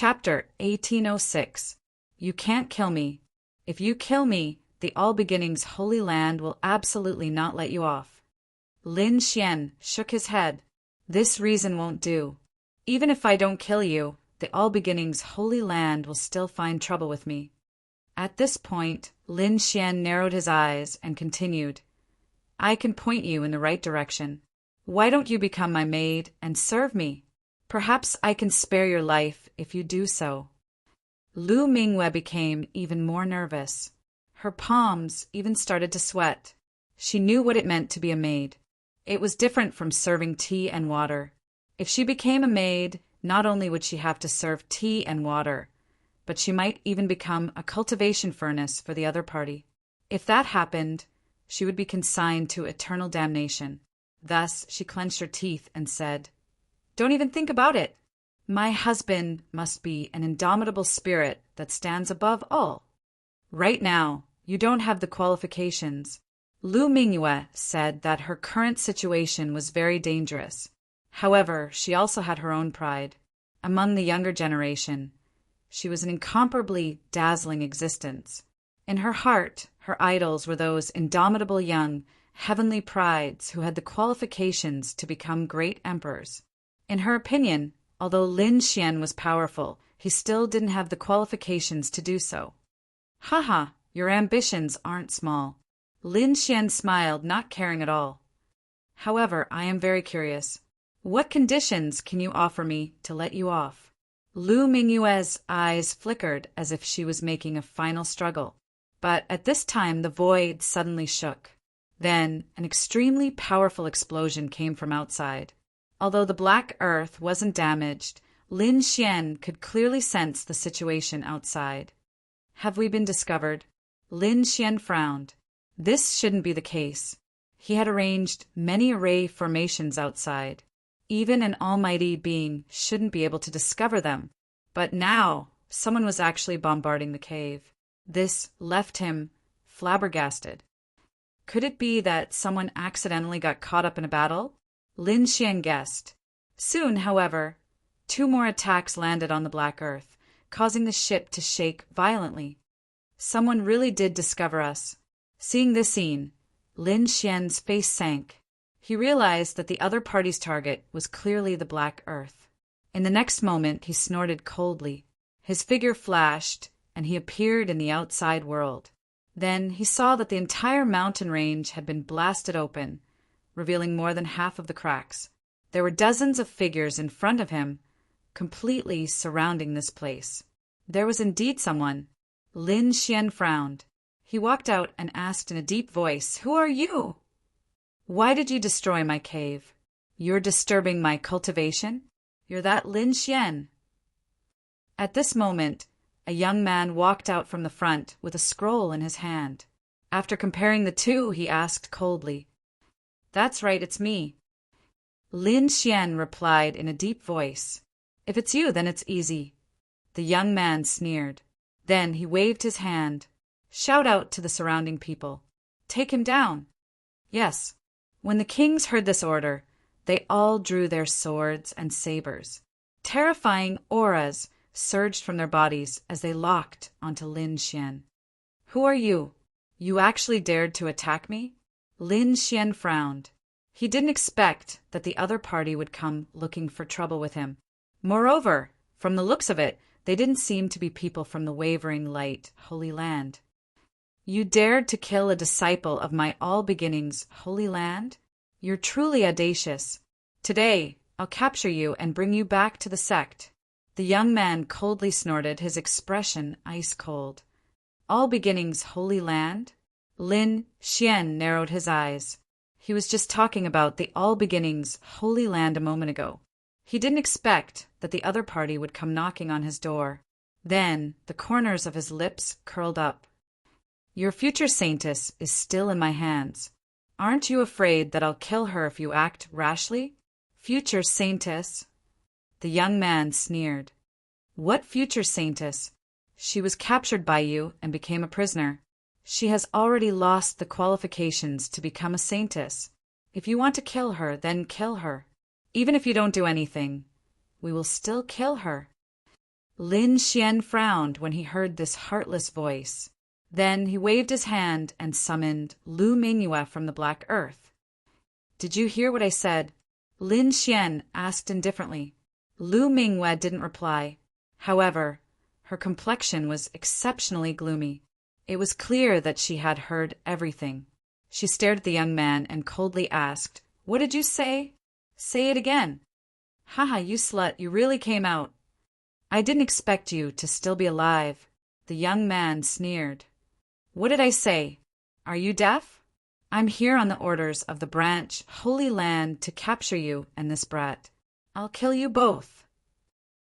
Chapter 1806. You can't kill me. If you kill me, the All Beginnings Holy Land will absolutely not let you off. Lin Xian shook his head. This reason won't do. Even if I don't kill you, the All Beginnings Holy Land will still find trouble with me. At this point, Lin Xian narrowed his eyes and continued, I can point you in the right direction. Why don't you become my maid and serve me? Perhaps I can spare your life if you do so. Lu Mingwei became even more nervous. Her palms even started to sweat. She knew what it meant to be a maid. It was different from serving tea and water. If she became a maid, not only would she have to serve tea and water, but she might even become a cultivation furnace for the other party. If that happened, she would be consigned to eternal damnation. Thus, she clenched her teeth and said, Don't even think about it. My husband must be an indomitable spirit that stands above all. Right now, you don't have the qualifications. Lu Mingyue said that her current situation was very dangerous. However, she also had her own pride. Among the younger generation, she was an incomparably dazzling existence. In her heart, her idols were those indomitable young, heavenly prides who had the qualifications to become great emperors. In her opinion, although Lin Xian was powerful, he still didn't have the qualifications to do so. Haha, your ambitions aren't small. Lin Xian smiled, not caring at all. However, I am very curious. What conditions can you offer me to let you off? Lu Mingyue's eyes flickered as if she was making a final struggle. But at this time the void suddenly shook. Then an extremely powerful explosion came from outside. Although the black earth wasn't damaged, Lin Xian could clearly sense the situation outside. Have we been discovered? Lin Xian frowned. This shouldn't be the case. He had arranged many array formations outside. Even an almighty being shouldn't be able to discover them. But now, someone was actually bombarding the cave. This left him flabbergasted. Could it be that someone accidentally got caught up in a battle? Lin Xian guessed. Soon, however, 2 more attacks landed on the black earth, causing the ship to shake violently. Someone really did discover us. Seeing this scene, Lin Xian's face sank. He realized that the other party's target was clearly the black earth. In the next moment, he snorted coldly. His figure flashed, and he appeared in the outside world. Then he saw that the entire mountain range had been blasted open, revealing more than half of the cracks. There were dozens of figures in front of him, completely surrounding this place. There was indeed someone. Lin Xian frowned. He walked out and asked in a deep voice, Who are you? Why did you destroy my cave? You're disturbing my cultivation? You're that Lin Xian. At this moment, a young man walked out from the front with a scroll in his hand. After comparing the two, he asked coldly, That's right, it's me. Lin Xian replied in a deep voice, If it's you, then it's easy. The young man sneered. Then he waved his hand. Shout out to the surrounding people. Take him down. Yes. When the kings heard this order, they all drew their swords and sabers. Terrifying auras surged from their bodies as they locked onto Lin Xian. Who are you? You actually dared to attack me? Lin Xian frowned. He didn't expect that the other party would come looking for trouble with him. Moreover, from the looks of it, they didn't seem to be people from the wavering light, Holy Land. You dared to kill a disciple of my All Beginnings Holy Land? You're truly audacious. Today, I'll capture you and bring you back to the sect. The young man coldly snorted, his expression ice cold. All Beginnings Holy Land? Lin Xian narrowed his eyes. He was just talking about the All Beginnings Holy Land a moment ago. He didn't expect that the other party would come knocking on his door. Then, the corners of his lips curled up. Your future saintess is still in my hands. Aren't you afraid that I'll kill her if you act rashly? Future saintess? The young man sneered. What future saintess? She was captured by you and became a prisoner. She has already lost the qualifications to become a saintess. If you want to kill her, then kill her. Even if you don't do anything, we will still kill her. Lin Xian frowned when he heard this heartless voice. Then he waved his hand and summoned Lu Mingyue from the black earth. "Did you hear what I said?" Lin Xian asked indifferently. Lu Mingyue didn't reply. However, her complexion was exceptionally gloomy. It was clear that she had heard everything. She stared at the young man and coldly asked, "What did you say?" "Say it again." "Haha, you slut, you really came out." "I didn't expect you to still be alive." The young man sneered. "What did I say? Are you deaf? I'm here on the orders of the branch Holy Land to capture you and this brat. I'll kill you both."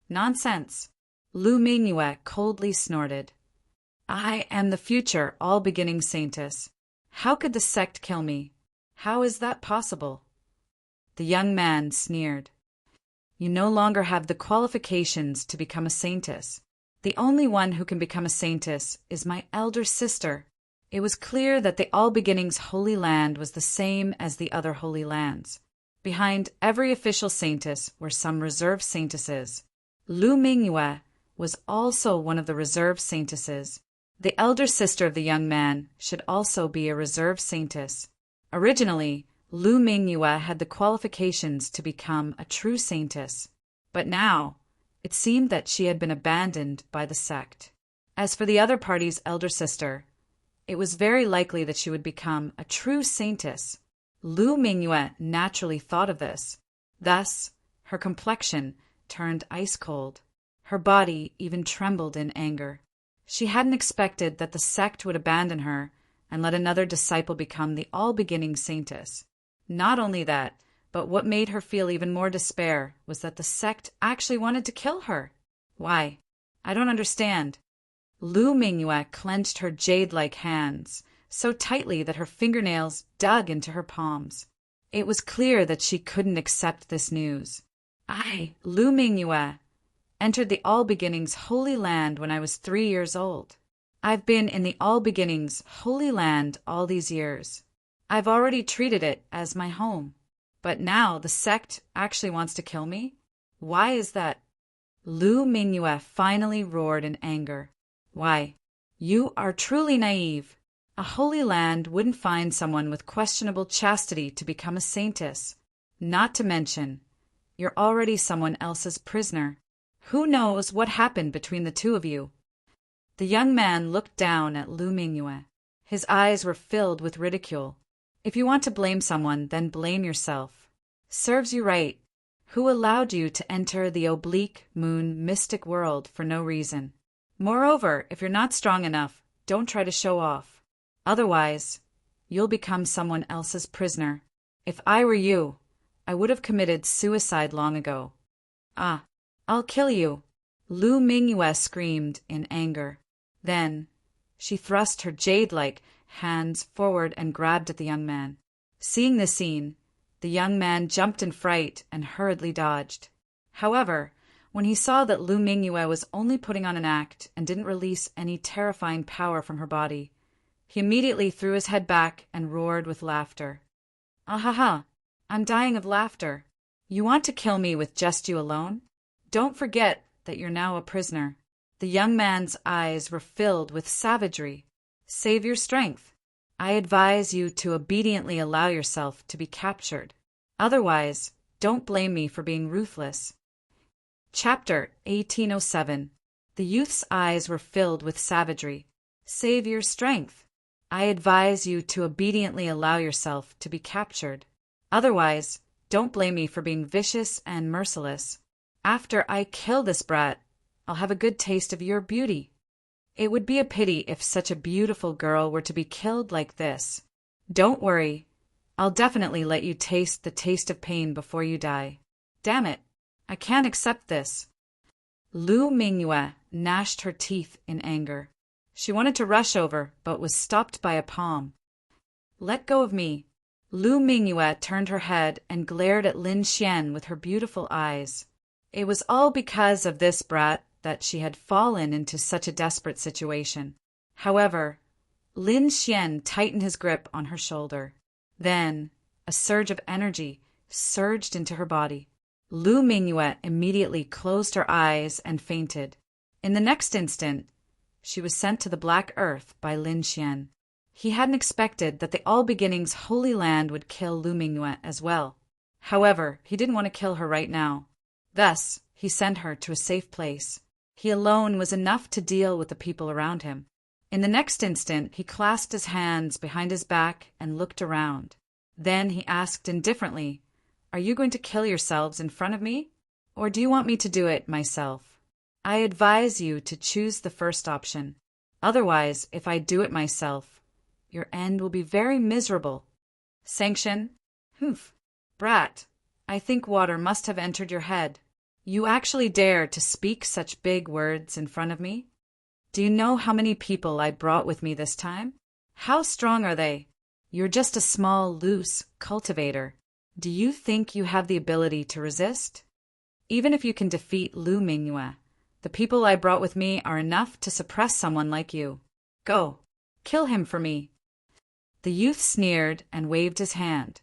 "Nonsense." Lu Mingyue coldly snorted. "I am the future all-beginning saintess. How could the sect kill me? How is that possible?" The young man sneered. "You no longer have the qualifications to become a saintess. The only one who can become a saintess is my elder sister." It was clear that the All-Beginnings Holy Land was the same as the other holy lands. Behind every official saintess were some reserve saintesses. Lu Mingyue was also one of the reserve saintesses. The elder sister of the young man should also be a reserve saintess. Originally, Lu Mingyue had the qualifications to become a true saintess, but now it seemed that she had been abandoned by the sect. As for the other party's elder sister, it was very likely that she would become a true saintess. Lu Mingyue naturally thought of this. Thus, her complexion turned ice-cold. Her body even trembled in anger. She hadn't expected that the sect would abandon her and let another disciple become the all-beginning saintess. Not only that, but what made her feel even more despair was that the sect actually wanted to kill her. Why? I don't understand. Lu Mingyue clenched her jade-like hands so tightly that her fingernails dug into her palms. It was clear that she couldn't accept this news. "I, Lu Mingyue, entered the All-Beginnings Holy Land when I was 3 years old. I've been in the All-Beginnings Holy Land all these years. I've already treated it as my home. But now the sect actually wants to kill me? Why is that?" Lu Mingyue finally roared in anger. "Why, you are truly naive. A holy land wouldn't find someone with questionable chastity to become a saintess. Not to mention, you're already someone else's prisoner. Who knows what happened between the two of you?" The young man looked down at Lu Mingyue. His eyes were filled with ridicule. "If you want to blame someone, then blame yourself. Serves you right. Who allowed you to enter the oblique moon mystic world for no reason? Moreover, if you're not strong enough, don't try to show off. Otherwise, you'll become someone else's prisoner. If I were you, I would have committed suicide long ago." "Ah, I'll kill you!" Lu Mingyue screamed in anger. Then, she thrust her jade-like hands forward and grabbed at the young man. Seeing this scene, the young man jumped in fright and hurriedly dodged. However, when he saw that Lu Mingyue was only putting on an act and didn't release any terrifying power from her body, he immediately threw his head back and roared with laughter. "Ahaha, I'm dying of laughter. You want to kill me with just you alone? Don't forget that you're now a prisoner." The young man's eyes were filled with savagery. "Save your strength. I advise you to obediently allow yourself to be captured. Otherwise, don't blame me for being ruthless." Chapter 1807. The youth's eyes were filled with savagery. "Save your strength. I advise you to obediently allow yourself to be captured. Otherwise, don't blame me for being vicious and merciless. After I kill this brat, I'll have a good taste of your beauty. It would be a pity if such a beautiful girl were to be killed like this. Don't worry, I'll definitely let you taste the taste of pain before you die. Damn it, I can't accept this." Lu Mingyue gnashed her teeth in anger. She wanted to rush over, but was stopped by a palm. "Let go of me." Lu Mingyue turned her head and glared at Lin Xian with her beautiful eyes. It was all because of this brat that she had fallen into such a desperate situation. However, Lin Xian tightened his grip on her shoulder. Then, a surge of energy surged into her body. Lu Mingyue immediately closed her eyes and fainted. In the next instant, she was sent to the Black Earth by Lin Xian. He hadn't expected that the All Beginnings Holy Land would kill Lu Mingyue as well. However, he didn't want to kill her right now. Thus, he sent her to a safe place. He alone was enough to deal with the people around him. In the next instant, he clasped his hands behind his back and looked around. Then he asked indifferently, "Are you going to kill yourselves in front of me? Or do you want me to do it myself? I advise you to choose the first option. Otherwise, if I do it myself, your end will be very miserable." Sanction? Humph. Brat, I think water must have entered your head. You actually dare to speak such big words in front of me? Do you know how many people I brought with me this time? How strong are they? You're just a small, loose cultivator. Do you think you have the ability to resist? Even if you can defeat Lu Mingyue, the people I brought with me are enough to suppress someone like you. Go, kill him for me. The youth sneered and waved his hand.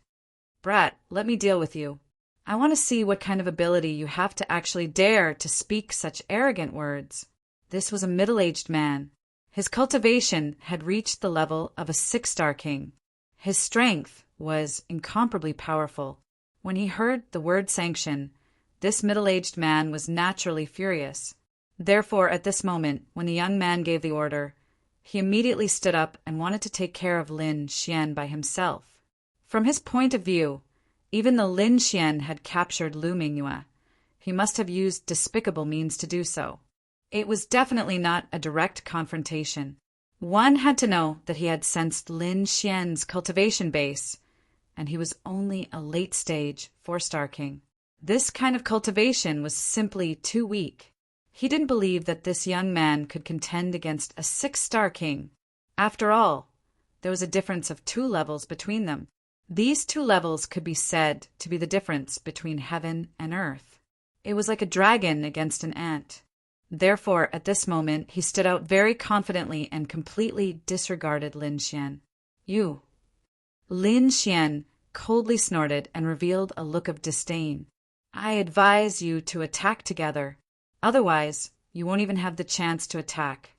Brat, let me deal with you. I want to see what kind of ability you have to actually dare to speak such arrogant words. This was a middle-aged man. His cultivation had reached the level of a 6-star king. His strength was incomparably powerful. When he heard the word sanction, this middle-aged man was naturally furious. Therefore, at this moment, when the young man gave the order, he immediately stood up and wanted to take care of Lin Xian by himself. From his point of view, even though Lin Xian had captured Lu Mingyue, he must have used despicable means to do so. It was definitely not a direct confrontation. One had to know that he had sensed Lin Xian's cultivation base, and he was only a late-stage 4-star king. This kind of cultivation was simply too weak. He didn't believe that this young man could contend against a 6-star king. After all, there was a difference of 2 levels between them. These 2 levels could be said to be the difference between heaven and earth. It was like a dragon against an ant. Therefore, at this moment, he stood out very confidently and completely disregarded Lin Xian. You. Lin Xian coldly snorted and revealed a look of disdain. I advise you to attack together. Otherwise, you won't even have the chance to attack.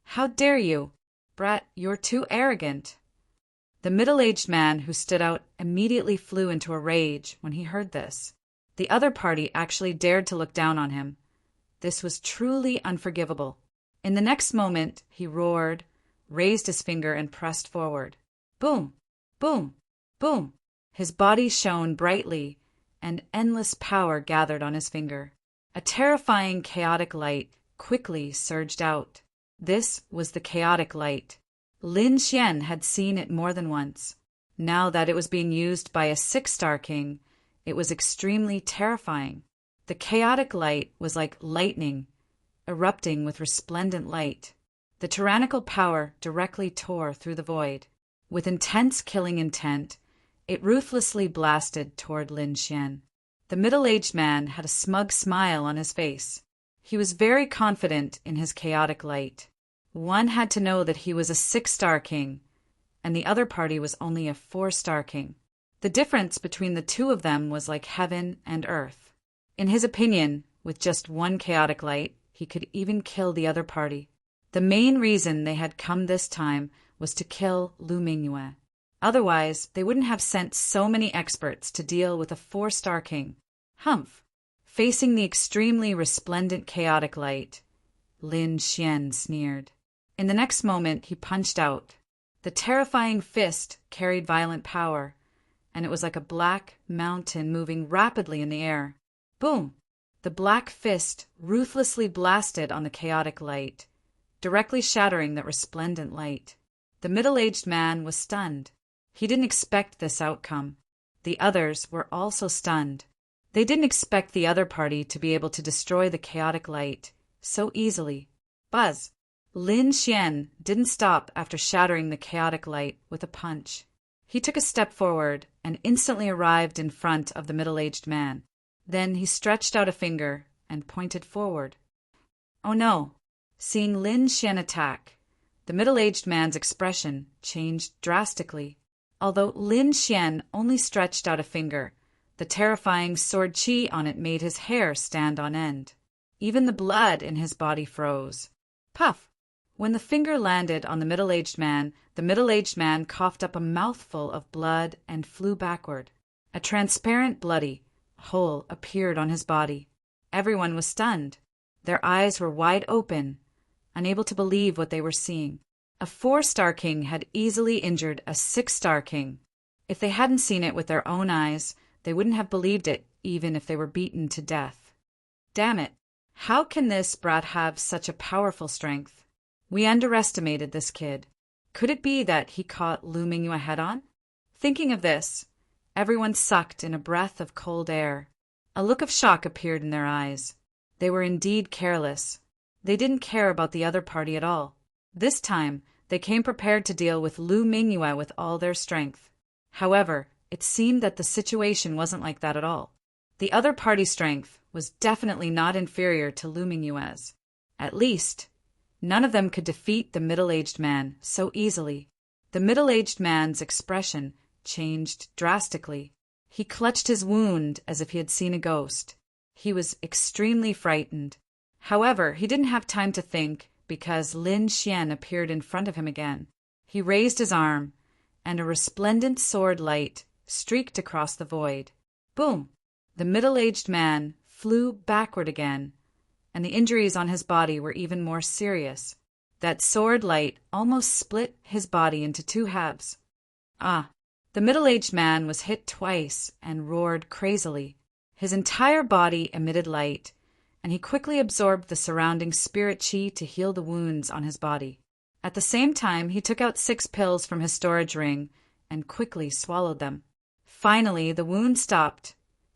How dare you? Brat, you're too arrogant. The middle-aged man who stood out immediately flew into a rage when he heard this. The other party actually dared to look down on him. This was truly unforgivable. In the next moment, he roared, raised his finger, and pressed forward. Boom! Boom! Boom! His body shone brightly, and endless power gathered on his finger. A terrifying chaotic light quickly surged out. This was the chaotic light. Lin Xian had seen it more than once. Now that it was being used by a 6-star king, it was extremely terrifying. The chaotic light was like lightning, erupting with resplendent light. The tyrannical power directly tore through the void. With intense killing intent, it ruthlessly blasted toward Lin Xian. The middle-aged man had a smug smile on his face. He was very confident in his chaotic light. One had to know that he was a 6-star king, and the other party was only a 4-star king. The difference between the 2 of them was like heaven and earth. In his opinion, with just one chaotic light, he could even kill the other party. The main reason they had come this time was to kill Lu Mingyue. Otherwise, they wouldn't have sent so many experts to deal with a 4-star king. Humph! Facing the extremely resplendent chaotic light, Lin Xian sneered. In the next moment, he punched out. The terrifying fist carried violent power, and it was like a black mountain moving rapidly in the air. Boom! The black fist ruthlessly blasted on the chaotic light, directly shattering that resplendent light. The middle-aged man was stunned. He didn't expect this outcome. The others were also stunned. They didn't expect the other party to be able to destroy the chaotic light so easily. Buzz! Lin Xian didn't stop after shattering the chaotic light with a punch. He took a step forward and instantly arrived in front of the middle-aged man. Then he stretched out a finger and pointed forward. Oh no! Seeing Lin Xian attack, the middle-aged man's expression changed drastically. Although Lin Xian only stretched out a finger, the terrifying sword qi on it made his hair stand on end. Even the blood in his body froze. Puff! When the finger landed on the middle-aged man coughed up a mouthful of blood and flew backward. A transparent, bloody hole appeared on his body. Everyone was stunned. Their eyes were wide open, unable to believe what they were seeing. A 4-star king had easily injured a 6-star king. If they hadn't seen it with their own eyes, they wouldn't have believed it even if they were beaten to death. Damn it! How can this brat have such a powerful strength? We underestimated this kid. Could it be that he caught Lu Mingyue head-on? Thinking of this, everyone sucked in a breath of cold air. A look of shock appeared in their eyes. They were indeed careless. They didn't care about the other party at all. This time, they came prepared to deal with Lu Mingyue with all their strength. However, it seemed that the situation wasn't like that at all. The other party's strength was definitely not inferior to Lu Mingyue's. At least, none of them could defeat the middle-aged man so easily. The middle-aged man's expression changed drastically. He clutched his wound as if he had seen a ghost. He was extremely frightened. However, he didn't have time to think because Lin Xian appeared in front of him again. He raised his arm, and a resplendent sword light streaked across the void. Boom! The middle-aged man flew backward again, and the injuries on his body were even more serious. That sword light almost split his body into 2 halves. The middle-aged man was hit twice and roared crazily. His entire body emitted light, and he quickly absorbed the surrounding spirit chi to heal the wounds on his body. At the same time, he took out 6 pills from his storage ring and quickly swallowed them. Finally, the wound stopped,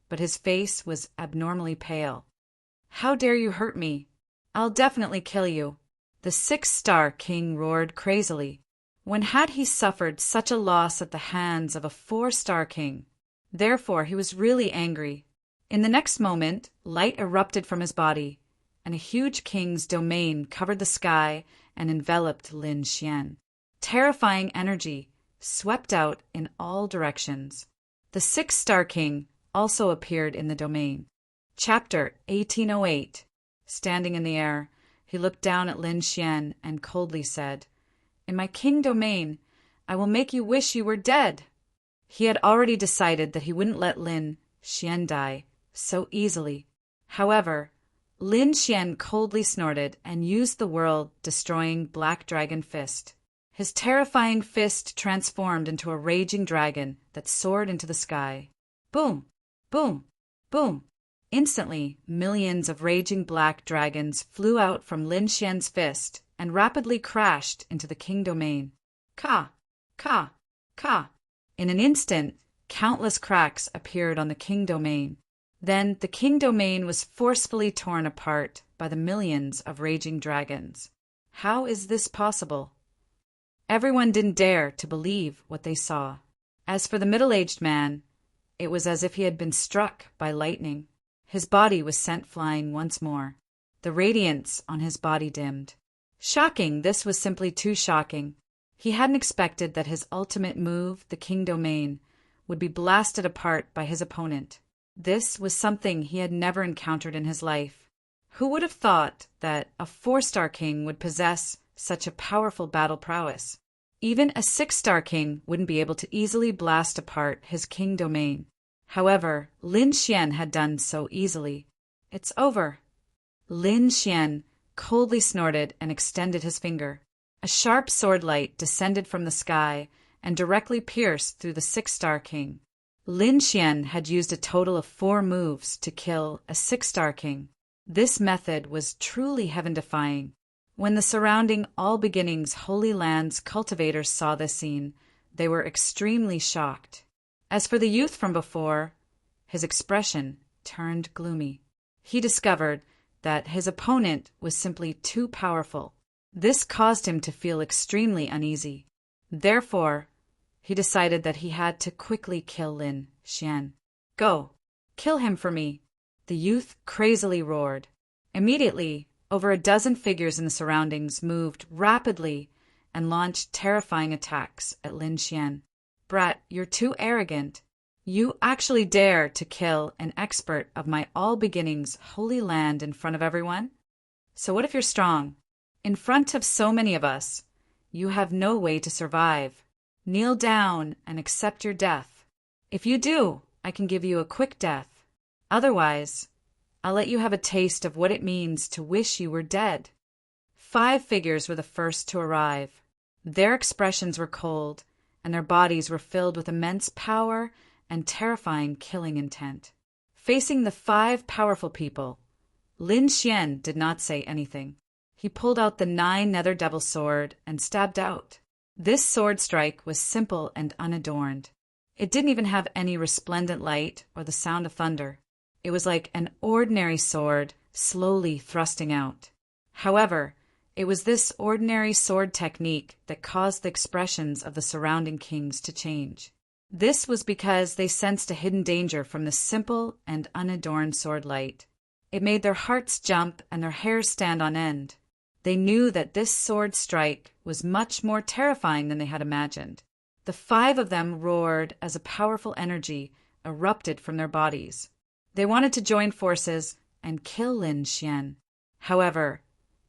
but his face was abnormally pale. "How dare you hurt me? I'll definitely kill you," the 6-star king roared crazily. When had he suffered such a loss at the hands of a 4-star king? Therefore, he was really angry. In the next moment, light erupted from his body, and a huge king's domain covered the sky and enveloped Lin Xian. Terrifying energy swept out in all directions. The 6-star king also appeared in the domain. Chapter 1808. Standing in the air, he looked down at Lin Xian and coldly said, "In my king domain, I will make you wish you were dead." He had already decided that he wouldn't let Lin Xian die so easily. However, Lin Xian coldly snorted and used the world-destroying Black Dragon Fist. His terrifying fist transformed into a raging dragon that soared into the sky. Boom! Boom! Boom! Instantly, millions of raging black dragons flew out from Lin Xian's fist and rapidly crashed into the king domain. Ka! Ka! Ka! In an instant, countless cracks appeared on the king domain. Then the king domain was forcefully torn apart by the millions of raging dragons. How is this possible? Everyone didn't dare to believe what they saw. As for the middle-aged man, it was as if he had been struck by lightning. His body was sent flying once more. The radiance on his body dimmed. Shocking! This was simply too shocking. He hadn't expected that his ultimate move, the king domain, would be blasted apart by his opponent. This was something he had never encountered in his life. Who would have thought that a 4-star king would possess such a powerful battle prowess? Even a 6-star king wouldn't be able to easily blast apart his king domain. However, Lin Xian had done so easily. "It's over." Lin Xian coldly snorted and extended his finger. A sharp sword light descended from the sky and directly pierced through the 6-star king. Lin Xian had used a total of 4 moves to kill a 6-star king. This method was truly heaven-defying. When the surrounding All Beginnings Holy Lands cultivators saw this scene, they were extremely shocked. As for the youth from before, his expression turned gloomy. He discovered that his opponent was simply too powerful. This caused him to feel extremely uneasy. Therefore, he decided that he had to quickly kill Lin Xian. "Go! Kill him for me!" the youth crazily roared. Immediately, over a dozen figures in the surroundings moved rapidly and launched terrifying attacks at Lin Xian. "Brat, you're too arrogant. You actually dare to kill an expert of my all beginnings holy land in front of everyone? So what if you're strong? In front of so many of us, you have no way to survive. Kneel down and accept your death. If you do, I can give you a quick death. Otherwise, I'll let you have a taste of what it means to wish you were dead. 5 figures were the first to arrive. Their expressions were cold, and their bodies were filled with immense power and terrifying killing intent. Facing the 5 powerful people, Lin Xian did not say anything. He pulled out the 9 nether devil sword and stabbed out. This sword strike was simple and unadorned. It didn't even have any resplendent light or the sound of thunder. It was like an ordinary sword slowly thrusting out. However, it was this ordinary sword technique that caused the expressions of the surrounding kings to change. This was because they sensed a hidden danger from the simple and unadorned sword light. It made their hearts jump and their hairs stand on end. They knew that this sword strike was much more terrifying than they had imagined. The 5 of them roared as a powerful energy erupted from their bodies. They wanted to join forces and kill Lin Xian. However,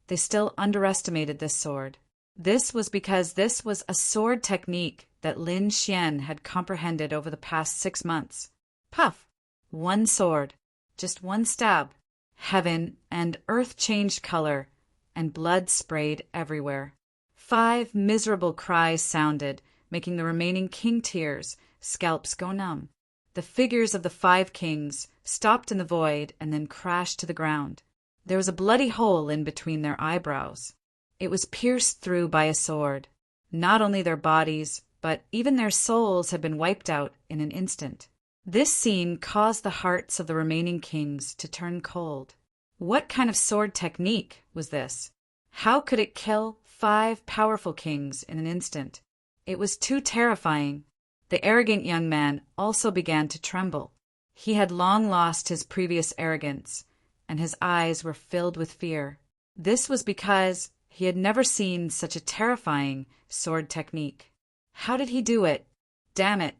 they still underestimated this sword. This was because this was a sword technique that Lin Xian had comprehended over the past 6 months. Puff! 1 sword. Just 1 stab. Heaven and earth changed color, and blood sprayed everywhere. 5 miserable cries sounded, making the remaining king tears, scalps go numb. The figures of the 5 kings stopped in the void and then crashed to the ground. There was a bloody hole in between their eyebrows. It was pierced through by a sword. Not only their bodies, but even their souls had been wiped out in an instant. This scene caused the hearts of the remaining kings to turn cold. What kind of sword technique was this? How could it kill 5 powerful kings in an instant? It was too terrifying. The arrogant young man also began to tremble. He had long lost his previous arrogance, and his eyes were filled with fear. This was because he had never seen such a terrifying sword technique. How did he do it? Damn it,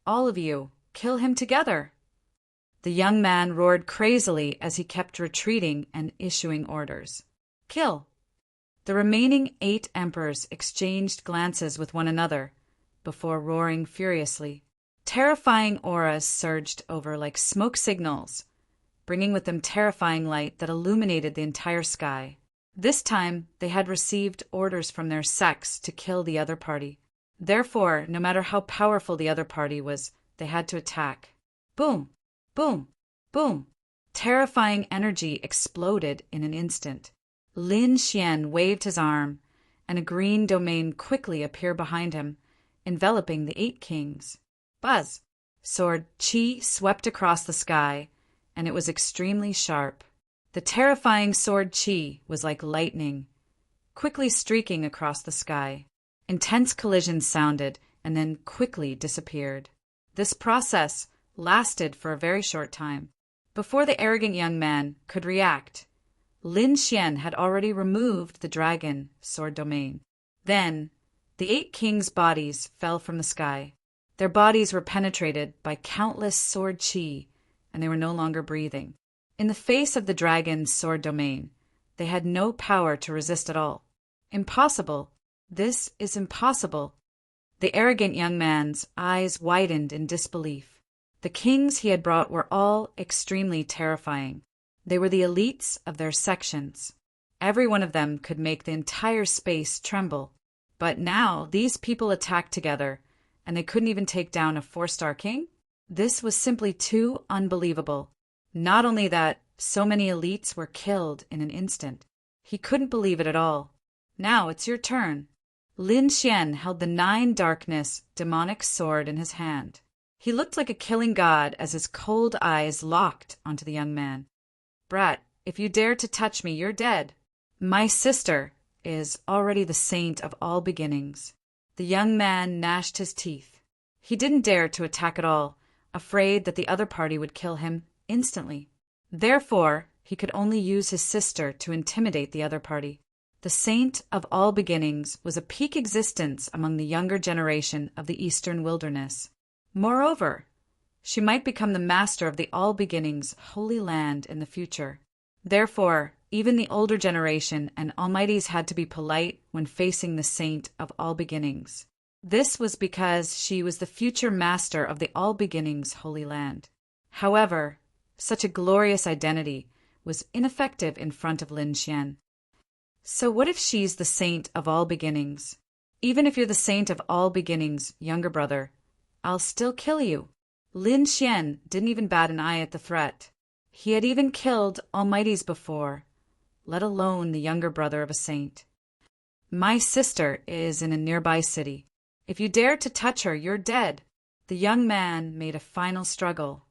all of you, kill him together! The young man roared crazily as he kept retreating and issuing orders. Kill! The remaining 8 emperors exchanged glances with one another before roaring furiously. Terrifying auras surged over like smoke signals, bringing with them terrifying light that illuminated the entire sky. This time, they had received orders from their sects to kill the other party. Therefore, no matter how powerful the other party was, they had to attack. Boom! Boom! Boom! Terrifying energy exploded in an instant. Lin Xian waved his arm, and a green domain quickly appeared behind him, enveloping the 8 kings. Buzz! Sword Qi swept across the sky, and it was extremely sharp. The terrifying sword Qi was like lightning, quickly streaking across the sky. Intense collisions sounded and then quickly disappeared. This process lasted for a very short time. Before the arrogant young man could react, Lin Xian had already removed the dragon sword domain. Then, the 8 kings' bodies fell from the sky. Their bodies were penetrated by countless sword Qi, and they were no longer breathing. In the face of the dragon's sword domain, they had no power to resist at all. Impossible! This is impossible! The arrogant young man's eyes widened in disbelief. The kings he had brought were all extremely terrifying. They were the elites of their sections. Every one of them could make the entire space tremble. But now these people attacked together, and they couldn't even take down a 4-star king? This was simply too unbelievable. Not only that, so many elites were killed in an instant. He couldn't believe it at all. Now it's your turn. Lin Xian held the 9 darkness demonic sword in his hand. He looked like a killing god as his cold eyes locked onto the young man. Brat, if you dare to touch me, you're dead. My sister is already the saint of all beginnings. The young man gnashed his teeth. He didn't dare to attack at all, afraid that the other party would kill him instantly. Therefore, he could only use his sister to intimidate the other party. The saint of all beginnings was a peak existence among the younger generation of the eastern wilderness. Moreover, She might become the master of the All Beginnings Holy Land in the future. Therefore, even the older generation and Almighties had to be polite when facing the Saint of All Beginnings. This was because she was the future master of the All Beginnings Holy Land. However, such a glorious identity was ineffective in front of Lin Xian. So what if she's the Saint of All Beginnings? Even if you're the Saint of All Beginnings, younger brother, I'll still kill you. Lin Xian didn't even bat an eye at the threat. He had even killed Almighties before, let alone the younger brother of a saint. My sister is in a nearby city. If you dare to touch her, you're dead. The young man made a final struggle.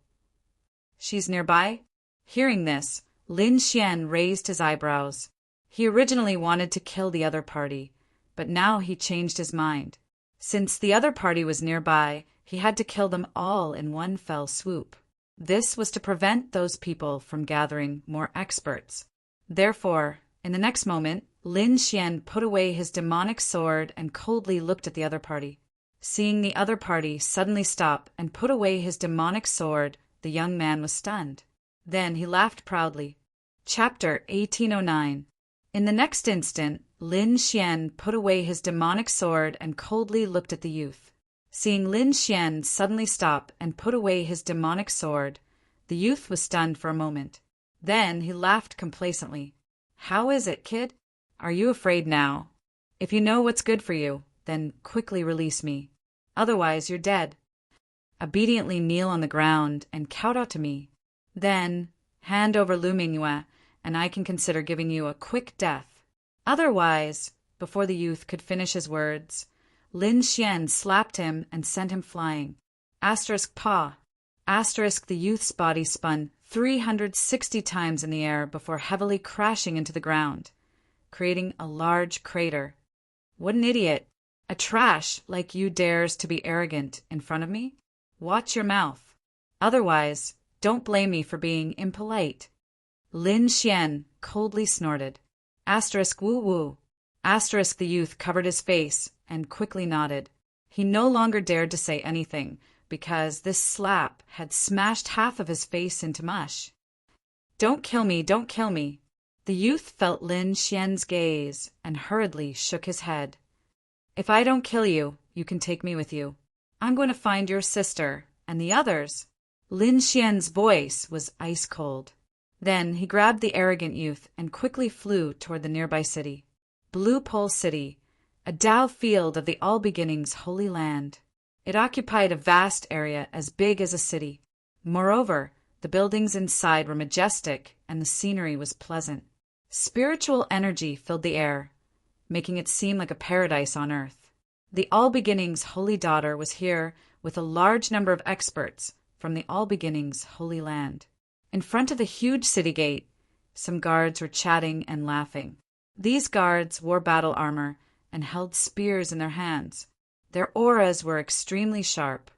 She's nearby? Hearing this, Lin Xian raised his eyebrows. He originally wanted to kill the other party, but now he changed his mind. Since the other party was nearby, he had to kill them all in one fell swoop. This was to prevent those people from gathering more experts. Therefore, in the next moment, Lin Xian put away his demonic sword and coldly looked at the other party. Seeing the other party suddenly stop and put away his demonic sword, the young man was stunned. Then he laughed proudly. Chapter 1809. In the next instant, Lin Xian put away his demonic sword and coldly looked at the youth. Seeing Lin Xian suddenly stop and put away his demonic sword, the youth was stunned for a moment. Then he laughed complacently. How is it, kid? Are you afraid now? If you know what's good for you, then quickly release me. Otherwise, you're dead. Obediently kneel on the ground and kowtow to me. Then hand over Lu Mingyue, and I can consider giving you a quick death. Otherwise, before the youth could finish his words, Lin Xian slapped him and sent him flying. Asterisk paw. Asterisk the youth's body spun 360 times in the air before heavily crashing into the ground, creating a large crater. What an idiot! A trash like you dares to be arrogant in front of me? Watch your mouth. Otherwise, don't blame me for being impolite. Lin Xian coldly snorted. Asterisk woo woo. Asterisk the youth covered his face and quickly nodded. He no longer dared to say anything, because this slap had smashed half of his face into mush. Don't kill me, don't kill me. The youth felt Lin Xian's gaze and hurriedly shook his head. If I don't kill you, you can take me with you. I'm going to find your sister and the others. Lin Xian's voice was ice cold. Then he grabbed the arrogant youth and quickly flew toward the nearby city. Blue Pole City, a Tao field of the All Beginnings Holy Land. It occupied a vast area as big as a city. Moreover, the buildings inside were majestic and the scenery was pleasant. Spiritual energy filled the air, making it seem like a paradise on earth. The All Beginnings Holy Daughter was here with a large number of experts from the All Beginnings Holy Land. In front of the huge city gate, some guards were chatting and laughing. These guards wore battle armor and held spears in their hands. Their auras were extremely sharp.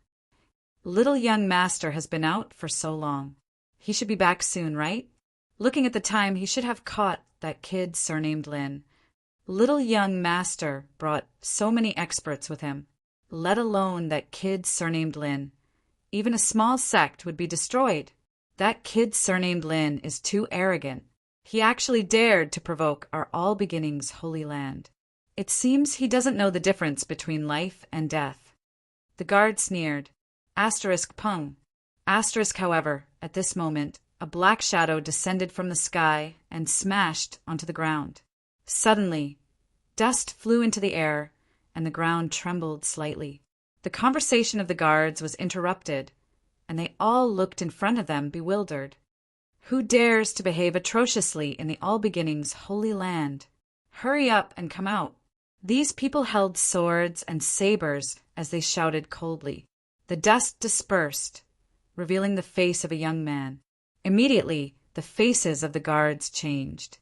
Little young master has been out for so long. He should be back soon, right? Looking at the time, he should have caught that kid surnamed Lin. Little young master brought so many experts with him, let alone that kid surnamed Lin. Even a small sect would be destroyed. That kid surnamed Lin is too arrogant. He actually dared to provoke our All Beginnings Holy Land. It seems he doesn't know the difference between life and death. The guard sneered. Asterisk pung. Asterisk, however, at this moment, a black shadow descended from the sky and smashed onto the ground. Suddenly, dust flew into the air, and the ground trembled slightly. The conversation of the guards was interrupted, and they all looked in front of them bewildered. Who dares to behave atrociously in the All Beginnings Holy Land? Hurry up and come out. These people held swords and sabers as they shouted coldly. The dust dispersed, revealing the face of a young man. Immediately, the faces of the guards changed.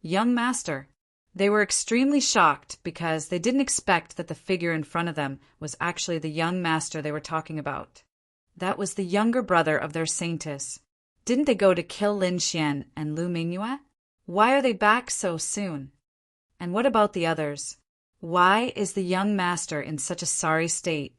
Young master. They were extremely shocked because they didn't expect that the figure in front of them was actually the young master they were talking about. That was the younger brother of their saintess. Didn't they go to kill Lin Xian and Lu Mingyue? Why are they back so soon? And what about the others? Why is the young master in such a sorry state,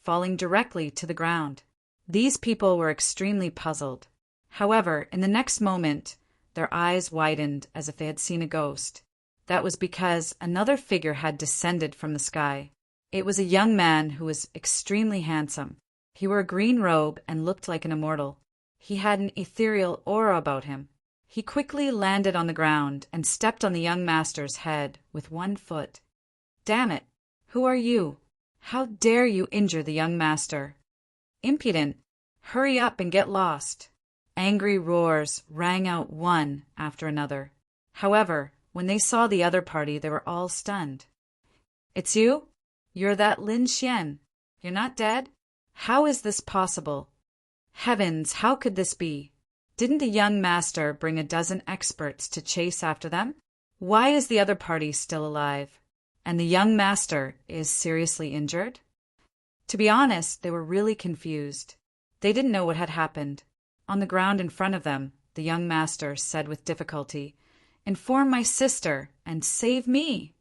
falling directly to the ground? These people were extremely puzzled. However, in the next moment, their eyes widened as if they had seen a ghost. That was because another figure had descended from the sky. It was a young man who was extremely handsome. He wore a green robe and looked like an immortal. He had an ethereal aura about him. He quickly landed on the ground and stepped on the young master's head with one foot. "Damn it! Who are you? How dare you injure the young master? Impudent! Hurry up and get lost!" Angry roars rang out one after another. However, when they saw the other party, they were all stunned. "It's you? You're that Lin Xian. You're not dead? How is this possible? Heavens, how could this be? Didn't the young master bring a dozen experts to chase after them? Why is the other party still alive? And the young master is seriously injured?" To be honest, they were really confused. They didn't know what had happened. On the ground in front of them, the young master said with difficulty, "Inform my sister and save me."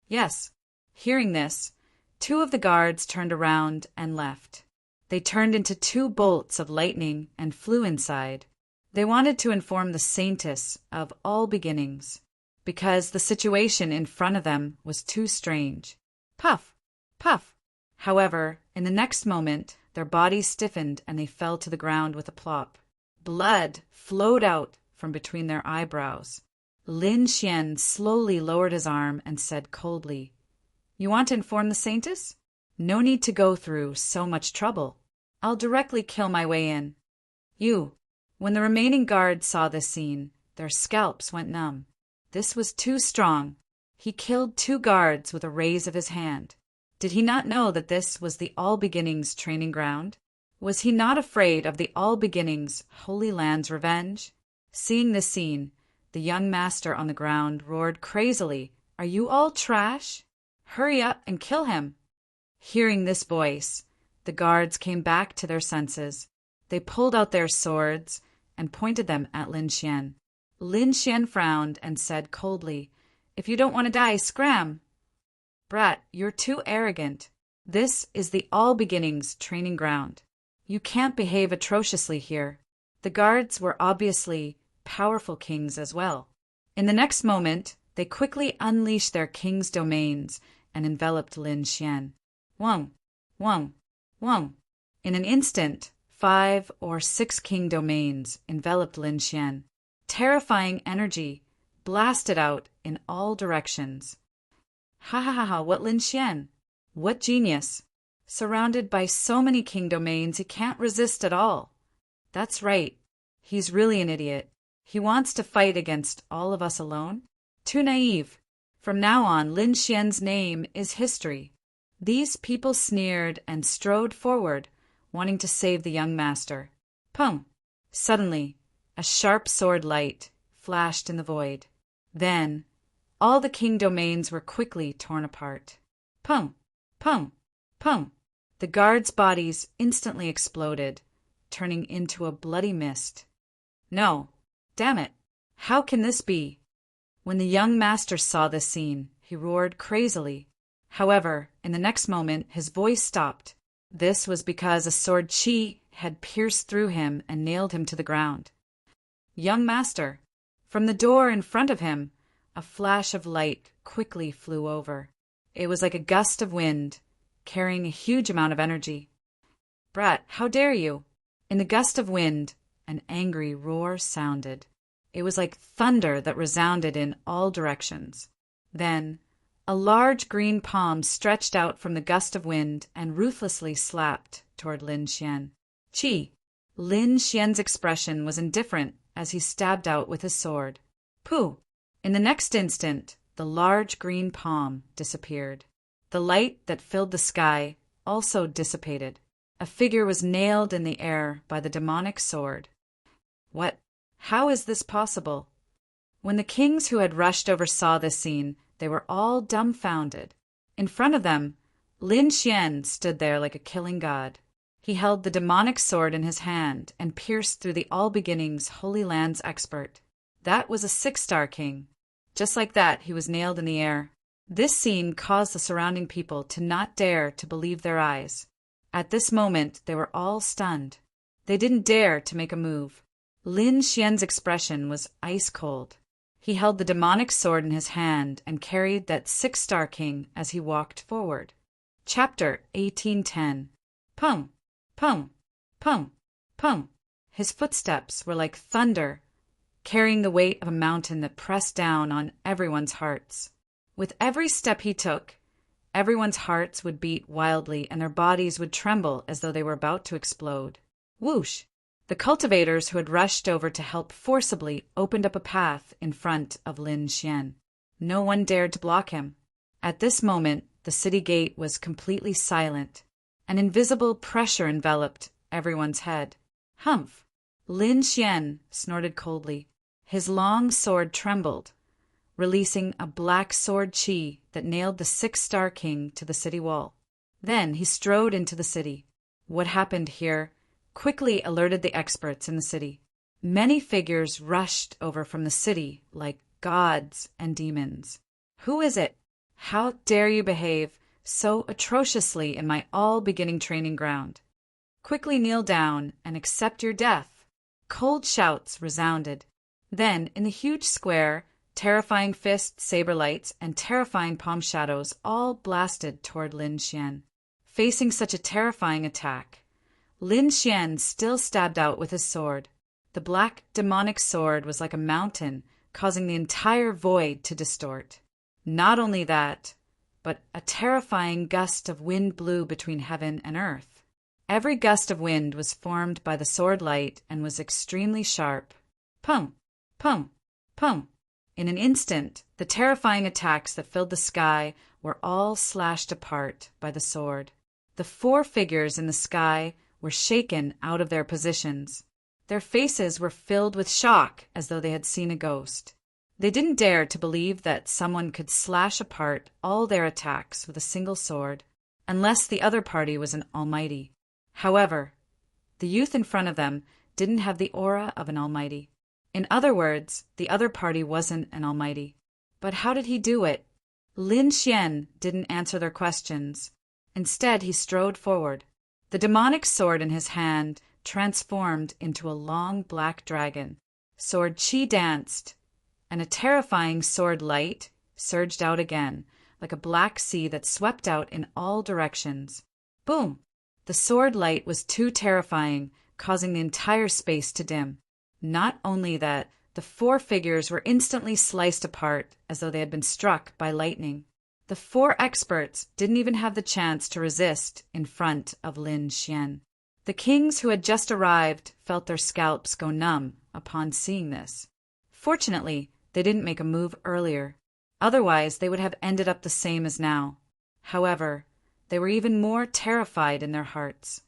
Yes, hearing this, two of the guards turned around and left. They turned into two bolts of lightning and flew inside. They wanted to inform the saintess of all beginnings, because the situation in front of them was too strange. Puff! Puff! However, in the next moment, their bodies stiffened and they fell to the ground with a plop. Blood flowed out from between their eyebrows. Lin Xian slowly lowered his arm and said coldly, "You want to inform the saintess? No need to go through so much trouble. I'll directly kill my way in." When the remaining guards saw this scene, their scalps went numb. This was too strong. He killed two guards with a raise of his hand. Did he not know that this was the All Beginnings training ground? Was he not afraid of the All Beginnings Holy Land's revenge? Seeing this scene, the young master on the ground roared crazily, "Are you all trash? Hurry up and kill him!" Hearing this voice, the guards came back to their senses. They pulled out their swords and pointed them at Lin Xian. Lin Xian frowned and said coldly, "If you don't want to die, scram!" "Brat, you're too arrogant. This is the All Beginnings training ground. You can't behave atrociously here." The guards were obviously powerful kings as well. In the next moment, they quickly unleashed their king's domains and enveloped Lin Xian. Wong, wong, wong. In an instant, 5 or 6 king domains enveloped Lin Xian. Terrifying energy blasted out in all directions. Ha ha ha ha, what Lin Xian? What genius! Surrounded by so many king domains, he can't resist at all. That's right. He's really an idiot. He wants to fight against all of us alone? Too naive. From now on, Lin Xian's name is history. These people sneered and strode forward, wanting to save the young master. Pum! Suddenly, a sharp sword light flashed in the void. Then, all the king domains were quickly torn apart. Pum! Pum! Pum! The guards' bodies instantly exploded, turning into a bloody mist. No! Damn it! How can this be? When the young master saw this scene, he roared crazily. However, in the next moment, his voice stopped. This was because a sword chi had pierced through him and nailed him to the ground. "Young master!" From the door in front of him, a flash of light quickly flew over. It was like a gust of wind, carrying a huge amount of energy. "Brat, how dare you!" In the gust of wind, an angry roar sounded. It was like thunder that resounded in all directions. Then, a large green palm stretched out from the gust of wind and ruthlessly slapped toward Lin Xian. Chi! Lin Xian's expression was indifferent as he stabbed out with his sword. Pooh! In the next instant, the large green palm disappeared. The light that filled the sky also dissipated. A figure was nailed in the air by the demonic sword. What? How is this possible? When the kings who had rushed over saw this scene, they were all dumbfounded. In front of them, Lin Xian stood there like a killing god. He held the demonic sword in his hand and pierced through the All Beginnings Holy Land's expert. That was a 6-star king. Just like that, he was nailed in the air. This scene caused the surrounding people to not dare to believe their eyes. At this moment, they were all stunned. They didn't dare to make a move. Lin Xian's expression was ice cold. He held the demonic sword in his hand and carried that six-star king as he walked forward. Chapter 1810. Pum, pum, pum, pum. His footsteps were like thunder, carrying the weight of a mountain that pressed down on everyone's hearts. With every step he took, everyone's hearts would beat wildly and their bodies would tremble as though they were about to explode. Whoosh! The cultivators who had rushed over to help forcibly opened up a path in front of Lin Xian. No one dared to block him. At this moment, the city gate was completely silent. An invisible pressure enveloped everyone's head. Humph! Lin Xian snorted coldly. His long sword trembled, releasing a black sword chi that nailed the six-star king to the city wall. Then he strode into the city. What happened here quickly alerted the experts in the city. Many figures rushed over from the city like gods and demons. Who is it? How dare you behave so atrociously in my all-beginning training ground? Quickly kneel down and accept your death. Cold shouts resounded. Then, in the huge square, terrifying fists, saber lights, and terrifying palm shadows all blasted toward Lin Xian. Facing such a terrifying attack, Lin Xian still stabbed out with his sword. The black demonic sword was like a mountain, causing the entire void to distort. Not only that, but a terrifying gust of wind blew between heaven and earth. Every gust of wind was formed by the sword light and was extremely sharp. Pum, pum, pum. In an instant, the terrifying attacks that filled the sky were all slashed apart by the sword. The four figures in the sky were shaken out of their positions. Their faces were filled with shock as though they had seen a ghost. They didn't dare to believe that someone could slash apart all their attacks with a single sword, unless the other party was an almighty. However, the youth in front of them didn't have the aura of an almighty. In other words, the other party wasn't an almighty. But how did he do it? Lin Xian didn't answer their questions. Instead, he strode forward. The demonic sword in his hand transformed into a long black dragon. Sword chi danced, and a terrifying sword light surged out again, like a black sea that swept out in all directions. Boom! The sword light was too terrifying, causing the entire space to dim. Not only that, the four figures were instantly sliced apart as though they had been struck by lightning. The four experts didn't even have the chance to resist in front of Lin Xian. The kings who had just arrived felt their scalps go numb upon seeing this. Fortunately, they didn't make a move earlier. Otherwise, they would have ended up the same as now. However, they were even more terrified in their hearts.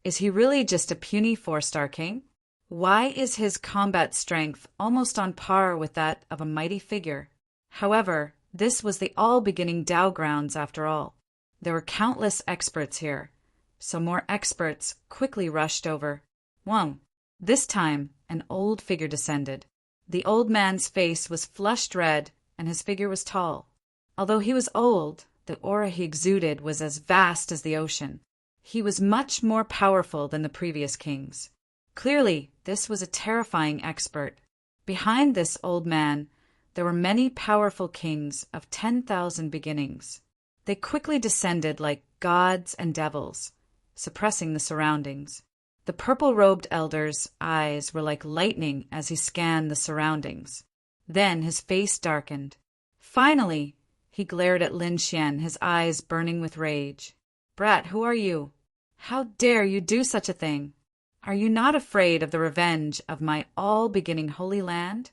Is he really just a puny four-star king? Why is his combat strength almost on par with that of a mighty figure? However, this was the all-beginning Dao grounds after all. There were countless experts here, so more experts quickly rushed over. Whoa! This time, an old figure descended. The old man's face was flushed red, and his figure was tall. Although he was old, the aura he exuded was as vast as the ocean. He was much more powerful than the previous kings. Clearly, this was a terrifying expert. Behind this old man, there were many powerful kings of 10,000 beginnings. They quickly descended like gods and devils, suppressing the surroundings. The purple-robed elder's eyes were like lightning as he scanned the surroundings. Then his face darkened. Finally, he glared at Lin Xian, his eyes burning with rage. "Brat, who are you? How dare you do such a thing? Are you not afraid of the revenge of my all-beginning holy land?"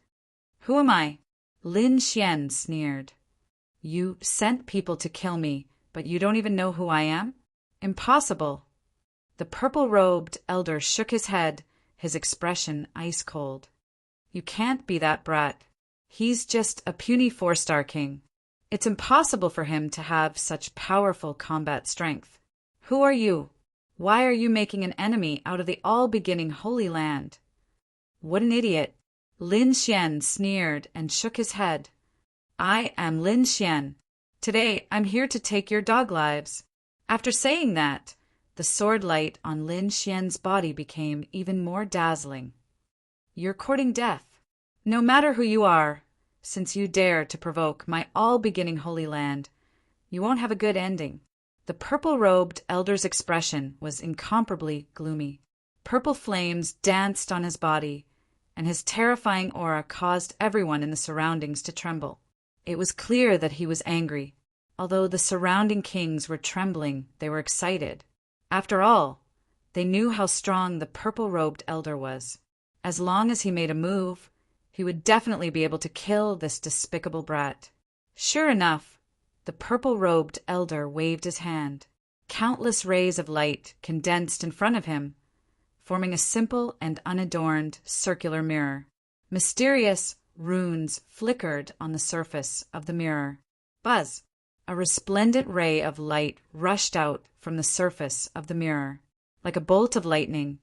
"Who am I?" Lin Xian sneered. "You sent people to kill me, but you don't even know who I am? Impossible." The purple-robed elder shook his head, his expression ice-cold. "You can't be that brat. He's just a puny four-star king. It's impossible for him to have such powerful combat strength. Who are you? Why are you making an enemy out of the all-beginning holy land?" What an idiot! Lin Xian sneered and shook his head. "I am Lin Xian. Today I'm here to take your dog lives." After saying that, the sword light on Lin Xian's body became even more dazzling. "You're courting death. No matter who you are, since you dare to provoke my all-beginning Holy Land, you won't have a good ending." The purple-robed elder's expression was incomparably gloomy. Purple flames danced on his body, and his terrifying aura caused everyone in the surroundings to tremble. It was clear that he was angry. Although the surrounding kings were trembling, they were excited. After all, they knew how strong the purple-robed elder was. As long as he made a move, he would definitely be able to kill this despicable brat. Sure enough, the purple-robed elder waved his hand. Countless rays of light condensed in front of him, forming a simple and unadorned circular mirror. Mysterious runes flickered on the surface of the mirror. Buzz! A resplendent ray of light rushed out from the surface of the mirror. Like a bolt of lightning,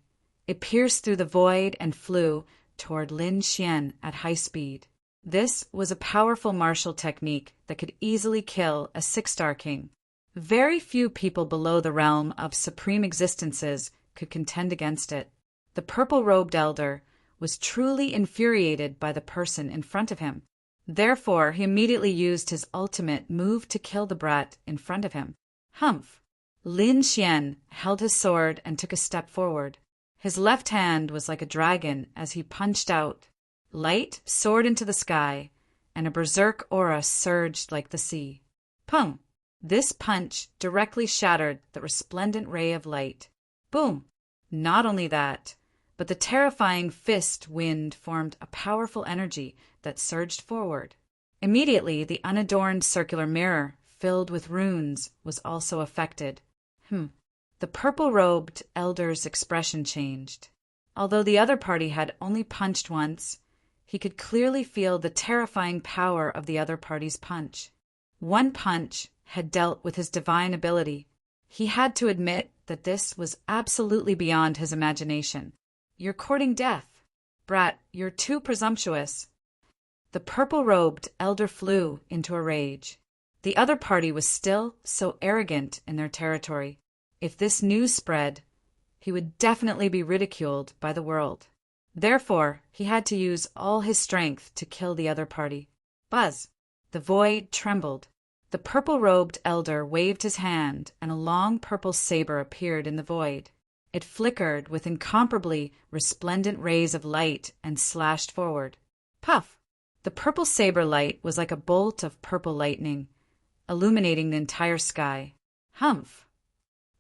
it pierced through the void and flew toward Lin Xian at high speed. This was a powerful martial technique that could easily kill a 6-star king. Very few people below the realm of supreme existences could contend against it. The purple-robed elder was truly infuriated by the person in front of him. Therefore, he immediately used his ultimate move to kill the brat in front of him. Humph! Lin Xian held his sword and took a step forward. His left hand was like a dragon as he punched out. Light soared into the sky, and a berserk aura surged like the sea. Pung! This punch directly shattered the resplendent ray of light. Boom! Not only that, but the terrifying fist wind formed a powerful energy that surged forward. Immediately, the unadorned circular mirror, filled with runes, was also affected. The purple-robed elder's expression changed. Although the other party had only punched once, he could clearly feel the terrifying power of the other party's punch. One punch had dealt with his divine ability. He had to admit that this was absolutely beyond his imagination. "You're courting death. Brat, you're too presumptuous." The purple-robed elder flew into a rage. The other party was still so arrogant in their territory. If this news spread, he would definitely be ridiculed by the world. Therefore, he had to use all his strength to kill the other party. Buzz! The void trembled. The purple-robed elder waved his hand, and a long purple saber appeared in the void. It flickered with incomparably resplendent rays of light and slashed forward. Puff! The purple saber light was like a bolt of purple lightning, illuminating the entire sky. Humph!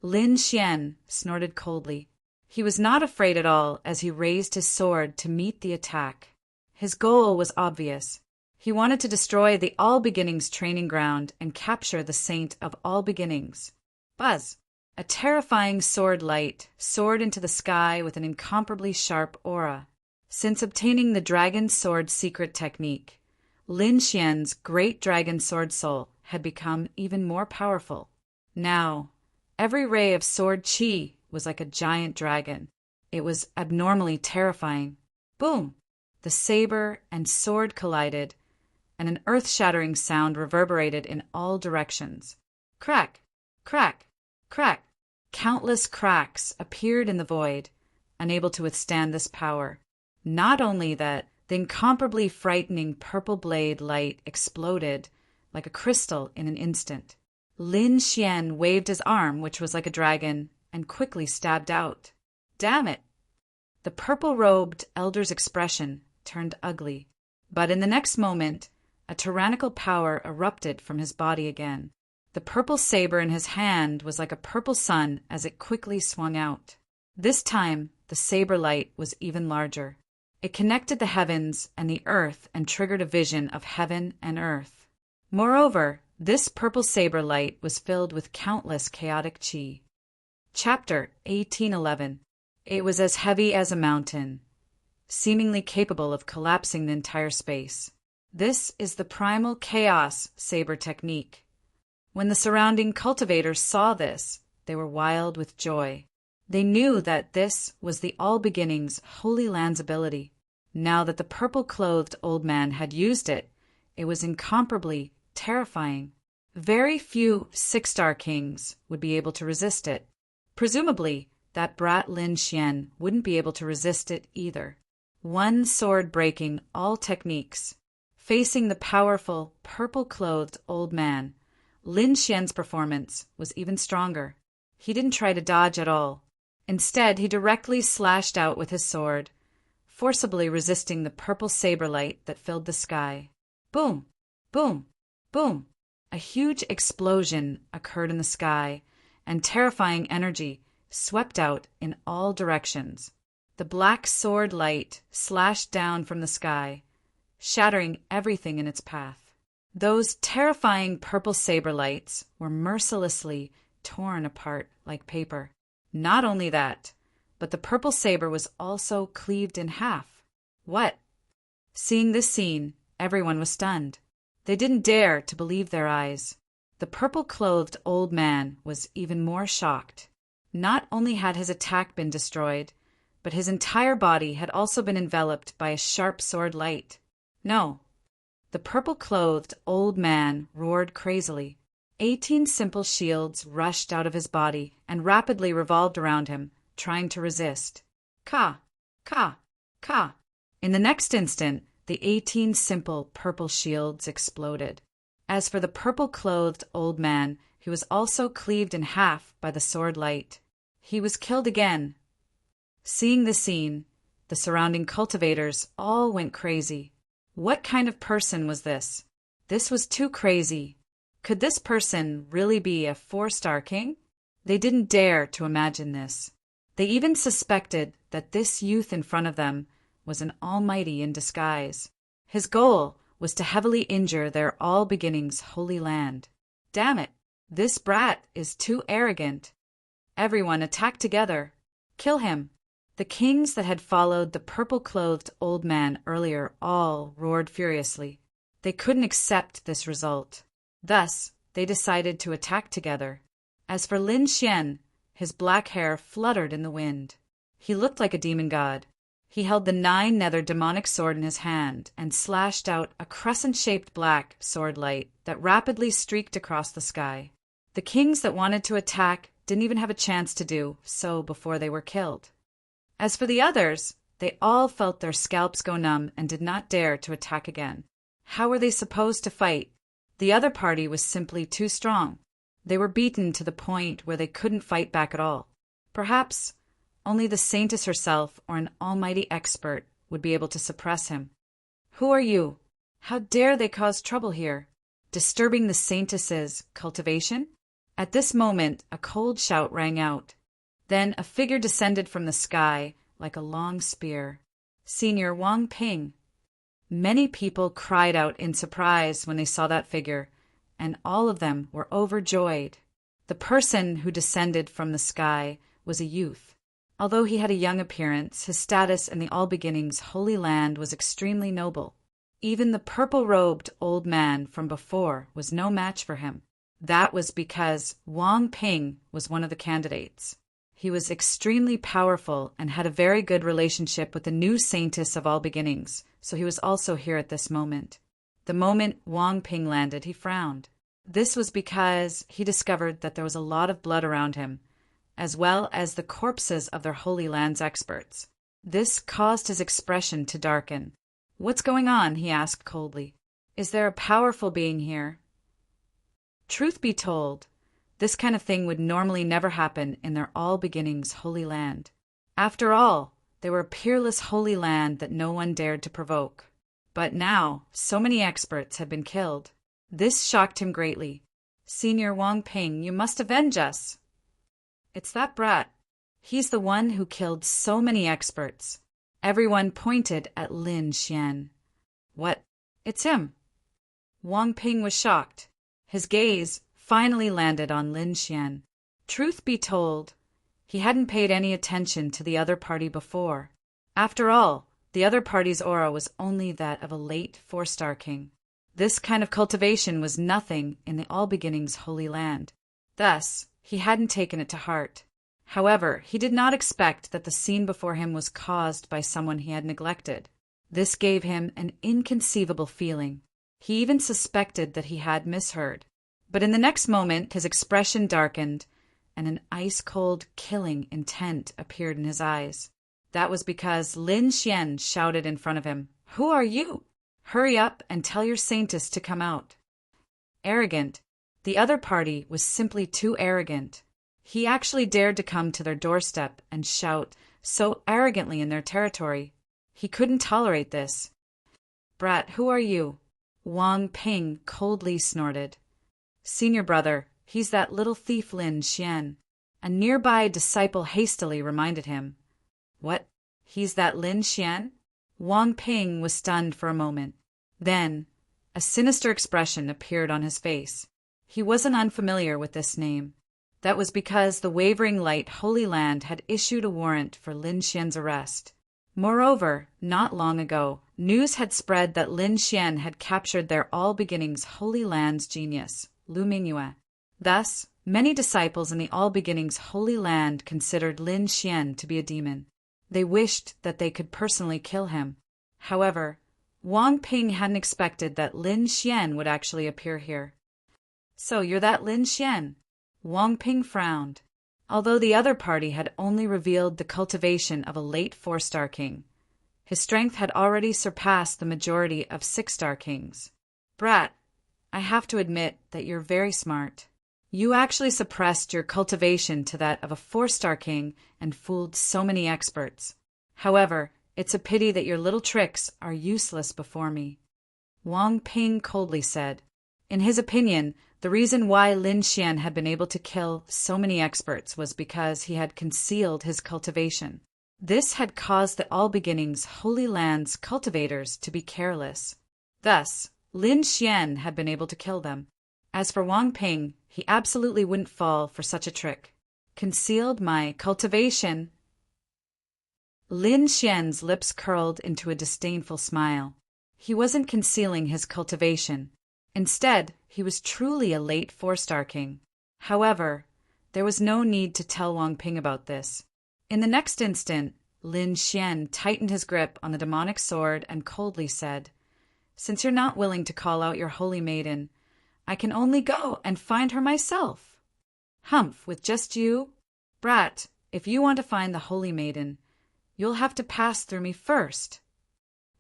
Lin Xian snorted coldly. He was not afraid at all as he raised his sword to meet the attack. His goal was obvious. He wanted to destroy the All Beginnings training ground and capture the Saint of All Beginnings. Buzz! A terrifying sword light soared into the sky with an incomparably sharp aura. Since obtaining the Dragon Sword secret technique, Lin Xian's great dragon sword soul had become even more powerful. Now, every ray of sword chi was like a giant dragon. It was abnormally terrifying. Boom! The saber and sword collided, and an earth-shattering sound reverberated in all directions. Crack! Crack! Crack! Countless cracks appeared in the void, unable to withstand this power. Not only that, the incomparably frightening purple blade light exploded like a crystal in an instant. Lin Xian waved his arm, which was like a dragon, and quickly stabbed out. Damn it! The purple-robed elder's expression turned ugly, but in the next moment, a tyrannical power erupted from his body again. The purple saber in his hand was like a purple sun as it quickly swung out. This time, the saber light was even larger. It connected the heavens and the earth and triggered a vision of heaven and earth. Moreover, this purple saber light was filled with countless chaotic chi. Chapter 1811. It was as heavy as a mountain, seemingly capable of collapsing the entire space. This is the primal chaos saber technique. When the surrounding cultivators saw this, they were wild with joy. They knew that this was the All Beginnings Holy Land's ability. Now that the purple-clothed old man had used it, it was incomparably terrifying. Very few 6-star kings would be able to resist it. Presumably, that brat Lin Xian wouldn't be able to resist it either. One sword breaking all techniques. Facing the powerful, purple-clothed old man, Lin Xian's performance was even stronger. He didn't try to dodge at all. Instead, he directly slashed out with his sword, forcibly resisting the purple saber light that filled the sky. Boom! Boom! Boom! A huge explosion occurred in the sky, and terrifying energy swept out in all directions. The black sword light slashed down from the sky, shattering everything in its path. Those terrifying purple saber lights were mercilessly torn apart like paper. Not only that, but the purple saber was also cleaved in half. What? Seeing this scene, everyone was stunned. They didn't dare to believe their eyes. The purple-clothed old man was even more shocked. Not only had his attack been destroyed, but his entire body had also been enveloped by a sharp sword light. No. The purple-clothed old man roared crazily. 18 simple shields rushed out of his body and rapidly revolved around him, trying to resist. Ka! Ka! Ka! In the next instant, the 18 simple purple shields exploded. As for the purple-clothed old man, he was also cleaved in half by the sword light. He was killed again. Seeing the scene, the surrounding cultivators all went crazy. What kind of person was this? This was too crazy. Could this person really be a 4-star king? They didn't dare to imagine this. They even suspected that this youth in front of them was an almighty in disguise. His goal was to heavily injure their all beginnings holy land. Damn it, this brat is too arrogant. Everyone attack together. Kill him. The kings that had followed the purple-clothed old man earlier all roared furiously. They couldn't accept this result. Thus, they decided to attack together. As for Lin Xian, his black hair fluttered in the wind. He looked like a demon god. He held the 9-nether demonic sword in his hand and slashed out a crescent-shaped black sword light that rapidly streaked across the sky. The kings that wanted to attack didn't even have a chance to do so before they were killed. As for the others, they all felt their scalps go numb and did not dare to attack again. How were they supposed to fight? The other party was simply too strong. They were beaten to the point where they couldn't fight back at all. Perhaps only the Saintess herself or an almighty expert would be able to suppress him. Who are you? How dare they cause trouble here? Disturbing the Saintess's cultivation? At this moment, a cold shout rang out. Then a figure descended from the sky like a long spear. Senior Wang Ping. Many people cried out in surprise when they saw that figure, and all of them were overjoyed. The person who descended from the sky was a youth. Although he had a young appearance, his status in the All Beginnings Holy Land was extremely noble. Even the purple-robed old man from before was no match for him. That was because Wang Ping was one of the candidates. He was extremely powerful and had a very good relationship with the new Saintess of All Beginnings, so he was also here at this moment. The moment Wang Ping landed, he frowned. This was because he discovered that there was a lot of blood around him, as well as the corpses of their Holy Lands experts. This caused his expression to darken. "What's going on?" he asked coldly. "Is there a powerful being here?" Truth be told, this kind of thing would normally never happen in their All Beginnings Holy Land. After all, they were a peerless holy land that no one dared to provoke. But now, so many experts had been killed. This shocked him greatly. "Senior Wang Ping, you must avenge us." "It's that brat. He's the one who killed so many experts." Everyone pointed at Lin Xian. "What? It's him." Wang Ping was shocked. His gaze finally landed on Lin Xian. Truth be told, he hadn't paid any attention to the other party before. After all, the other party's aura was only that of a late 4-star king. This kind of cultivation was nothing in the All Beginnings Holy Land. Thus, he hadn't taken it to heart. However, he did not expect that the scene before him was caused by someone he had neglected. This gave him an inconceivable feeling. He even suspected that he had misheard. But in the next moment, his expression darkened, and an ice-cold, killing intent appeared in his eyes. That was because Lin Xian shouted in front of him, "Who are you? Hurry up and tell your saintess to come out." Arrogant. The other party was simply too arrogant. He actually dared to come to their doorstep and shout so arrogantly in their territory. He couldn't tolerate this. "Brat, who are you?" Wang Ping coldly snorted. "Senior brother, he's that little thief Lin Xian." A nearby disciple hastily reminded him. "What? He's that Lin Xian?" Wang Ping was stunned for a moment. Then, a sinister expression appeared on his face. He wasn't unfamiliar with this name. That was because the Wavering Light Holy Land had issued a warrant for Lin Xian's arrest. Moreover, not long ago, news had spread that Lin Xian had captured their All Beginnings Holy Land's genius, Lu Mingyue. Thus, many disciples in the All Beginnings Holy Land considered Lin Xian to be a demon. They wished that they could personally kill him. However, Wang Ping hadn't expected that Lin Xian would actually appear here. "So you're that Lin Xian?" Wang Ping frowned. Although the other party had only revealed the cultivation of a late 4-star king, his strength had already surpassed the majority of 6-star kings. "Brat, I have to admit that you're very smart. You actually suppressed your cultivation to that of a 4-star king and fooled so many experts. However, it's a pity that your little tricks are useless before me," Wang Ping coldly said. In his opinion, the reason why Lin Xian had been able to kill so many experts was because he had concealed his cultivation. This had caused the All Beginnings Holy Land's cultivators to be careless. Thus, Lin Xian had been able to kill them. As for Wang Ping, he absolutely wouldn't fall for such a trick. "Concealed my cultivation?" Lin Xian's lips curled into a disdainful smile. He wasn't concealing his cultivation. Instead, he was truly a late 4-star king. However, there was no need to tell Wang Ping about this. In the next instant, Lin Xian tightened his grip on the demonic sword and coldly said, "Since you're not willing to call out your holy maiden, I can only go and find her myself." "Humph, with just you? Brat, if you want to find the holy maiden, you'll have to pass through me first,"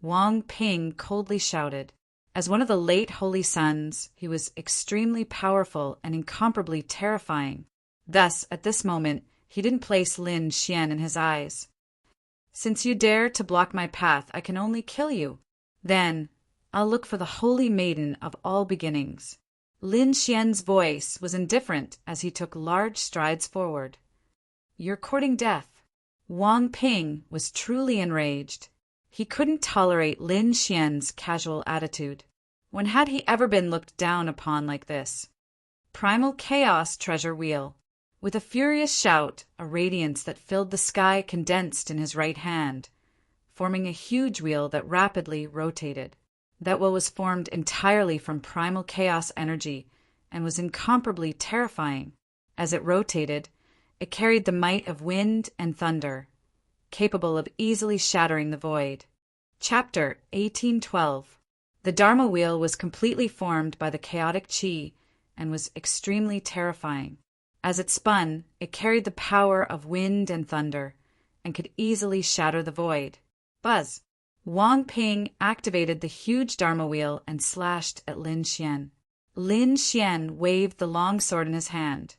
Wang Ping coldly shouted. As one of the late holy sons, he was extremely powerful and incomparably terrifying. Thus, at this moment, he didn't place Lin Xian in his eyes. "Since you dare to block my path, I can only kill you. Then, I'll look for the holy maiden of all beginnings." Lin Xian's voice was indifferent as he took large strides forward. "You're courting death." Wang Ping was truly enraged. He couldn't tolerate Lin Xian's casual attitude. When had he ever been looked down upon like this? Primal Chaos Treasure Wheel. With a furious shout, a radiance that filled the sky condensed in his right hand, forming a huge wheel that rapidly rotated. That wheel was formed entirely from primal chaos energy and was incomparably terrifying. As it rotated, it carried the might of wind and thunder, capable of easily shattering the void. Chapter 1812. The Dharma wheel was completely formed by the chaotic chi and was extremely terrifying. As it spun, it carried the power of wind and thunder and could easily shatter the void. Buzz! Wang Ping activated the huge Dharma wheel and slashed at Lin Xian. Lin Xian waved the long sword in his hand,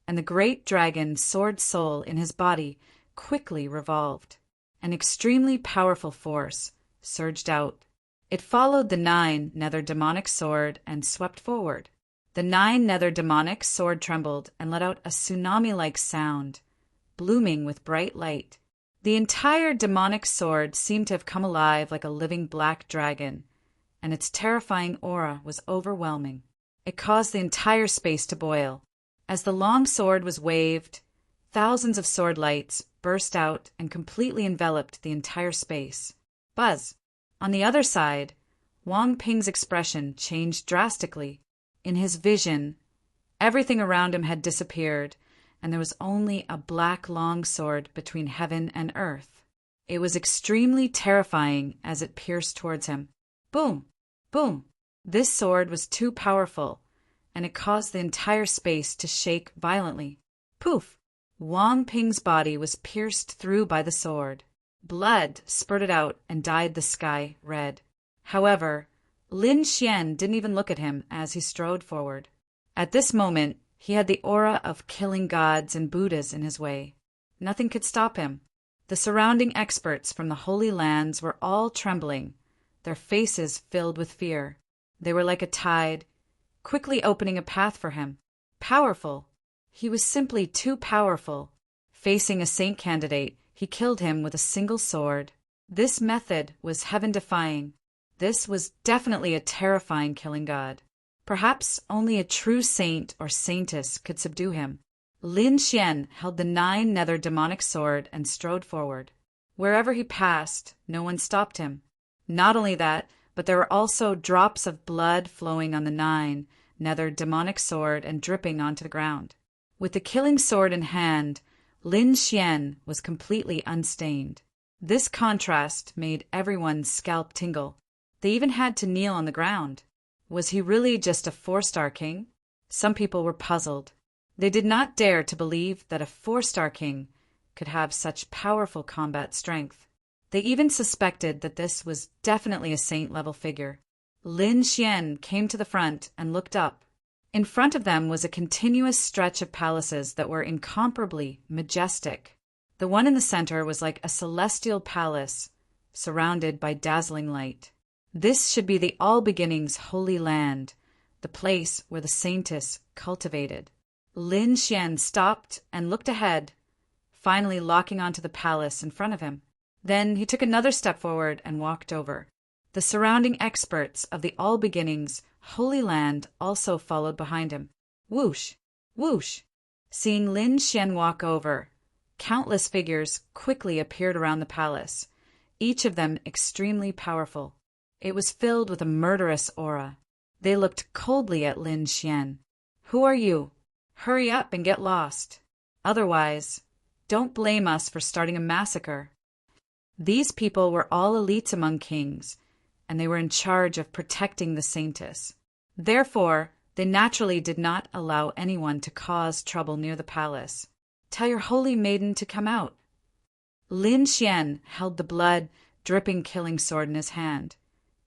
and the great dragon sword soul in his body quickly revolved. An extremely powerful force surged out. It followed the 9 nether demonic sword and swept forward. The 9 nether demonic sword trembled and let out a tsunami-like sound, blooming with bright light. The entire demonic sword seemed to have come alive like a living black dragon, and its terrifying aura was overwhelming. It caused the entire space to boil. As the long sword was waved, thousands of sword lights burst out and completely enveloped the entire space. Buzz! On the other side, Wang Ping's expression changed drastically. In his vision, everything around him had disappeared, and there was only a black long sword between heaven and earth. It was extremely terrifying as it pierced towards him. Boom! Boom! This sword was too powerful, and it caused the entire space to shake violently. Poof! Wang Ping's body was pierced through by the sword. Blood spurted out and dyed the sky red. However, Lin Xian didn't even look at him as he strode forward. At this moment, he had the aura of killing gods and Buddhas in his way. Nothing could stop him. The surrounding experts from the Holy Lands were all trembling, their faces filled with fear. They were like a tide, quickly opening a path for him. Powerful. He was simply too powerful. Facing a saint candidate, he killed him with a single sword. This method was heaven-defying. This was definitely a terrifying killing god. Perhaps only a true saint or saintess could subdue him. Lin Xian held the 9 nether demonic sword and strode forward. Wherever he passed, no one stopped him. Not only that, but there were also drops of blood flowing on the 9 nether demonic sword and dripping onto the ground. With the killing sword in hand, Lin Xian was completely unstained. This contrast made everyone's scalp tingle. They even had to kneel on the ground. Was he really just a 4-star king? Some people were puzzled. They did not dare to believe that a 4-star king could have such powerful combat strength. They even suspected that this was definitely a saint-level figure. Lin Xian came to the front and looked up. In front of them was a continuous stretch of palaces that were incomparably majestic. The one in the center was like a celestial palace, surrounded by dazzling light. This should be the All Beginnings Holy Land, the place where the saintess cultivated. Lin Xian stopped and looked ahead, finally locking onto the palace in front of him. Then he took another step forward and walked over. The surrounding experts of the All Beginnings Holy Land also followed behind him. Whoosh! Whoosh! Seeing Lin Xian walk over, countless figures quickly appeared around the palace, each of them extremely powerful. It was filled with a murderous aura. They looked coldly at Lin Xian. "Who are you? Hurry up and get lost. Otherwise, don't blame us for starting a massacre." These people were all elites among kings, and they were in charge of protecting the saintess. Therefore, they naturally did not allow anyone to cause trouble near the palace. "Tell your holy maiden to come out." Lin Xian held the blood-dripping killing sword in his hand,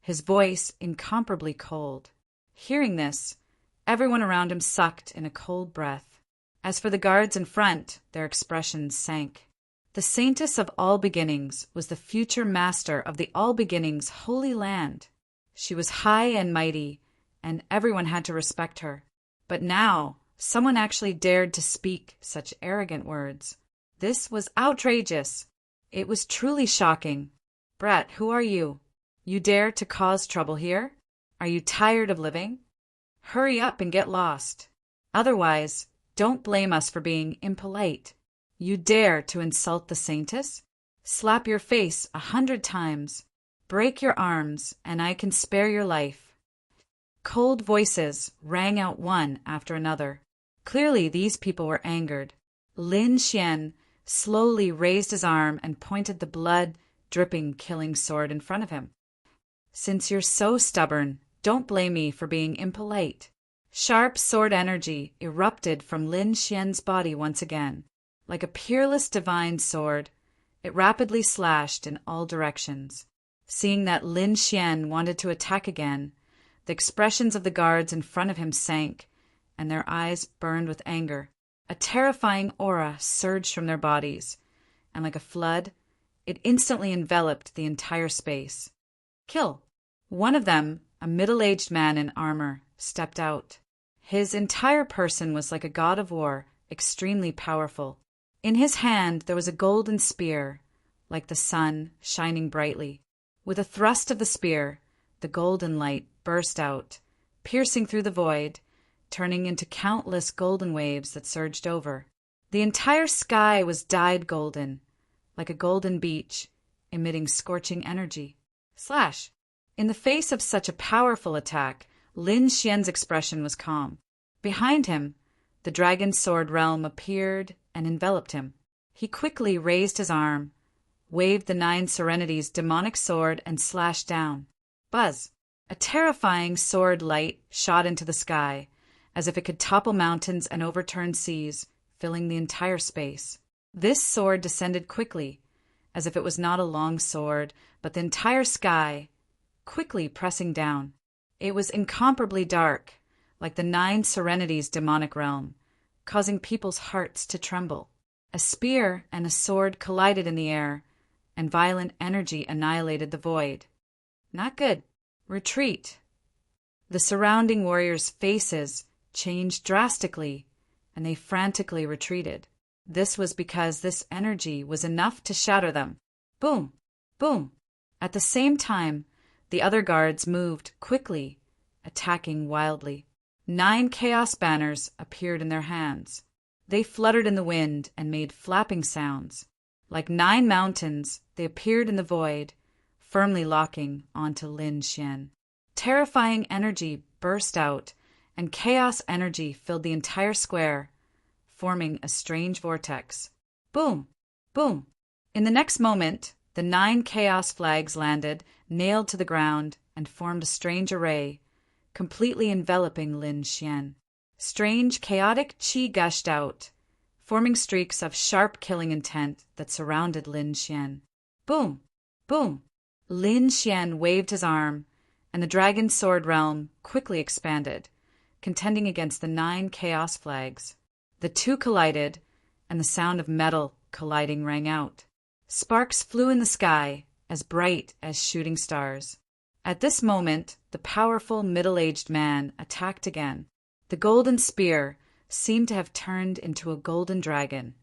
his voice incomparably cold. Hearing this, everyone around him sucked in a cold breath. As for the guards in front, their expressions sank. The saintess of All Beginnings was the future master of the All Beginnings Holy Land. She was high and mighty, and everyone had to respect her. But now, someone actually dared to speak such arrogant words. This was outrageous. It was truly shocking. "Brett, who are you? You dare to cause trouble here? Are you tired of living? Hurry up and get lost. Otherwise, don't blame us for being impolite. You dare to insult the saintess? Slap your face 100 times. Break your arms, and I can spare your life." Cold voices rang out one after another. Clearly, these people were angered. Lin Xian slowly raised his arm and pointed the blood-dripping killing sword in front of him. "Since you're so stubborn, don't blame me for being impolite." Sharp sword energy erupted from Lin Xian's body once again. Like a peerless divine sword, it rapidly slashed in all directions. Seeing that Lin Xian wanted to attack again, the expressions of the guards in front of him sank, and their eyes burned with anger. A terrifying aura surged from their bodies, and like a flood, it instantly enveloped the entire space. "Kill!" One of them, a middle-aged man in armor, stepped out. His entire person was like a god of war, extremely powerful. In his hand there was a golden spear, like the sun, shining brightly. With a thrust of the spear, the golden light burst out, piercing through the void, turning into countless golden waves that surged over. The entire sky was dyed golden, like a golden beach, emitting scorching energy. Slash! In the face of such a powerful attack, Lin Xian's expression was calm. Behind him, the dragon sword realm appeared and enveloped him. He quickly raised his arm, waved the 9 Serenities' demonic sword, and slashed down. Buzz! A terrifying sword light shot into the sky, as if it could topple mountains and overturn seas, filling the entire space. This sword descended quickly, as if it was not a long sword, but the entire sky, quickly pressing down. It was incomparably dark, like the 9 Serenities' demonic realm, causing people's hearts to tremble. A spear and a sword collided in the air, and violent energy annihilated the void. Not good. Retreat. The surrounding warriors' faces changed drastically, and they frantically retreated. This was because this energy was enough to shatter them. Boom! Boom! At the same time, the other guards moved quickly, attacking wildly. 9 chaos banners appeared in their hands. They fluttered in the wind and made flapping sounds. Like 9 mountains, they appeared in the void, firmly locking onto Lin Xian. Terrifying energy burst out, and chaos energy filled the entire square, forming a strange vortex. Boom! Boom! In the next moment, the 9 chaos flags landed, nailed to the ground, and formed a strange array, completely enveloping Lin Xian. Strange, chaotic qi gushed out, forming streaks of sharp killing intent that surrounded Lin Xian. Boom! Boom! Lin Xian waved his arm, and the dragon sword realm quickly expanded, contending against the 9 chaos flags. The two collided, and the sound of metal colliding rang out. Sparks flew in the sky, as bright as shooting stars. At this moment, the powerful middle-aged man attacked again. The golden spear seemed to have turned into a golden dragon,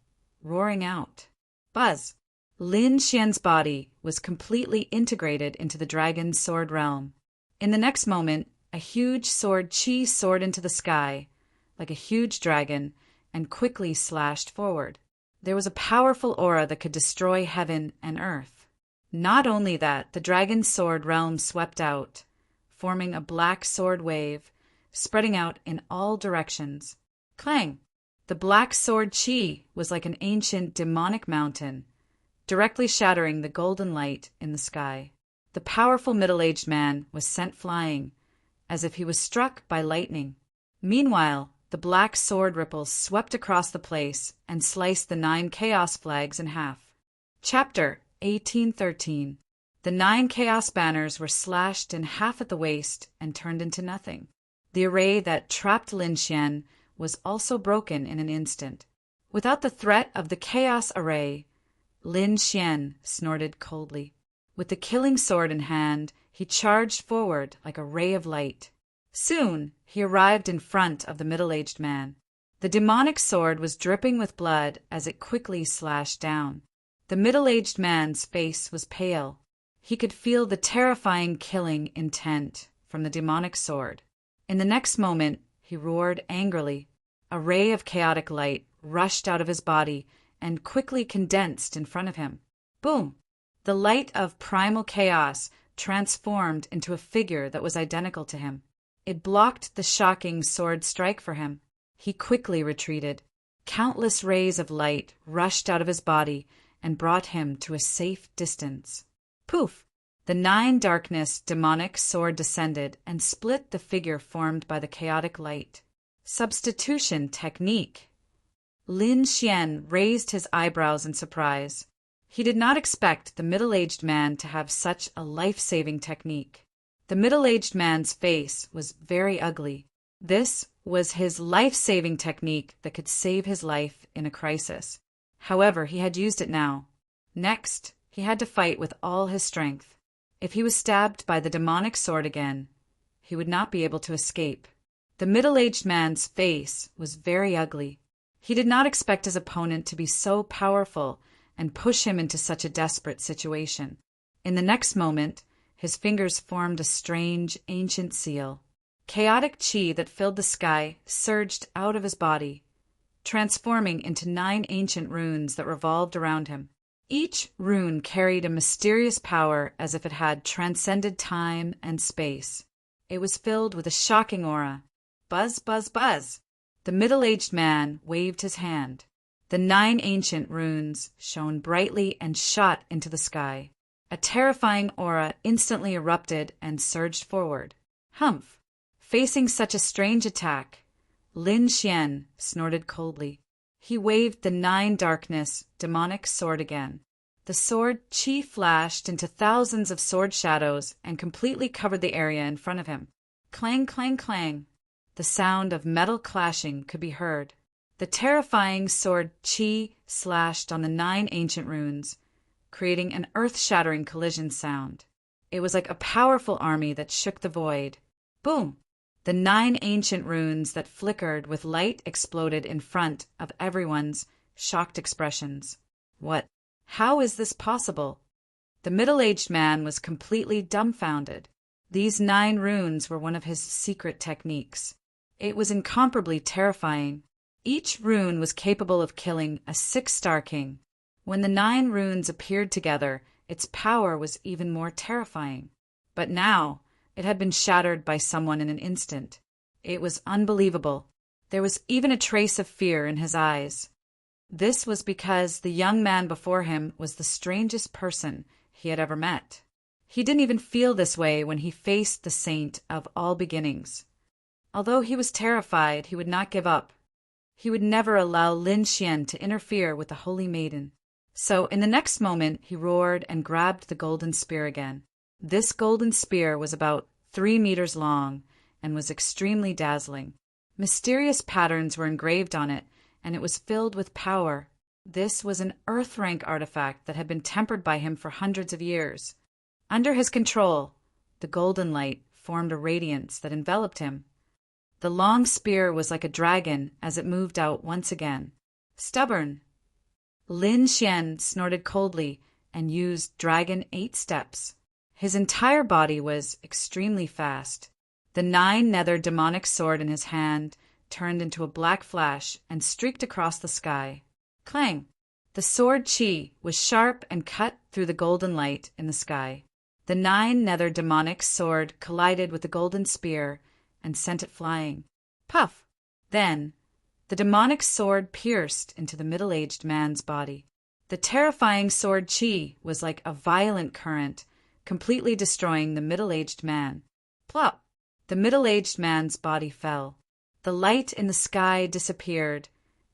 roaring out. Buzz! Lin Xian's body was completely integrated into the dragon's sword realm. In the next moment, a huge sword qi soared into the sky, like a huge dragon, and quickly slashed forward. There was a powerful aura that could destroy heaven and earth. Not only that, the dragon's sword realm swept out, forming a black sword wave, spreading out in all directions. Clang! The black sword qi was like an ancient demonic mountain, directly shattering the golden light in the sky. The powerful middle-aged man was sent flying, as if he was struck by lightning. Meanwhile, the black sword ripples swept across the place and sliced the 9 chaos flags in half. Chapter 1813. The 9 chaos banners were slashed in half at the waist and turned into nothing. The array that trapped Lin Xian was also broken in an instant. Without the threat of the chaos array, Lin Xian snorted coldly. With the killing sword in hand, he charged forward like a ray of light. Soon, he arrived in front of the middle-aged man. The demonic sword was dripping with blood as it quickly slashed down. The middle-aged man's face was pale. He could feel the terrifying killing intent from the demonic sword. In the next moment, he roared angrily. A ray of chaotic light rushed out of his body and quickly condensed in front of him. Boom! The light of primal chaos transformed into a figure that was identical to him. It blocked the shocking sword strike for him. He quickly retreated. Countless rays of light rushed out of his body and brought him to a safe distance. Poof! The 9 darkness demonic sword descended and split the figure formed by the chaotic light. Substitution technique. Lin Xian raised his eyebrows in surprise. He did not expect the middle-aged man to have such a life-saving technique. The middle-aged man's face was very ugly. This was his life-saving technique that could save his life in a crisis. However, he had used it now. Next, he had to fight with all his strength. If he was stabbed by the demonic sword again, he would not be able to escape. The middle-aged man's face was very ugly. He did not expect his opponent to be so powerful and push him into such a desperate situation. In the next moment, his fingers formed a strange, ancient seal. Chaotic qi that filled the sky surged out of his body, transforming into 9 ancient runes that revolved around him. Each rune carried a mysterious power as if it had transcended time and space. It was filled with a shocking aura. Buzz, buzz, buzz! The middle-aged man waved his hand. The 9 ancient runes shone brightly and shot into the sky. A terrifying aura instantly erupted and surged forward. Humph! Facing such a strange attack, Lin Xian snorted coldly. He waved the 9 darkness, demonic sword again. The sword chi flashed into thousands of sword shadows and completely covered the area in front of him. Clang, clang, clang. The sound of metal clashing could be heard. The terrifying sword chi slashed on the 9 ancient runes, creating an earth-shattering collision sound. It was like a powerful army that shook the void. Boom! The 9 ancient runes that flickered with light exploded in front of everyone's shocked expressions. What? How is this possible? The middle-aged man was completely dumbfounded. These 9 runes were one of his secret techniques. It was incomparably terrifying. Each rune was capable of killing a 6-star king. When the 9 runes appeared together, its power was even more terrifying. But now, it had been shattered by someone in an instant. It was unbelievable. There was even a trace of fear in his eyes. This was because the young man before him was the strangest person he had ever met. He didn't even feel this way when he faced the saint of all beginnings. Although he was terrified, he would not give up. He would never allow Lin Xian to interfere with the holy maiden. So in the next moment, he roared and grabbed the golden spear again. This golden spear was about 3 meters long and was extremely dazzling. Mysterious patterns were engraved on it, and it was filled with power. This was an earth-rank artifact that had been tempered by him for hundreds of years. Under his control, the golden light formed a radiance that enveloped him. The long spear was like a dragon as it moved out once again. Stubborn. Lin Xian snorted coldly and used Dragon 8 steps. His entire body was extremely fast. The 9 nether demonic sword in his hand turned into a black flash and streaked across the sky. Clang! The sword chi was sharp and cut through the golden light in the sky. The 9 nether demonic sword collided with the golden spear and sent it flying. Puff! Then, the demonic sword pierced into the middle-aged man's body. The terrifying sword chi was like a violent current, completely destroying the middle-aged man. Plop! The middle-aged man's body fell. The light in the sky disappeared,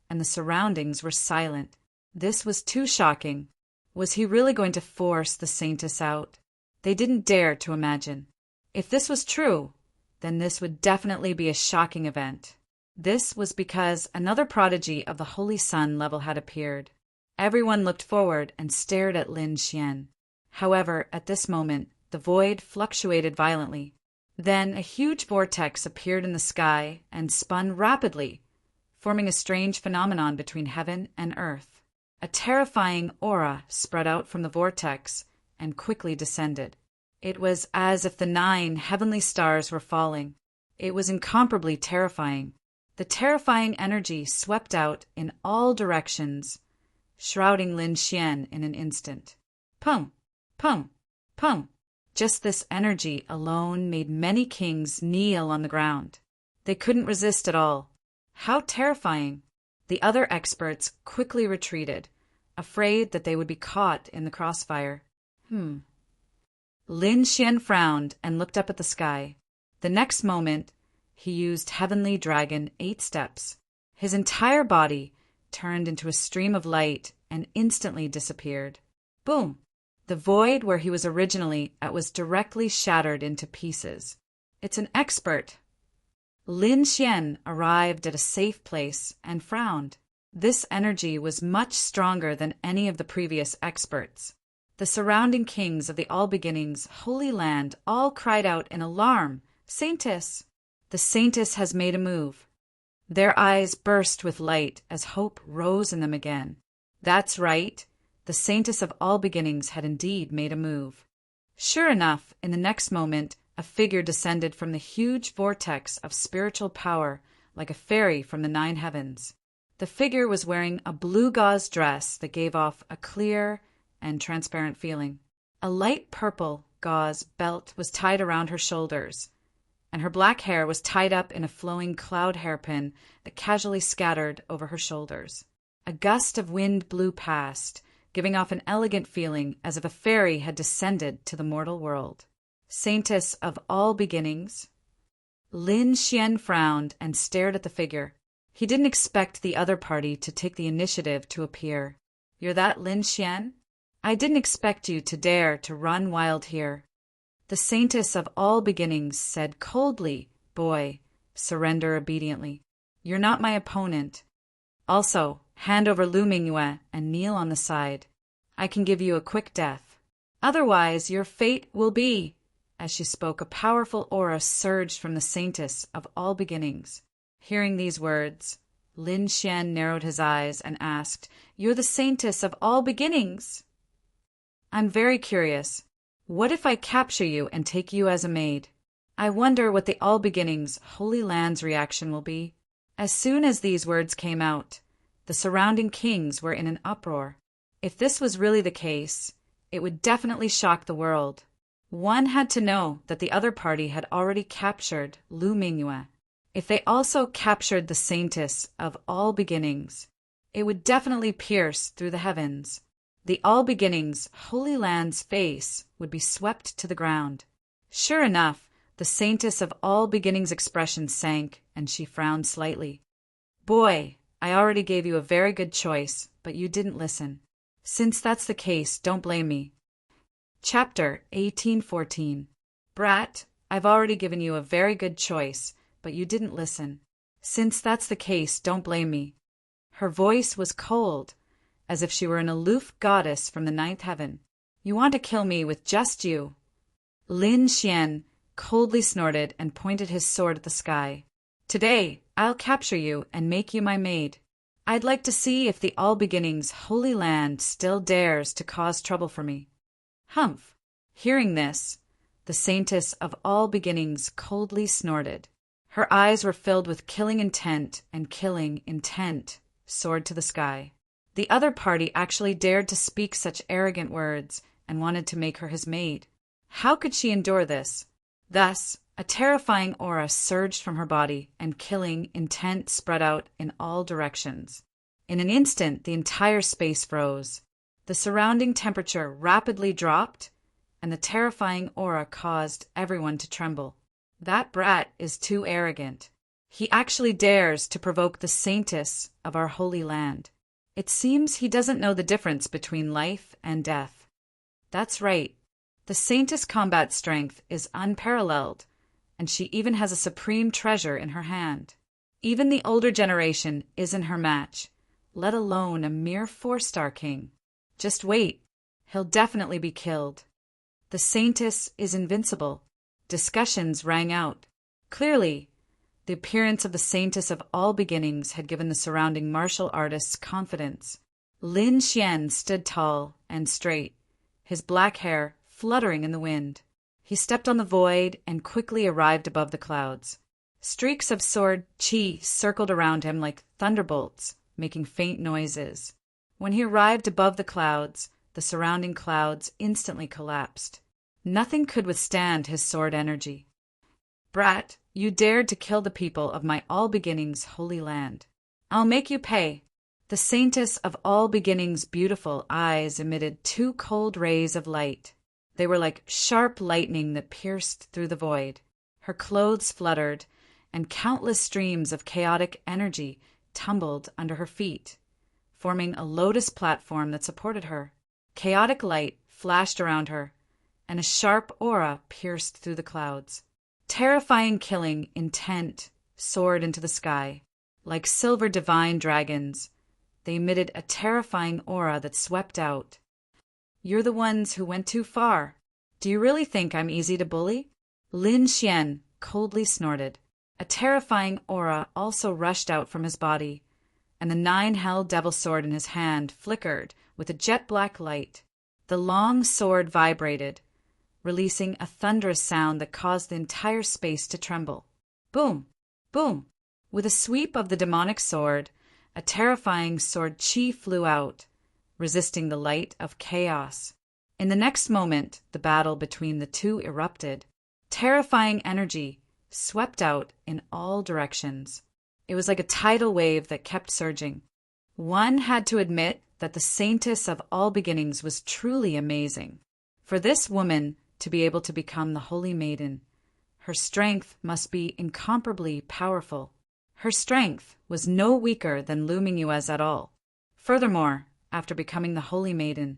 and the surroundings were silent. This was too shocking. Was he really going to force the saintess out? They didn't dare to imagine. If this was true, then this would definitely be a shocking event. This was because another prodigy of the Holy Sun level had appeared. Everyone looked forward and stared at Lin Xian. However, at this moment, the void fluctuated violently. Then a huge vortex appeared in the sky and spun rapidly, forming a strange phenomenon between heaven and earth. A terrifying aura spread out from the vortex and quickly descended. It was as if the 9 heavenly stars were falling. It was incomparably terrifying. The terrifying energy swept out in all directions, shrouding Lin Xian in an instant. Pum! Pum! Pum! Just this energy alone made many kings kneel on the ground. They couldn't resist at all. How terrifying! The other experts quickly retreated, afraid that they would be caught in the crossfire. Lin Xian frowned and looked up at the sky. The next moment, he used Heavenly Dragon 8 steps. His entire body turned into a stream of light and instantly disappeared. Boom! The void where he was originally at was directly shattered into pieces. It's an expert. Lin Xian arrived at a safe place and frowned. This energy was much stronger than any of the previous experts. The surrounding kings of the All Beginnings Holy Land all cried out in alarm, "Saintess! The saintess has made a move." Their eyes burst with light as hope rose in them again. That's right. The saintess of All Beginnings had indeed made a move. Sure enough, in the next moment, a figure descended from the huge vortex of spiritual power like a fairy from the 9 heavens. The figure was wearing a blue gauze dress that gave off a clear and transparent feeling. A light purple gauze belt was tied around her shoulders, and her black hair was tied up in a flowing cloud hairpin that casually scattered over her shoulders. A gust of wind blew past, giving off an elegant feeling as if a fairy had descended to the mortal world. Saintess of All Beginnings. Lin Xian frowned and stared at the figure. He didn't expect the other party to take the initiative to appear. "You're that Lin Xian? I didn't expect you to dare to run wild here." The saintess of all beginnings said coldly, "Boy, surrender obediently. You're not my opponent. Also, hand over Lu Mingyue and kneel on the side. I can give you a quick death. Otherwise, your fate will be—" As she spoke, a powerful aura surged from the saintess of all beginnings. Hearing these words, Lin Xian narrowed his eyes and asked, "You're the saintess of all beginnings?" "I'm very curious. What if I capture you and take you as a maid? I wonder what the All Beginnings Holy Land's reaction will be." As soon as these words came out, the surrounding kings were in an uproar. If this was really the case, it would definitely shock the world. One had to know that the other party had already captured Lu Mingyue. If they also captured the saintess of all beginnings, it would definitely pierce through the heavens. The All Beginnings Holy Land's face would be swept to the ground. Sure enough, the saintess of all beginnings' expression sank, and she frowned slightly. "Boy, I already gave you a very good choice, but you didn't listen. Since that's the case, don't blame me." Chapter 1814. "Brat, I've already given you a very good choice, but you didn't listen. Since that's the case, don't blame me." Her voice was cold, as if she were an aloof goddess from the ninth heaven. "You want to kill me with just you." Lin Xian coldly snorted and pointed his sword at the sky. "Today, I'll capture you and make you my maid. I'd like to see if the All Beginnings Holy Land still dares to cause trouble for me." Humph! Hearing this, the saintess of all beginnings coldly snorted. Her eyes were filled with killing intent, and killing intent soared to the sky. The other party actually dared to speak such arrogant words and wanted to make her his maid. How could she endure this? Thus, a terrifying aura surged from her body, and killing intent spread out in all directions. In an instant, the entire space froze. The surrounding temperature rapidly dropped, and the terrifying aura caused everyone to tremble. "That brat is too arrogant. He actually dares to provoke the saintess of our holy land. It seems he doesn't know the difference between life and death." That's right. The saintess' combat strength is unparalleled, and she even has a supreme treasure in her hand. Even the older generation isn't her match, let alone a mere 4-star king. Just wait, he'll definitely be killed. The saintess is invincible. Discussions rang out. Clearly, the appearance of the saintess of all beginnings had given the surrounding martial artists confidence. Lin Xian stood tall and straight, his black hair fluttering in the wind. He stepped on the void and quickly arrived above the clouds. Streaks of sword qi circled around him like thunderbolts, making faint noises. When he arrived above the clouds, the surrounding clouds instantly collapsed. Nothing could withstand his sword energy. "Brat, you dared to kill the people of my all beginnings holy land. I'll make you pay." The saintess of all beginnings' beautiful eyes emitted 2 cold rays of light. They were like sharp lightning that pierced through the void. Her clothes fluttered, and countless streams of chaotic energy tumbled under her feet, forming a lotus platform that supported her. Chaotic light flashed around her, and a sharp aura pierced through the clouds. Terrifying killing intent soared into the sky. Like silver divine dragons, they emitted a terrifying aura that swept out. "You're the ones who went too far. Do you really think I'm easy to bully?" Lin Xian coldly snorted. A terrifying aura also rushed out from his body, and the 9-held devil sword in his hand flickered with a jet-black light. The long sword vibrated, releasing a thunderous sound that caused the entire space to tremble. Boom! Boom! With a sweep of the demonic sword, a terrifying sword qi flew out, resisting the light of chaos. In the next moment, the battle between the two erupted. Terrifying energy swept out in all directions. It was like a tidal wave that kept surging. One had to admit that the saintess of all beginnings was truly amazing. For this woman to be able to become the holy maiden, her strength must be incomparably powerful. Her strength was no weaker than Lu Mingyue's at all. Furthermore, after becoming the Holy Maiden,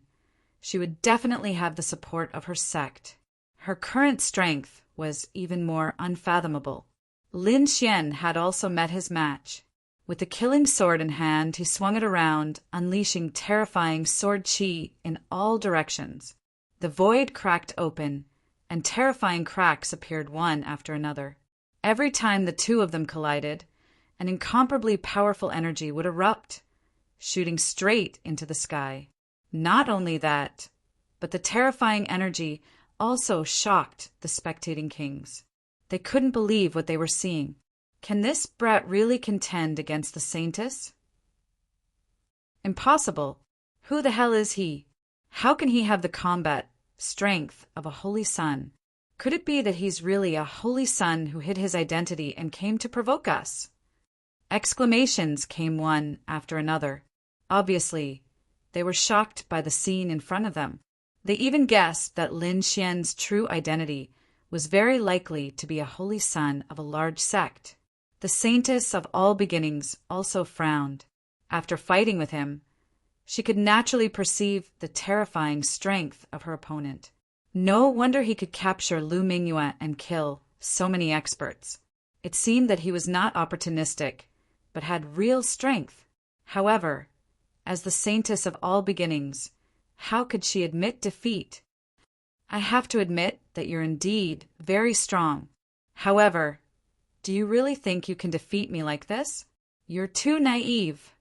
she would definitely have the support of her sect. Her current strength was even more unfathomable. Lin Xian had also met his match. With the killing sword in hand, he swung it around, unleashing terrifying sword qi in all directions. The void cracked open, and terrifying cracks appeared one after another. Every time the two of them collided, an incomparably powerful energy would erupt, shooting straight into the sky. Not only that, but the terrifying energy also shocked the spectating kings. They couldn't believe what they were seeing. Can this brat really contend against the Saintess? Impossible. Who the hell is he? How can he have the combat strength of a holy sun? Could it be that he's really a holy sun who hid his identity and came to provoke us? Exclamations came one after another. Obviously, they were shocked by the scene in front of them. They even guessed that Lin Xian's true identity was very likely to be a holy son of a large sect. The Saintess of all beginnings also frowned. After fighting with him, she could naturally perceive the terrifying strength of her opponent. No wonder he could capture Lu Mingyue and kill so many experts. It seemed that he was not opportunistic, but had real strength. However, as the Saintess of all beginnings, how could she admit defeat? I have to admit that you're indeed very strong. However, do you really think you can defeat me like this? You're too naive.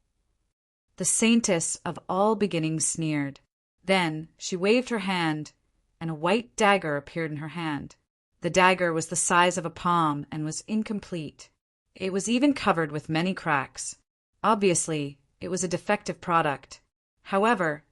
The Saintess of all beginnings sneered. Then she waved her hand, and a white dagger appeared in her hand. The dagger was the size of a palm and was incomplete. It was even covered with many cracks. Obviously, it was a defective product. However,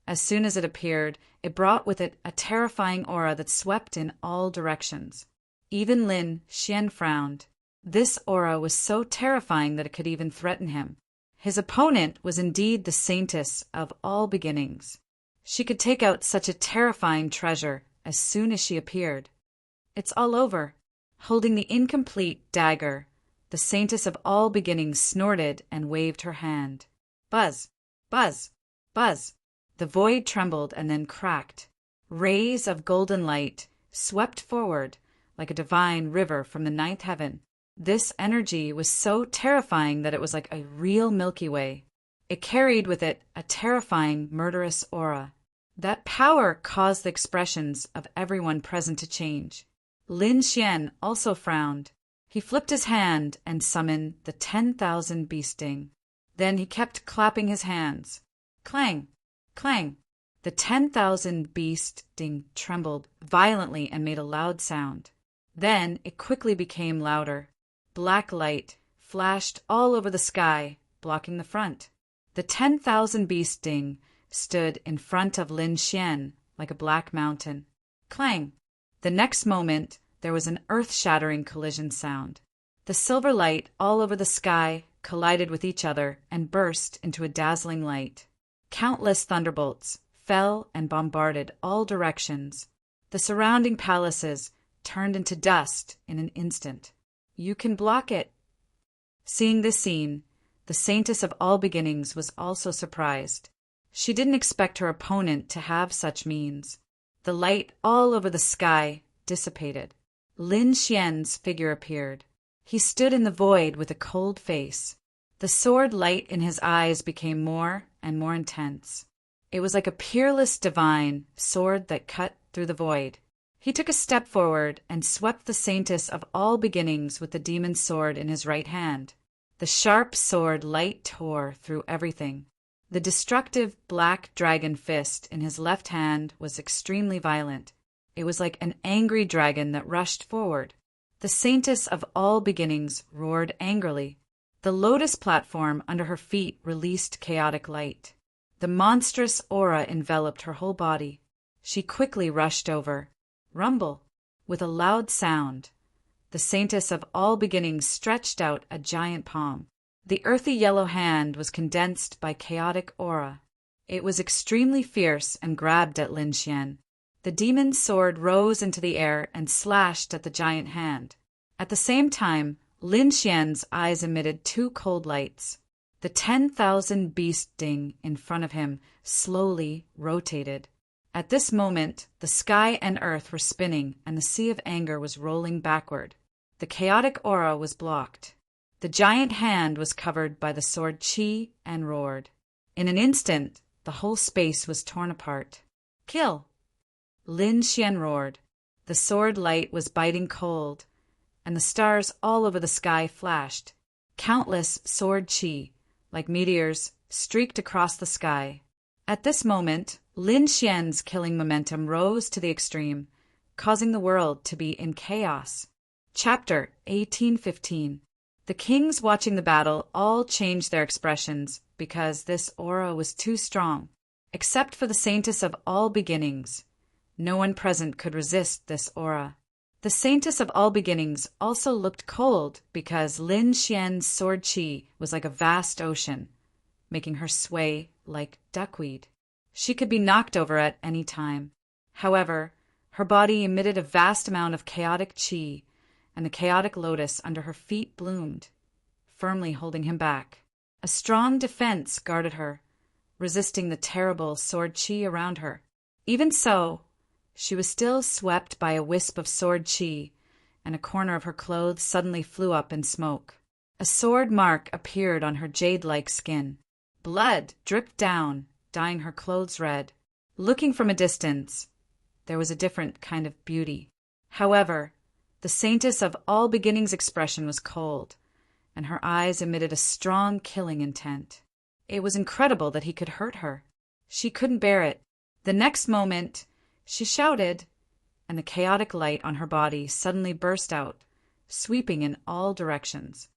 as soon as it appeared, it brought with it a terrifying aura that swept in all directions. Even Lin Xian frowned. This aura was so terrifying that it could even threaten him. His opponent was indeed the Saintess of all beginnings. She could take out such a terrifying treasure as soon as she appeared. It's all over. Holding the incomplete dagger, the Saintess of all beginnings snorted and waved her hand. Buzz! Buzz! Buzz! The void trembled and then cracked. Rays of golden light swept forward like a divine river from the ninth heaven. This energy was so terrifying that it was like a real Milky Way. It carried with it a terrifying, murderous aura. That power caused the expressions of everyone present to change. Lin Xian also frowned. He flipped his hand and summoned the 10,000 beast sting. Then he kept clapping his hands. Clang! Clang! The 10,000 beast sting trembled violently and made a loud sound. Then it quickly became louder. Black light flashed all over the sky, blocking the front. The 10,000 beast sting stood in front of Lin Xian like a black mountain. Clang! The next moment, there was an earth-shattering collision sound. The silver light all over the sky collided with each other and burst into a dazzling light. Countless thunderbolts fell and bombarded all directions. The surrounding palaces turned into dust in an instant. You can block it. Seeing this scene, the Saintess of all beginnings was also surprised. She didn't expect her opponent to have such means. The light all over the sky dissipated. Lin Xian's figure appeared. He stood in the void with a cold face. The sword light in his eyes became more and more intense. It was like a peerless divine sword that cut through the void. He took a step forward and swept the Saintess of all beginnings with the demon's sword in his right hand. The sharp sword light tore through everything. The destructive black dragon fist in his left hand was extremely violent. It was like an angry dragon that rushed forward. The Saintess of all beginnings roared angrily. The lotus platform under her feet released chaotic light. The monstrous aura enveloped her whole body. She quickly rushed over. Rumble! With a loud sound, the Saintess of all beginnings stretched out a giant palm. The earthy yellow hand was condensed by chaotic aura. It was extremely fierce and grabbed at Lin Xian. The demon's sword rose into the air and slashed at the giant hand. At the same time, Lin Xian's eyes emitted two cold lights. The 10,000 beast ding in front of him slowly rotated. At this moment, the sky and earth were spinning, and the sea of anger was rolling backward. The chaotic aura was blocked. The giant hand was covered by the sword Qi and roared. In an instant, the whole space was torn apart. Kill! Lin Xian roared. The sword light was biting cold, and the stars all over the sky flashed. Countless sword Qi, like meteors, streaked across the sky. At this moment, Lin Xian's killing momentum rose to the extreme, causing the world to be in chaos. Chapter 1815. The kings watching the battle all changed their expressions because this aura was too strong. Except for the Saintess of all beginnings, no one present could resist this aura. The Saintess of all beginnings also looked cold because Lin Xian's sword Qi was like a vast ocean, making her sway like duckweed. She could be knocked over at any time. However, her body emitted a vast amount of chaotic Qi, and the chaotic lotus under her feet bloomed, firmly holding him back. A strong defense guarded her, resisting the terrible sword Qi around her. Even so, she was still swept by a wisp of sword Qi, and a corner of her clothes suddenly flew up in smoke. A sword mark appeared on her jade-like skin. Blood dripped down, dyeing her clothes red. Looking from a distance, there was a different kind of beauty. However, the Saintess of all beginnings' expression was cold, and her eyes emitted a strong killing intent. It was incredible that he could hurt her. She couldn't bear it. The next moment, she shouted, and the chaotic light on her body suddenly burst out, sweeping in all directions.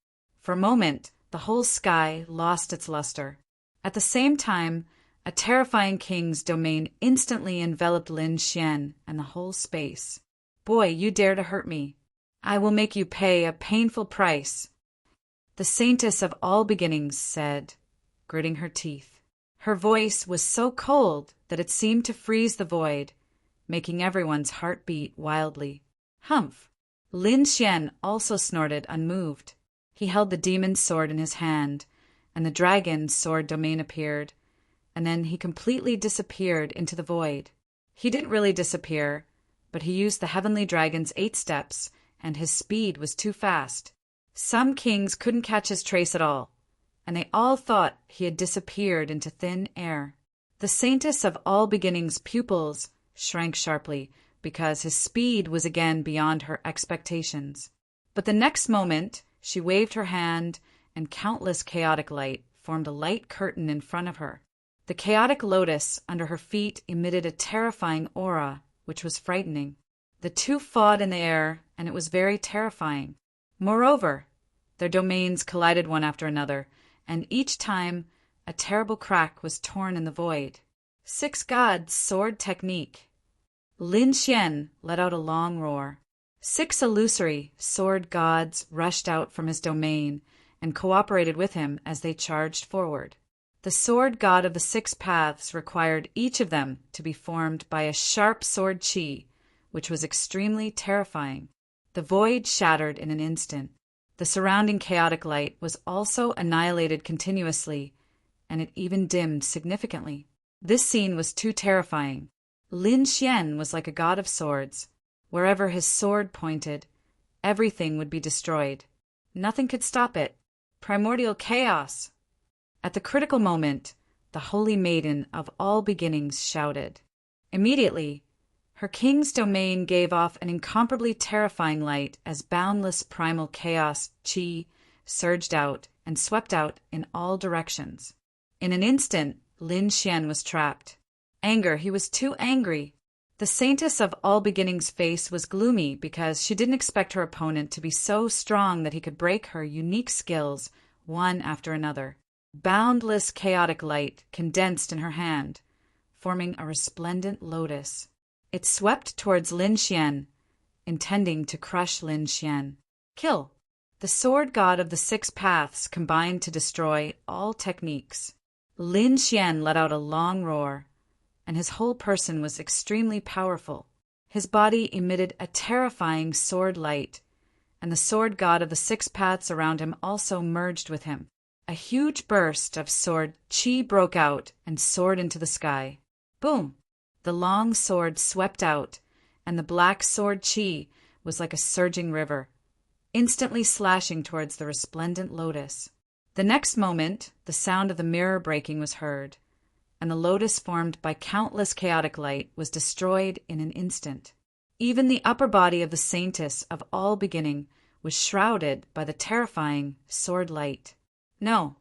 For a moment, the whole sky lost its luster. At the same time, a terrifying king's domain instantly enveloped Lin Xian and the whole space. Boy, you dare to hurt me. I will make you pay a painful price, the Saintess of all beginnings said, gritting her teeth. Her voice was so cold that it seemed to freeze the void, making everyone's heart beat wildly. Humph! Lin Xian also snorted unmoved. He held the demon's sword in his hand, and the dragon's sword domain appeared, and then he completely disappeared into the void. He didn't really disappear, but he used the heavenly dragon's 8 steps, and his speed was too fast. Some kings couldn't catch his trace at all, and they all thought he had disappeared into thin air. The Saintess of all beginnings' pupils shrank sharply because his speed was again beyond her expectations. But the next moment, she waved her hand, and countless chaotic light formed a light curtain in front of her. The chaotic lotus under her feet emitted a terrifying aura, which was frightening. The two fought in the air, and it was very terrifying. Moreover, their domains collided one after another, and each time a terrible crack was torn in the void. 6 gods' sword technique. Lin Xian let out a long roar. 6 illusory sword gods rushed out from his domain and cooperated with him as they charged forward. The sword god of the 6 paths required each of them to be formed by a sharp sword Qi, which was extremely terrifying. The void shattered in an instant. The surrounding chaotic light was also annihilated continuously, and it even dimmed significantly. This scene was too terrifying. Lin Xian was like a god of swords. Wherever his sword pointed, everything would be destroyed. Nothing could stop it. Primordial chaos! At the critical moment, the Holy Maiden of all beginnings shouted. Immediately, her king's domain gave off an incomparably terrifying light as boundless primal chaos Qi surged out and swept out in all directions. In an instant, Lin Xian was trapped. Anger, he was too angry. The Saintess of all beginnings' face was gloomy because she didn't expect her opponent to be so strong that he could break her unique skills one after another. Boundless chaotic light condensed in her hand, forming a resplendent lotus. It swept towards Lin Xian, intending to crush Lin Xian. Kill! The sword god of the 6 paths combined to destroy all techniques. Lin Xian let out a long roar, and his whole person was extremely powerful. His body emitted a terrifying sword light, and the sword god of the six paths around him also merged with him. A huge burst of sword chi broke out and soared into the sky. Boom! The long sword swept out, and the black sword chi was like a surging river, instantly slashing towards the resplendent lotus. The next moment, the sound of the mirror breaking was heard, and the lotus formed by countless chaotic light was destroyed in an instant. Even the upper body of the saintess of all beginning was shrouded by the terrifying sword light. No.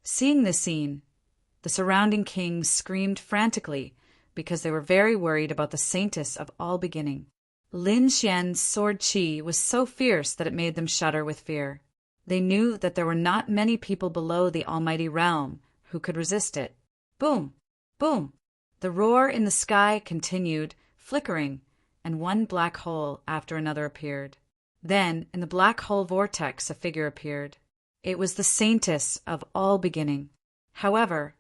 Seeing this scene, the surrounding kings screamed frantically because they were very worried about the saintess of all beginning. Lin Xian's sword chi was so fierce that it made them shudder with fear. They knew that there were not many people below the almighty realm who could resist it. Boom! Boom! The roar in the sky continued, flickering, and one black hole after another appeared. Then, in the black hole vortex, a figure appeared. It was the saintess of all beginning. However,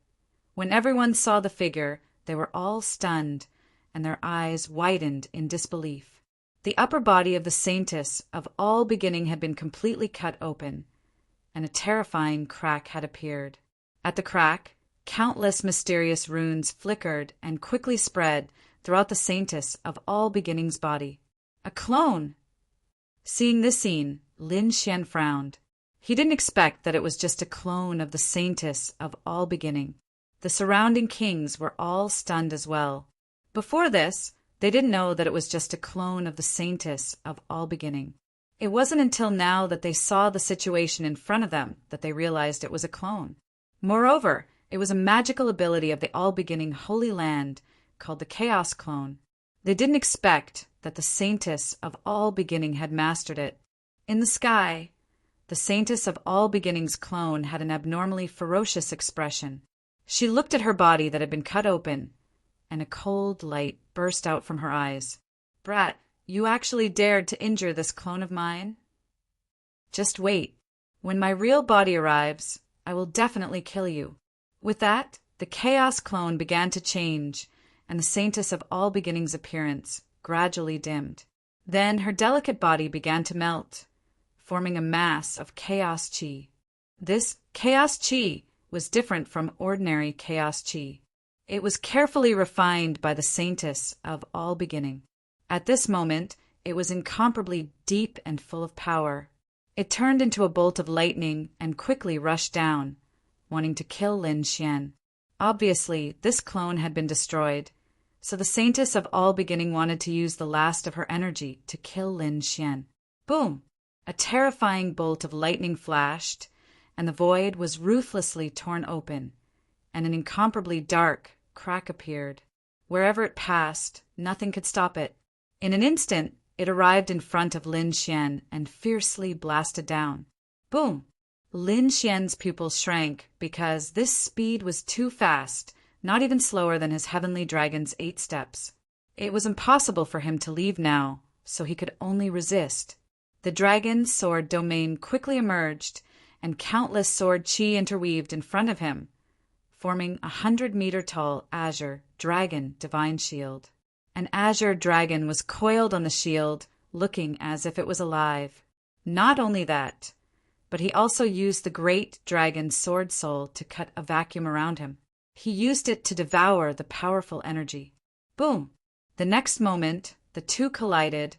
when everyone saw the figure, they were all stunned, and their eyes widened in disbelief. The upper body of the saintess of all beginning had been completely cut open, and a terrifying crack had appeared. At the crack, countless mysterious runes flickered and quickly spread throughout the saintess of all beginning's body. A clone! Seeing this scene, Lin Xian frowned. He didn't expect that it was just a clone of the saintess of all beginning. The surrounding kings were all stunned as well. Before this, they didn't know that it was just a clone of the saintess of all beginning. It wasn't until now that they saw the situation in front of them that they realized it was a clone. Moreover, it was a magical ability of the all-beginning Holy Land called the Chaos Clone. They didn't expect that the saintess of all beginning had mastered it. In the sky, the saintess of all beginning's clone had an abnormally ferocious expression. She looked at her body that had been cut open, and a cold light burst out from her eyes. "Brat, you actually dared to injure this clone of mine? Just wait. When my real body arrives, I will definitely kill you." With that, the Chaos Clone began to change, and the saintess of all beginning's appearance gradually dimmed. Then her delicate body began to melt, forming a mass of chaos chi. This chaos chi was different from ordinary chaos chi. It was carefully refined by the saintess of all beginning. At this moment, it was incomparably deep and full of power. It turned into a bolt of lightning and quickly rushed down, wanting to kill Lin Xian. Obviously, this clone had been destroyed, so the saintess of all beginning wanted to use the last of her energy to kill Lin Xian. Boom! A terrifying bolt of lightning flashed, and the void was ruthlessly torn open, and an incomparably dark crack appeared. Wherever it passed, nothing could stop it. In an instant, it arrived in front of Lin Xian and fiercely blasted down. Boom! Lin Xian's pupils shrank because this speed was too fast, not even slower than his heavenly dragon's 8 steps. It was impossible for him to leave now, so he could only resist. The dragon's sword domain quickly emerged, and countless sword chi interweaved in front of him, forming a 100-meter-tall azure dragon divine shield. An azure dragon was coiled on the shield, looking as if it was alive. Not only that, but he also used the great dragon's sword soul to cut a vacuum around him. He used it to devour the powerful energy. Boom! The next moment, the two collided,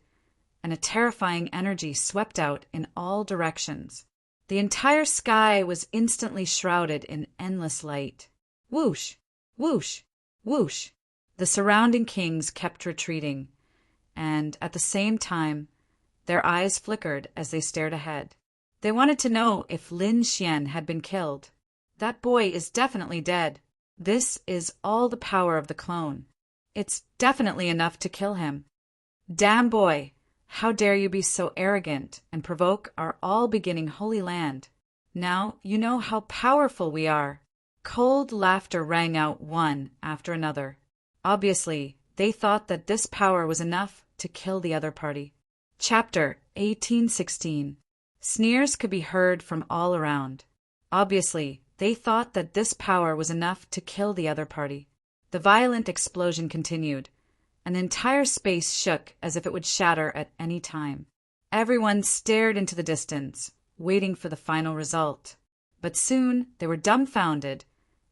and a terrifying energy swept out in all directions. The entire sky was instantly shrouded in endless light. Whoosh! Whoosh! Whoosh! The surrounding kings kept retreating, and at the same time, their eyes flickered as they stared ahead. They wanted to know if Lin Xian had been killed. That boy is definitely dead. This is all the power of the clone. It's definitely enough to kill him. Damn boy! How dare you be so arrogant and provoke our all-beginning holy land? Now you know how powerful we are. Cold laughter rang out one after another. Obviously, they thought that this power was enough to kill the other party. Chapter 1816. Sneers could be heard from all around. Obviously, they thought that this power was enough to kill the other party. The violent explosion continued, and the entire space shook as if it would shatter at any time. Everyone stared into the distance, waiting for the final result. But soon they were dumbfounded,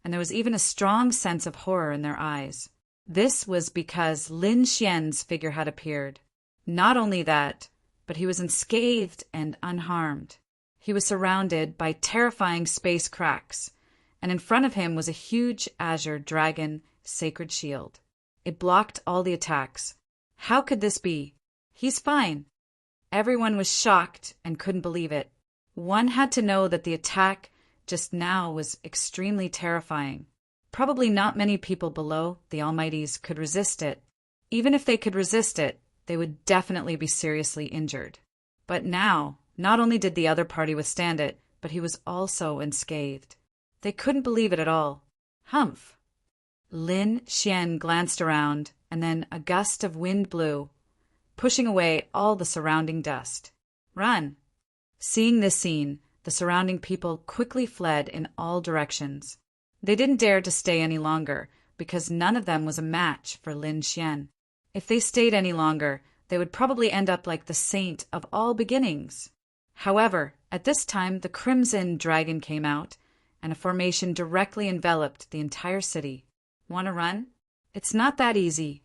and there was even a strong sense of horror in their eyes. This was because Lin Xian's figure had appeared. Not only that, but he was unscathed and unharmed. He was surrounded by terrifying space cracks, and in front of him was a huge azure dragon sacred shield. It blocked all the attacks. How could this be? He's fine. Everyone was shocked and couldn't believe it. One had to know that the attack just now was extremely terrifying. Probably not many people below the Almighties could resist it. Even if they could resist it, they would definitely be seriously injured. But now, not only did the other party withstand it, but he was also unscathed. They couldn't believe it at all. Humph! Lin Xian glanced around, and then a gust of wind blew, pushing away all the surrounding dust. Run! Seeing this scene, the surrounding people quickly fled in all directions. They didn't dare to stay any longer, because none of them was a match for Lin Xian. If they stayed any longer, they would probably end up like the saint of all beginnings. However, at this time the Crimson Dragon came out, and a formation directly enveloped the entire city. Want to run? It's not that easy.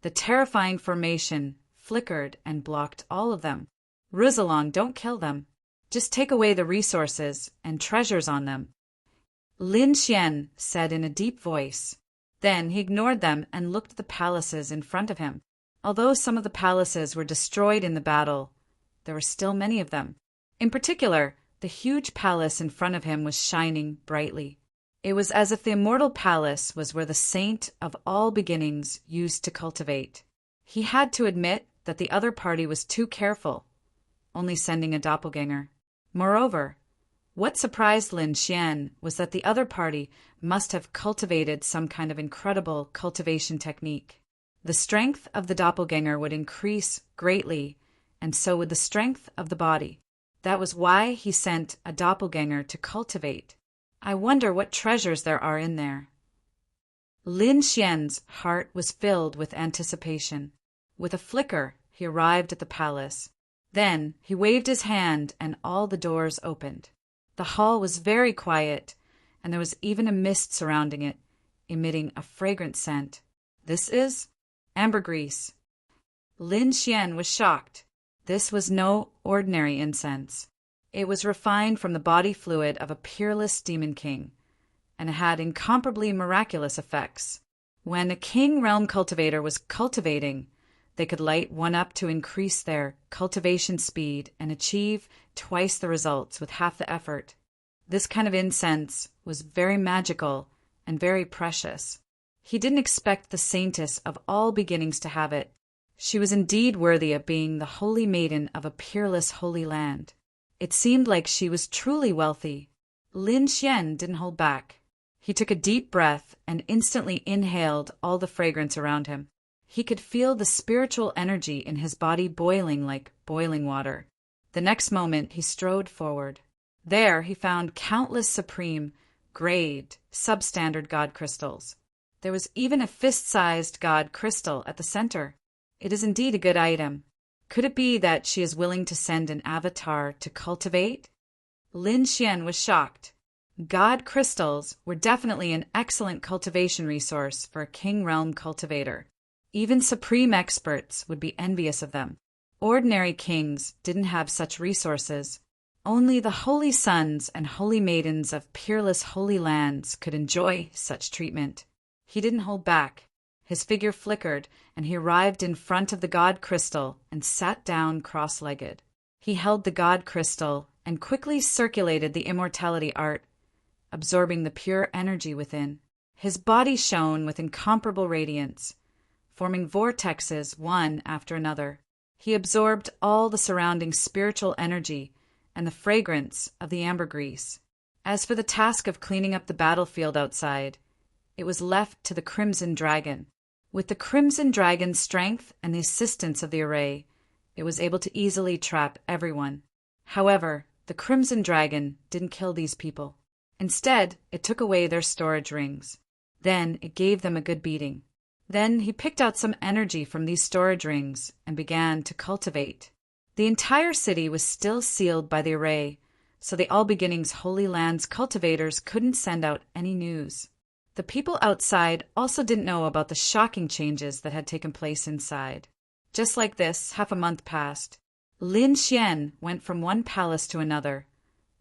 The terrifying formation flickered and blocked all of them. Rizalong, don't kill them. Just take away the resources and treasures on them, Lin Xian said in a deep voice. Then he ignored them and looked at the palaces in front of him. Although some of the palaces were destroyed in the battle, there were still many of them. In particular, the huge palace in front of him was shining brightly. It was as if the immortal palace was where the saint of all beginnings used to cultivate. He had to admit that the other party was too careful, only sending a doppelganger. Moreover, what surprised Lin Xian was that the other party must have cultivated some kind of incredible cultivation technique. The strength of the doppelganger would increase greatly, and so would the strength of the body. That was why he sent a doppelganger to cultivate. I wonder what treasures there are in there. Lin Xian's heart was filled with anticipation. With a flicker, he arrived at the palace. Then he waved his hand and all the doors opened. The hall was very quiet, and there was even a mist surrounding it, emitting a fragrant scent. This is ambergris. Lin Xian was shocked. This was no ordinary incense. It was refined from the body fluid of a peerless demon king, and it had incomparably miraculous effects. When a king realm cultivator was cultivating, they could light one up to increase their cultivation speed and achieve twice the results with half the effort. This kind of incense was very magical and very precious. He didn't expect the saintess of all beginnings to have it. She was indeed worthy of being the holy maiden of a peerless holy land. It seemed like she was truly wealthy. Lin Xian didn't hold back. He took a deep breath and instantly inhaled all the fragrance around him. He could feel the spiritual energy in his body boiling like boiling water. The next moment he strode forward. There he found countless supreme, grade, substandard god crystals. There was even a fist-sized god crystal at the center. It is indeed a good item. Could it be that she is willing to send an avatar to cultivate? Lin Xian was shocked. God crystals were definitely an excellent cultivation resource for a king realm cultivator. Even supreme experts would be envious of them. Ordinary kings didn't have such resources. Only the holy sons and holy maidens of peerless holy lands could enjoy such treatment. He didn't hold back. His figure flickered, and he arrived in front of the god crystal and sat down cross-legged. He held the god crystal and quickly circulated the immortality art, absorbing the pure energy within. His body shone with incomparable radiance, forming vortexes one after another. He absorbed all the surrounding spiritual energy and the fragrance of the ambergris. As for the task of cleaning up the battlefield outside, it was left to the Crimson Dragon. With the Crimson Dragon's strength and the assistance of the array, it was able to easily trap everyone. However, the Crimson Dragon didn't kill these people. Instead, it took away their storage rings. Then it gave them a good beating. Then he picked out some energy from these storage rings and began to cultivate. The entire city was still sealed by the array, so the All Beginnings Holy Land's cultivators couldn't send out any news. The people outside also didn't know about the shocking changes that had taken place inside. Just like this, half a month passed. Lin Xian went from one palace to another,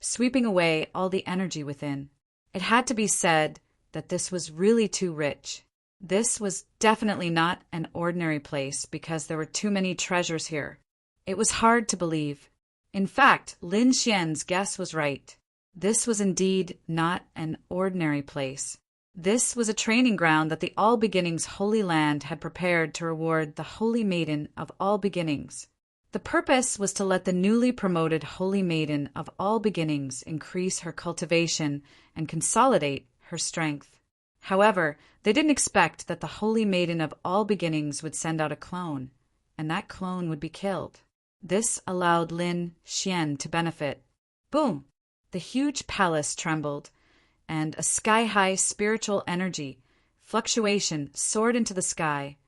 sweeping away all the energy within. It had to be said that this was really too rich. This was definitely not an ordinary place because there were too many treasures here. It was hard to believe. In fact, Lin Xian's guess was right. This was indeed not an ordinary place. This was a training ground that the All Beginnings Holy Land had prepared to reward the Holy Maiden of All Beginnings. The purpose was to let the newly promoted Holy Maiden of All Beginnings increase her cultivation and consolidate her strength. However, they didn't expect that the Holy Maiden of All Beginnings would send out a clone, and that clone would be killed. This allowed Lin Xian to benefit. Boom! The huge palace trembled, and a sky-high spiritual energy fluctuation soared into the sky,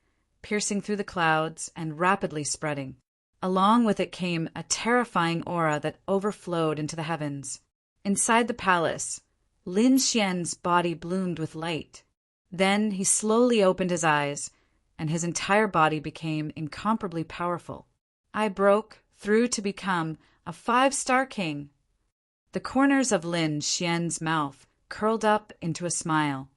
piercing through the clouds and rapidly spreading. Along with it came a terrifying aura that overflowed into the heavens. Inside the palace, Lin Xian's body bloomed with light. Then he slowly opened his eyes, and his entire body became incomparably powerful. I broke through to become a 5-star king. The corners of Lin Xian's mouth curled up into a smile.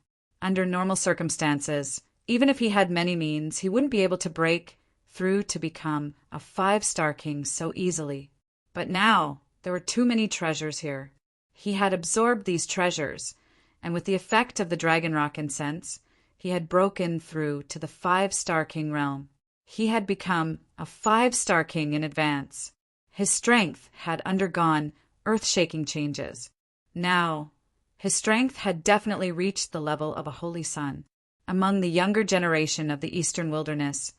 Under normal circumstances, even if he had many means, he wouldn't be able to break through to become a 5-star king so easily. But now, there were too many treasures here. He had absorbed these treasures, and with the effect of the dragon rock incense, he had broken through to the 5-star king realm. He had become a 5-star king in advance. His strength had undergone earth-shaking changes. Now, his strength had definitely reached the level of a holy sun. Among the younger generation of the Eastern Wilderness,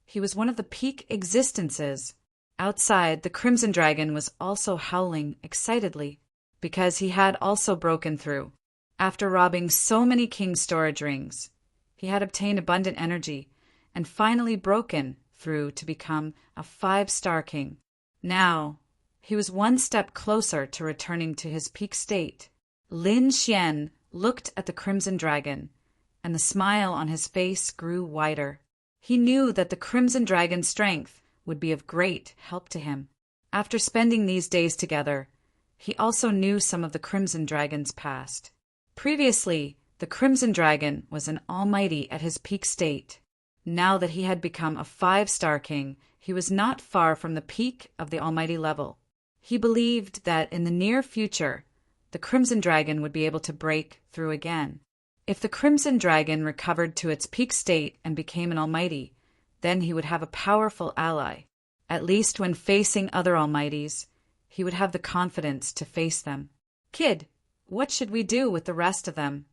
he was one of the peak existences. Outside, the Crimson Dragon was also howling excitedly, because he had also broken through. After robbing so many king storage rings, he had obtained abundant energy and finally broken through to become a 5-star king. Now, he was one step closer to returning to his peak state. Lin Xian looked at the Crimson Dragon, and the smile on his face grew wider. He knew that the Crimson Dragon's strength would be of great help to him. After spending these days together, he also knew some of the Crimson Dragon's past. Previously, the Crimson Dragon was an almighty at his peak state. Now that he had become a 5-star king, he was not far from the peak of the almighty level. He believed that in the near future, the Crimson Dragon would be able to break through again. If the Crimson Dragon recovered to its peak state and became an almighty, then he would have a powerful ally. At least when facing other almighties, he would have the confidence to face them. Kid, what should we do with the rest of them?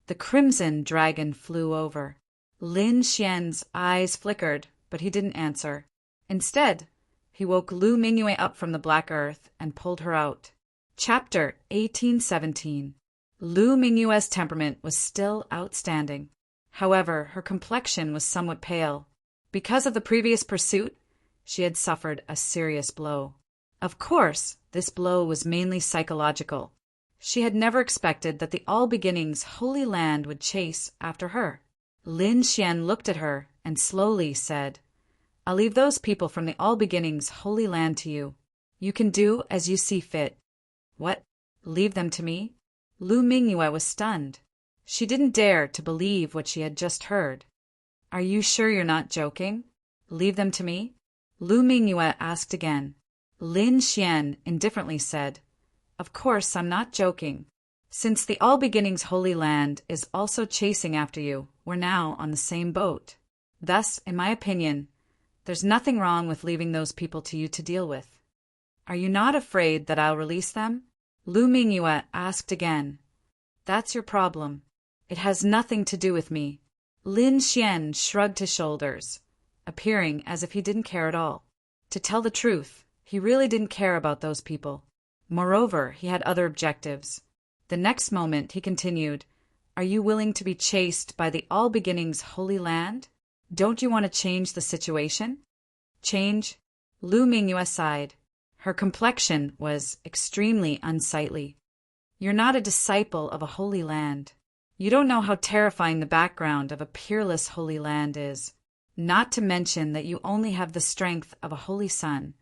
The Crimson Dragon flew over. Lin Xian's eyes flickered, but he didn't answer. Instead, he woke Lu Mingyue up from the black earth and pulled her out. Chapter 1817. Lu Mingyue's temperament was still outstanding. However, her complexion was somewhat pale. Because of the previous pursuit, she had suffered a serious blow. Of course, this blow was mainly psychological. She had never expected that the All Beginnings Holy Land would chase after her. Lin Xian looked at her and slowly said, "I'll leave those people from the All Beginnings Holy Land to you. You can do as you see fit." What? Leave them to me? Lu Mingyue was stunned. She didn't dare to believe what she had just heard. "Are you sure you're not joking? Leave them to me?" Lu Mingyue asked again. Lin Xian indifferently said, "Of course I'm not joking. Since the All Beginnings Holy Land is also chasing after you, we're now on the same boat. Thus, in my opinion, there's nothing wrong with leaving those people to you to deal with." "Are you not afraid that I'll release them?" Lu Mingyue asked again. "That's your problem. It has nothing to do with me." Lin Xian shrugged his shoulders, appearing as if he didn't care at all. To tell the truth, he really didn't care about those people. Moreover, he had other objectives. The next moment, he continued, "Are you willing to be chased by the All Beginnings Holy Land? Don't you want to change the situation?" "Change? Lu Mingyue sighed. Her complexion was extremely unsightly. You're not a disciple of a holy land. You don't know how terrifying the background of a peerless holy land is. Not to mention that you only have the strength of a holy sun.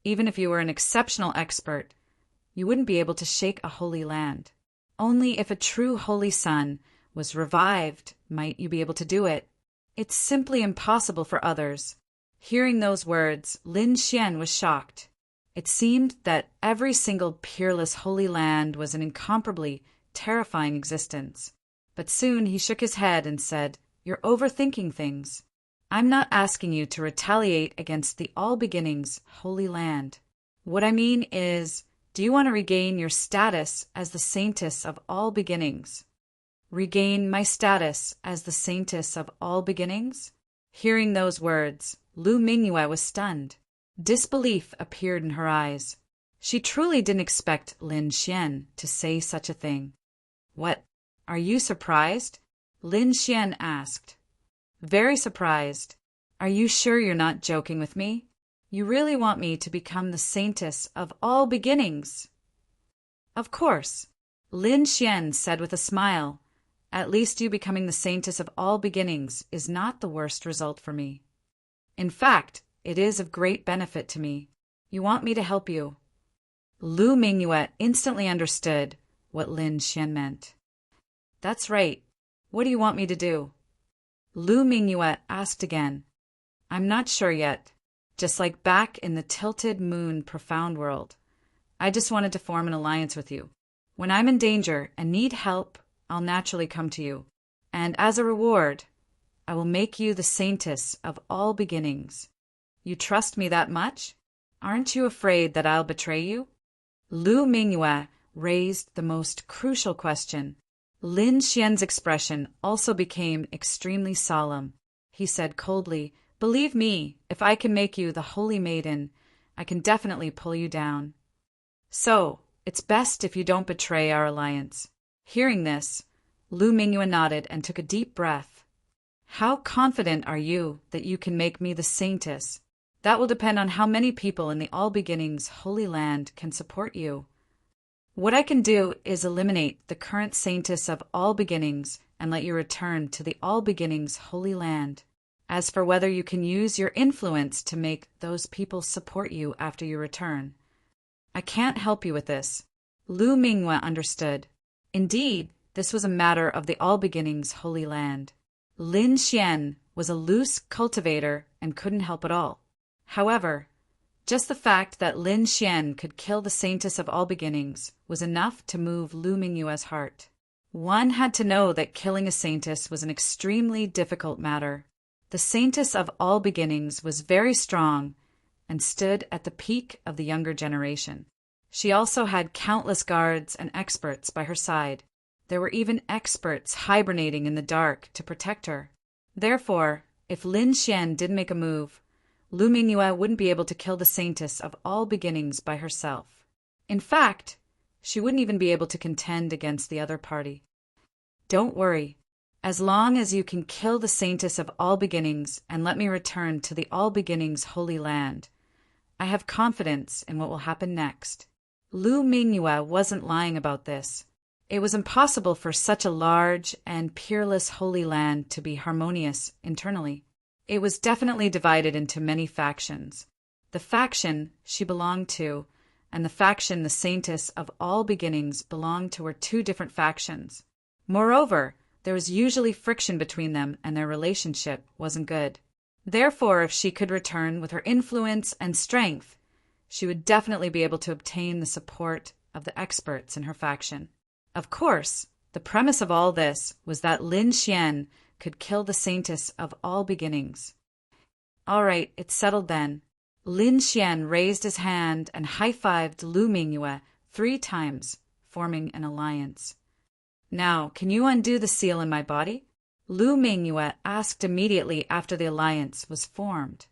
Even if you were an exceptional expert, you wouldn't be able to shake a holy land. Only if a true holy sun was revived might you be able to do it. It's simply impossible for others. Hearing those words, Lin Xian was shocked. It seemed that every single peerless holy land was an incomparably terrifying existence. But soon he shook his head and said, "You're overthinking things. I'm not asking you to retaliate against the All Beginnings Holy Land. What I mean is, do you want to regain your status as the Saintess of All Beginnings?" Regain my status as the Saintess of All Beginnings? Hearing those words, Lu Mingyue was stunned. Disbelief appeared in her eyes. She truly didn't expect Lin Xian to say such a thing. "What? Are you surprised?" Lin Xian asked. "Very surprised. Are you sure you're not joking with me? You really want me to become the Saintess of All Beginnings?" "Of course," Lin Xian said with a smile. "At least you becoming the Saintess of All Beginnings is not the worst result for me. In fact, it is of great benefit to me. You want me to help you." Lu Mingyue instantly understood what Lin Xian meant. "That's right. What do you want me to do?" Lu Mingyue asked again. "I'm not sure yet. Just like back in the Tilted Moon Profound World. I just wanted to form an alliance with you. When I'm in danger and need help, I'll naturally come to you. And as a reward, I will make you the Saintess of All Beginnings. You trust me that much? Aren't you afraid that I'll betray you?" Lu Mingyue raised the most crucial question. Lin Xian's expression also became extremely solemn. He said coldly, "Believe me, if I can make you the Holy Maiden, I can definitely pull you down. So, it's best if you don't betray our alliance." Hearing this, Lu Mingyue nodded and took a deep breath. "How confident are you that you can make me the Saintess? That will depend on how many people in the All Beginnings Holy Land can support you. What I can do is eliminate the current Saintess of All Beginnings and let you return to the All Beginnings Holy Land. As for whether you can use your influence to make those people support you after you return, I can't help you with this." Lu Mingyue understood. Indeed, this was a matter of the All Beginnings Holy Land. Lin Xian was a loose cultivator and couldn't help at all. However, just the fact that Lin Xian could kill the Saintess of All Beginnings was enough to move Lu Mingyue's heart. One had to know that killing a Saintess was an extremely difficult matter. The Saintess of All Beginnings was very strong and stood at the peak of the younger generation. She also had countless guards and experts by her side. There were even experts hibernating in the dark to protect her. Therefore, if Lin Xian didn't make a move, Lu Mingyue wouldn't be able to kill the Saintess of All Beginnings by herself. In fact, she wouldn't even be able to contend against the other party. "Don't worry. As long as you can kill the Saintess of All Beginnings and let me return to the All Beginnings Holy Land, I have confidence in what will happen next." Lu Mingyue wasn't lying about this. It was impossible for such a large and peerless holy land to be harmonious internally. It was definitely divided into many factions. The faction she belonged to and the faction the Saintess of All Beginnings belonged to were two different factions. Moreover, there was usually friction between them and their relationship wasn't good. Therefore, if she could return with her influence and strength, she would definitely be able to obtain the support of the experts in her faction. Of course, the premise of all this was that Lin Xian could kill the Saintess of All Beginnings. All right, it's settled then. Lin Xian raised his hand and high-fived Lu Mingyue 3 times, forming an alliance. "Now, can you undo the seal in my body?" Lu Mingyue asked immediately after the alliance was formed.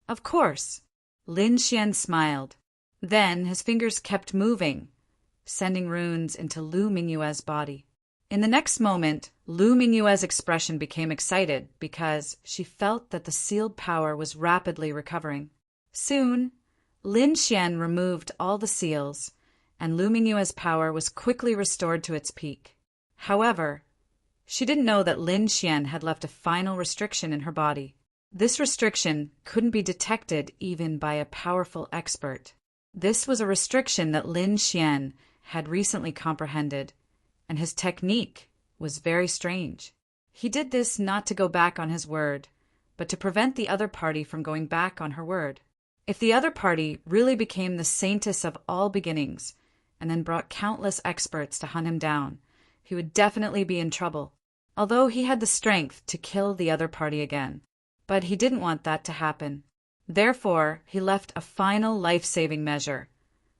"Of course." Lin Xian smiled. Then his fingers kept moving, sending runes into Lu Mingyue's body. In the next moment, Lu Mingyue's expression became excited because she felt that the sealed power was rapidly recovering. Soon, Lin Xian removed all the seals, and Lu Mingyue's power was quickly restored to its peak. However, she didn't know that Lin Xian had left a final restriction in her body. This restriction couldn't be detected even by a powerful expert. This was a restriction that Lin Xian had recently comprehended, and his technique was very strange. He did this not to go back on his word, but to prevent the other party from going back on her word. If the other party really became the saintess of all beginnings, and then brought countless experts to hunt him down, he would definitely be in trouble, although he had the strength to kill the other party again. But he didn't want that to happen. Therefore, he left a final life-saving measure,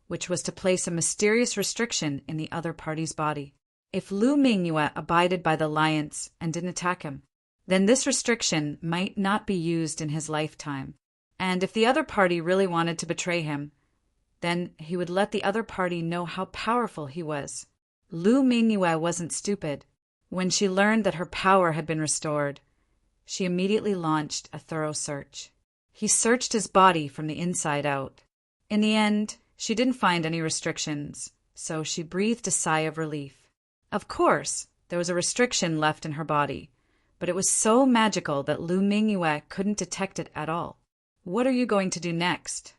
which was to place a mysterious restriction in the other party's body. If Lu Mingyue abided by the alliance and didn't attack him, then this restriction might not be used in his lifetime. And if the other party really wanted to betray him, then he would let the other party know how powerful he was. Lu Mingyue wasn't stupid. When she learned that her power had been restored, she immediately launched a thorough search. He searched his body from the inside out. In the end, she didn't find any restrictions, so she breathed a sigh of relief. Of course, there was a restriction left in her body, but it was so magical that Lu Mingyue couldn't detect it at all. "What are you going to do next?"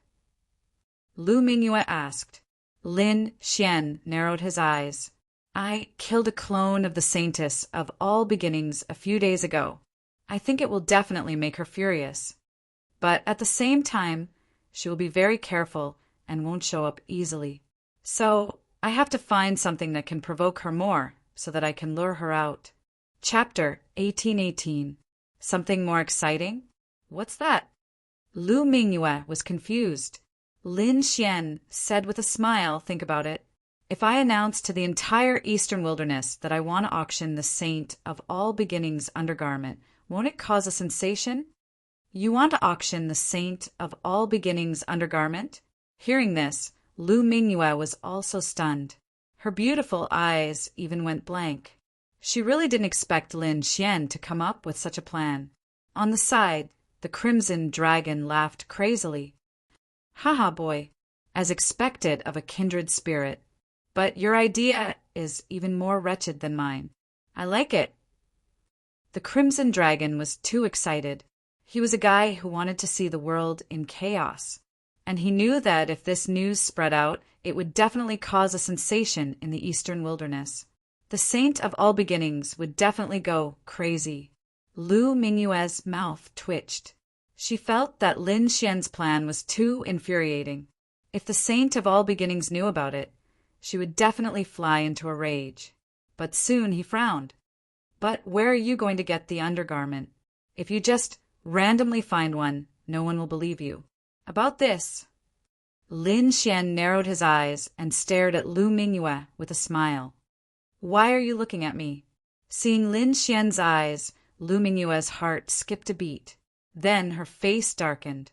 Lu Mingyue asked. Lin Xian narrowed his eyes. "I killed a clone of the saintess of all beginnings a few days ago. I think it will definitely make her furious. But at the same time, she will be very careful and won't show up easily. So I have to find something that can provoke her more so that I can lure her out." Chapter 1818. Something more exciting? What's that? Lu Mingyue was confused. Lin Xian said with a smile, "Think about it. If I announce to the entire Eastern Wilderness that I want to auction the Saint of All Beginnings undergarment, won't it cause a sensation?" "You want to auction the Saint of All Beginnings undergarment?" Hearing this, Lu Mingyue was also stunned. Her beautiful eyes even went blank. She really didn't expect Lin Xian to come up with such a plan. On the side, the Crimson Dragon laughed crazily. "Haha, boy, as expected of a kindred spirit. But your idea is even more wretched than mine. I like it." The Crimson Dragon was too excited. He was a guy who wanted to see the world in chaos, and he knew that if this news spread out, it would definitely cause a sensation in the Eastern Wilderness. The Saint of All Beginnings would definitely go crazy. Lu Mingyue's mouth twitched. She felt that Lin Xian's plan was too infuriating. If the Saint of All Beginnings knew about it, she would definitely fly into a rage. But soon he frowned. "But where are you going to get the undergarment? If you just randomly find one, no one will believe you." About this, Lin Xian narrowed his eyes and stared at Lu Mingyue with a smile. "Why are you looking at me?" Seeing Lin Xian's eyes, Lu Mingyue's heart skipped a beat. Then her face darkened.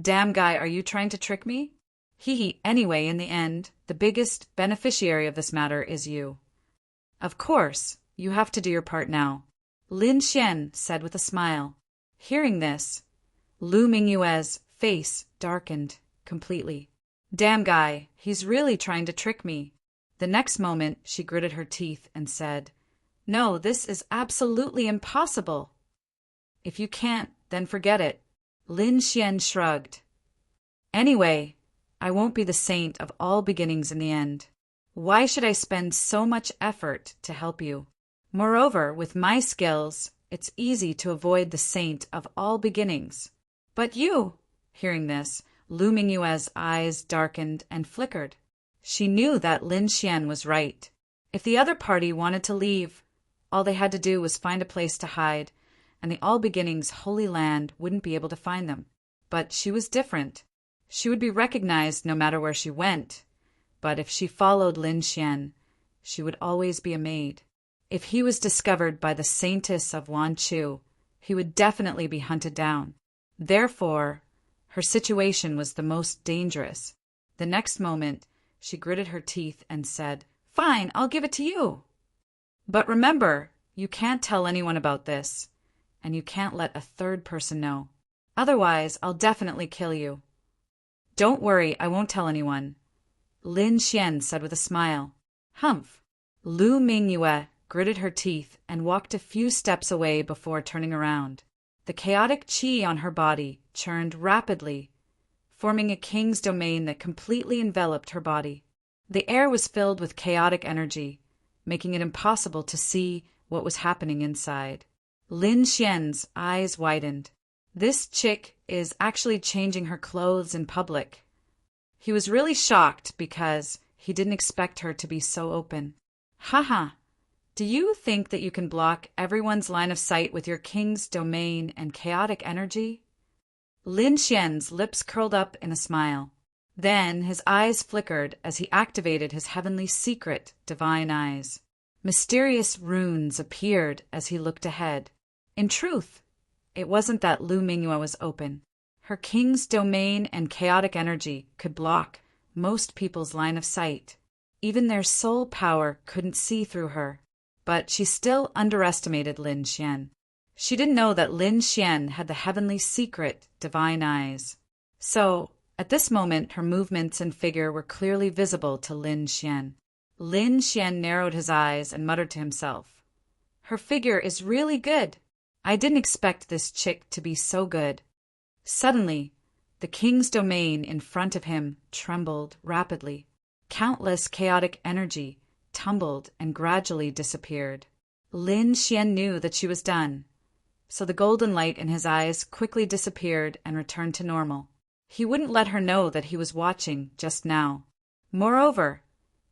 "Damn guy, are you trying to trick me?" "Hee. Anyway, in the end, the biggest beneficiary of this matter is you. Of course, you have to do your part now," Lin Xian said with a smile. Hearing this, Lu Mingyue's face darkened completely. "Damn guy, he's really trying to trick me." The next moment, she gritted her teeth and said, "No, this is absolutely impossible." "If you can't, then forget it." Lin Xian shrugged. "Anyway, I won't be the Saint of All Beginnings in the end. Why should I spend so much effort to help you? Moreover, with my skills, it's easy to avoid the Saint of All Beginnings." "But you—" Hearing this, Lu Mingyue's eyes darkened and flickered. She knew that Lin Xian was right. If the other party wanted to leave, all they had to do was find a place to hide, and the All Beginnings Holy Land wouldn't be able to find them. But she was different. She would be recognized no matter where she went. But if she followed Lin Xian, she would always be a maid. If he was discovered by the Saintess of Wanchu, he would definitely be hunted down. Therefore, her situation was the most dangerous. The next moment, she gritted her teeth and said, "Fine, I'll give it to you. But remember, you can't tell anyone about this, and you can't let a third person know. Otherwise, I'll definitely kill you." Don't worry, I won't tell anyone, Lin Xian said with a smile. Humph. Lu Mingyue gritted her teeth and walked a few steps away before turning around. The chaotic qi on her body churned rapidly, forming a king's domain that completely enveloped her body. The air was filled with chaotic energy, making it impossible to see what was happening inside. Lin Xian's eyes widened. This chick is actually changing her clothes in public. He was really shocked because he didn't expect her to be so open. Haha, do you think that you can block everyone's line of sight with your king's domain and chaotic energy? Lin Xian's lips curled up in a smile. Then his eyes flickered as he activated his heavenly secret, divine eyes. Mysterious runes appeared as he looked ahead. In truth, it wasn't that Lu Mingyue was open. Her king's domain and chaotic energy could block most people's line of sight. Even their soul power couldn't see through her. But she still underestimated Lin Xian. She didn't know that Lin Xian had the heavenly secret, divine eyes. So, at this moment, her movements and figure were clearly visible to Lin Xian. Lin Xian narrowed his eyes and muttered to himself, "Her figure is really good. I didn't expect this chick to be so good." Suddenly, the king's domain in front of him trembled rapidly. Countless chaotic energy tumbled and gradually disappeared. Lin Xian knew that she was done, so the golden light in his eyes quickly disappeared and returned to normal. He wouldn't let her know that he was watching just now. Moreover,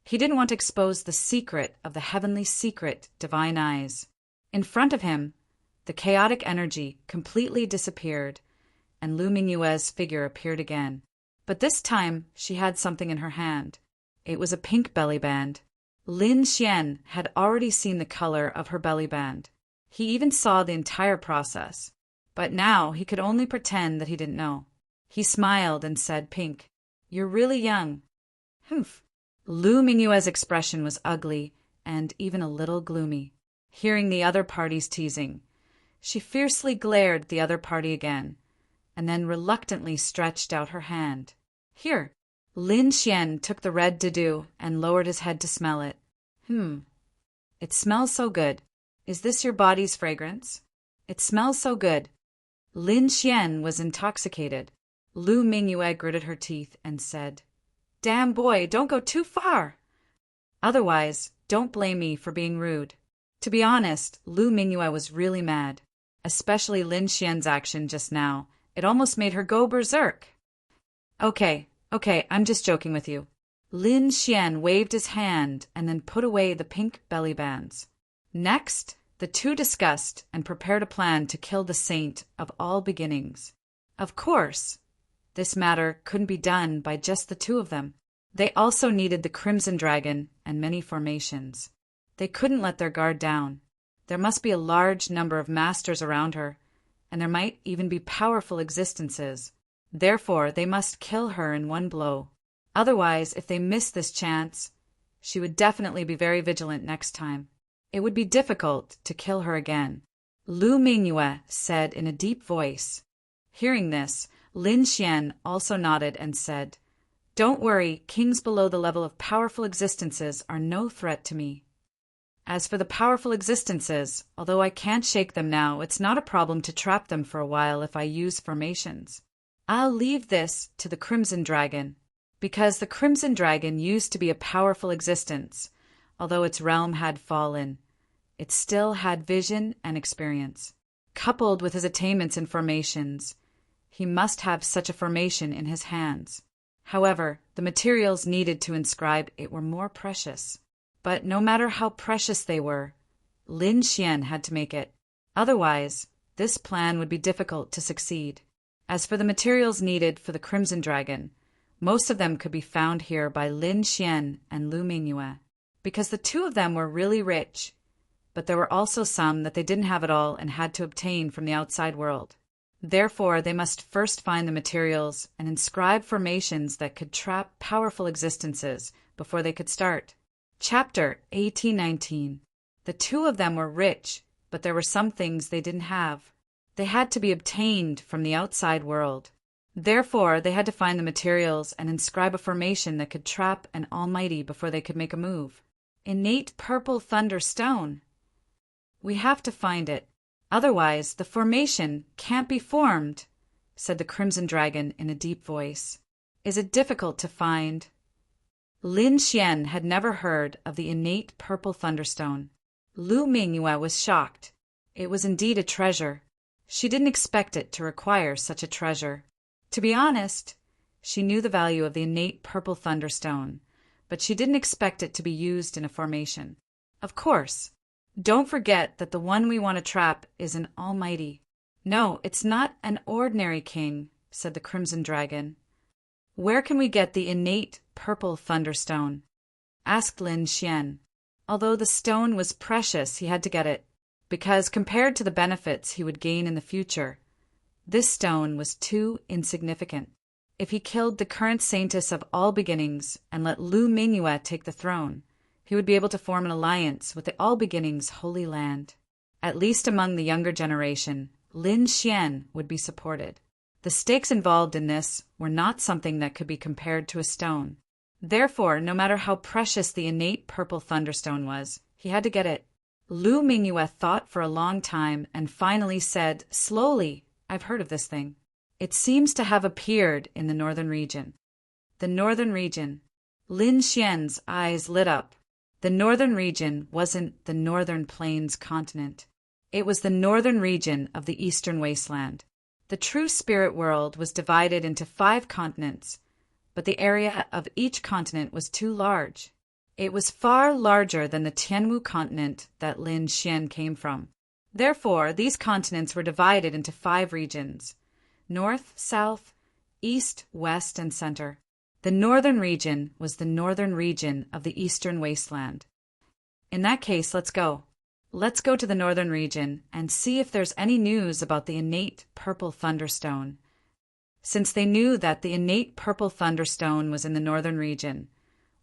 he didn't want to expose the secret of the heavenly secret, divine eyes. In front of him, the chaotic energy completely disappeared, and Lu Mingyue's figure appeared again. But this time, she had something in her hand. It was a pink belly band. Lin Xian had already seen the color of her belly band. He even saw the entire process. But now he could only pretend that he didn't know. He smiled and said, "Pink, you're really young." Humph. Lu Mingyue's expression was ugly and even a little gloomy. Hearing the other party's teasing, she fiercely glared at the other party again, and then reluctantly stretched out her hand. "Here." Lin Xian took the red dadu and lowered his head to smell it. It smells so good. Is this your body's fragrance? It smells so good." Lin Xian was intoxicated. Lu Mingyue gritted her teeth and said, "Damn boy, don't go too far. Otherwise, don't blame me for being rude." To be honest, Lu Mingyue was really mad, especially Lin Xian's action just now. It almost made her go berserk. Okay, I'm just joking with you." Lin Xian waved his hand and then put away the pink belly bands. Next, the two discussed and prepared a plan to kill the saint of all beginnings. Of course, this matter couldn't be done by just the two of them. They also needed the Crimson Dragon and many formations. They couldn't let their guard down. There must be a large number of masters around her, and there might even be powerful existences. Therefore, they must kill her in one blow. Otherwise, if they missed this chance, she would definitely be very vigilant next time. It would be difficult to kill her again. Lu Mingyue said in a deep voice. Hearing this, Lin Xian also nodded and said, "Don't worry, kings below the level of powerful existences are no threat to me. As for the powerful existences, although I can't shake them now, it's not a problem to trap them for a while if I use formations. I'll leave this to the Crimson Dragon, because the Crimson Dragon used to be a powerful existence. Although its realm had fallen, it still had vision and experience. Coupled with his attainments in formations, he must have such a formation in his hands. However, the materials needed to inscribe it were more precious. But no matter how precious they were, Lin Xian had to make it. Otherwise, this plan would be difficult to succeed. As for the materials needed for the Crimson Dragon, most of them could be found here by Lin Xian and Lu Mingyue, because the two of them were really rich, but there were also some that they didn't have at all and had to obtain from the outside world. Therefore, they must first find the materials and inscribe formations that could trap powerful existences before they could start. Chapter 1819. The two of them were rich, but there were some things they didn't have. They had to be obtained from the outside world. Therefore, they had to find the materials and inscribe a formation that could trap an almighty before they could make a move. Innate purple thunderstone. We have to find it. Otherwise, the formation can't be formed, said the crimson dragon in a deep voice. Is it difficult to find? Lin Xian had never heard of the innate purple thunderstone. Lu Mingyue was shocked. It was indeed a treasure. She didn't expect it to require such a treasure. To be honest, she knew the value of the innate purple thunderstone, but she didn't expect it to be used in a formation. Of course, don't forget that the one we want to trap is an almighty. No, it's not an ordinary king, said the crimson dragon. Where can we get the innate purple thunderstone? Asked Lin Xian. Although the stone was precious, he had to get it, because compared to the benefits he would gain in the future, this stone was too insignificant. If he killed the current saintess of all beginnings and let Lu Mingyue take the throne, he would be able to form an alliance with the All Beginnings Holy Land. At least among the younger generation, Lin Xian would be supported. The stakes involved in this were not something that could be compared to a stone. Therefore, no matter how precious the innate purple thunderstone was, he had to get it. Lu Mingyue thought for a long time and finally said, slowly, I've heard of this thing. It seems to have appeared in the northern region. The northern region. Lin Xian's eyes lit up. The northern region wasn't the northern plains continent. It was the northern region of the eastern wasteland. The true spirit world was divided into 5 continents, but the area of each continent was too large. It was far larger than the Tianwu continent that Lin Xian came from. Therefore, these continents were divided into 5 regions: north, south, east, west, and center. The northern region was the northern region of the eastern wasteland. In that case, let's go. Let's go to the northern region and see if there's any news about the innate purple thunderstone. Since they knew that the innate purple thunderstone was in the northern region,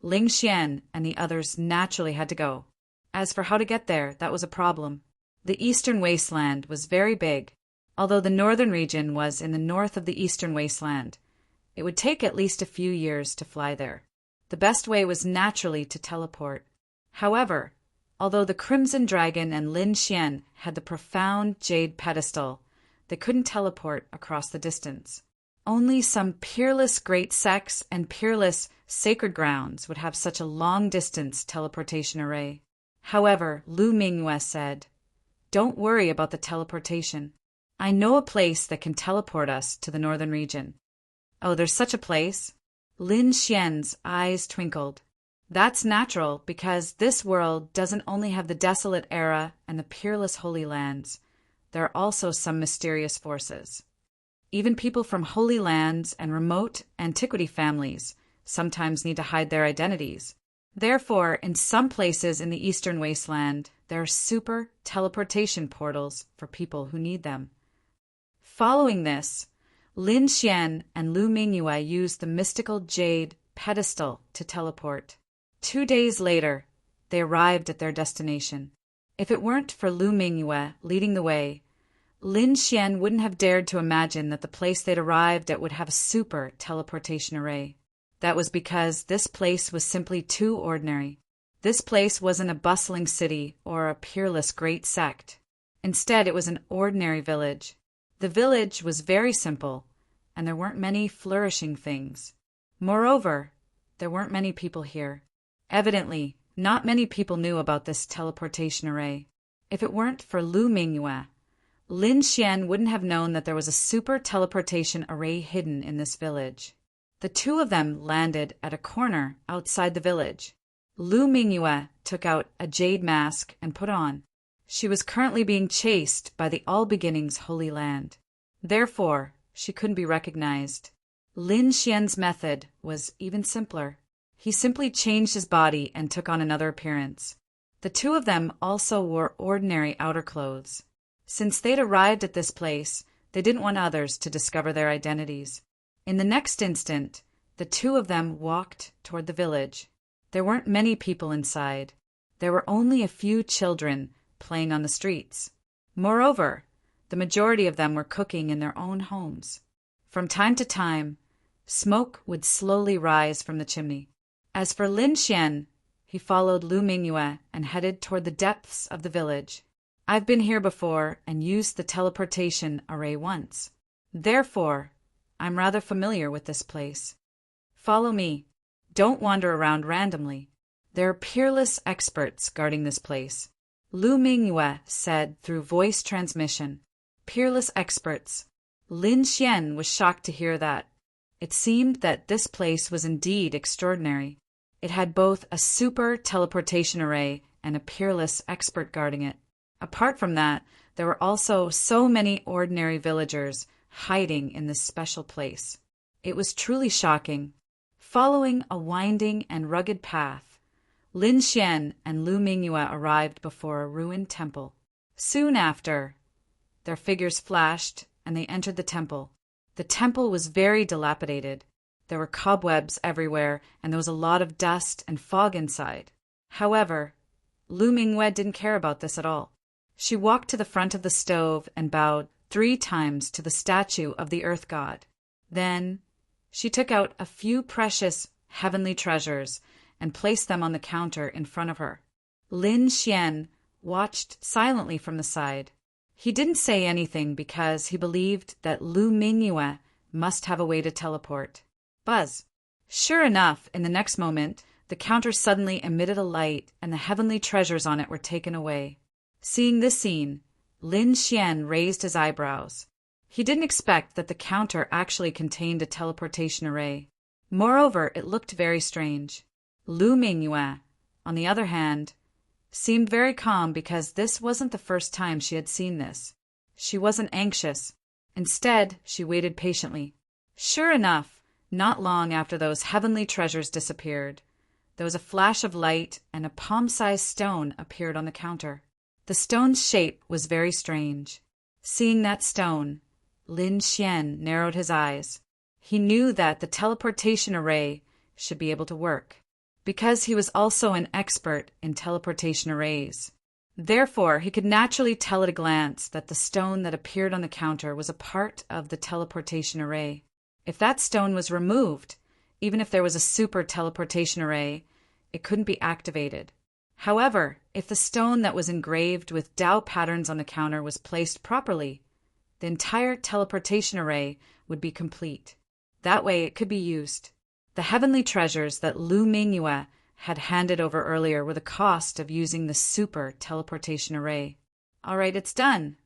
Ling Xian and the others naturally had to go. As for how to get there, that was a problem. The eastern wasteland was very big. Although the northern region was in the north of the eastern wasteland, it would take at least a few years to fly there. The best way was naturally to teleport. However, although the Crimson Dragon and Lin Xian had the profound jade pedestal, they couldn't teleport across the distance. Only some peerless great sects and peerless sacred grounds would have such a long-distance teleportation array. However, Lu Mingyue said, "Don't worry about the teleportation. I know a place that can teleport us to the northern region." "Oh, there's such a place?" Lin Xian's eyes twinkled. "That's natural, because this world doesn't only have the desolate era and the peerless holy lands. There are also some mysterious forces. Even people from holy lands and remote antiquity families sometimes need to hide their identities. Therefore, in some places in the eastern wasteland, there are super teleportation portals for people who need them." Following this, Lin Xian and Lu Mingyue used the mystical jade pedestal to teleport. 2 days later, they arrived at their destination. If it weren't for Lu Mingyue leading the way, Lin Xian wouldn't have dared to imagine that the place they'd arrived at would have a super teleportation array. That was because this place was simply too ordinary. This place wasn't a bustling city or a peerless great sect. Instead, it was an ordinary village. The village was very simple, and there weren't many flourishing things. Moreover, there weren't many people here. Evidently, not many people knew about this teleportation array. If it weren't for Lu Mingyue, Lin Xian wouldn't have known that there was a super teleportation array hidden in this village. The 2 of them landed at a corner outside the village. Lu Mingyue took out a jade mask and put on. She was currently being chased by the All Beginnings Holy Land. Therefore, she couldn't be recognized. Lin Xian's method was even simpler. He simply changed his body and took on another appearance. The 2 of them also wore ordinary outer clothes. Since they'd arrived at this place, they didn't want others to discover their identities. In the next instant, the 2 of them walked toward the village. There weren't many people inside. There were only a few children playing on the streets. Moreover, the majority of them were cooking in their own homes. From time to time, smoke would slowly rise from the chimney. As for Lin Xian, he followed Lu Mingyue and headed toward the depths of the village. I've been here before and used the teleportation array once. Therefore, I'm rather familiar with this place. Follow me. Don't wander around randomly. There are peerless experts guarding this place. Lu Mingyue said through voice transmission. Peerless experts. Lin Xian was shocked to hear that. It seemed that this place was indeed extraordinary. It had both a super teleportation array and a peerless expert guarding it. Apart from that, there were also so many ordinary villagers hiding in this special place. It was truly shocking. Following a winding and rugged path, Lin Xian and Lu Mingyue arrived before a ruined temple. Soon after, their figures flashed and they entered the temple. The temple was very dilapidated. There were cobwebs everywhere, and there was a lot of dust and fog inside. However, Lu Mingyue didn't care about this at all. She walked to the front of the stove and bowed 3 times to the statue of the earth god. Then, she took out a few precious heavenly treasures and placed them on the counter in front of her. Lin Xian watched silently from the side. He didn't say anything because he believed that Lu Mingyue must have a way to teleport. Buzz. Sure enough, in the next moment, the counter suddenly emitted a light and the heavenly treasures on it were taken away. Seeing this scene, Lin Xian raised his eyebrows. He didn't expect that the counter actually contained a teleportation array. Moreover, it looked very strange. Lu Mingyue, on the other hand, seemed very calm because this wasn't the first time she had seen this. She wasn't anxious. Instead, she waited patiently. Sure enough, not long after those heavenly treasures disappeared, there was a flash of light and a palm-sized stone appeared on the counter. The stone's shape was very strange. Seeing that stone, Lin Xian narrowed his eyes. He knew that the teleportation array should be able to work, because he was also an expert in teleportation arrays. Therefore, he could naturally tell at a glance that the stone that appeared on the counter was a part of the teleportation array. If that stone was removed, even if there was a super teleportation array, it couldn't be activated. However, if the stone that was engraved with Dao patterns on the counter was placed properly, the entire teleportation array would be complete. That way it could be used. The heavenly treasures that Lu Mingyue had handed over earlier were the cost of using the super teleportation array. All right, it's done.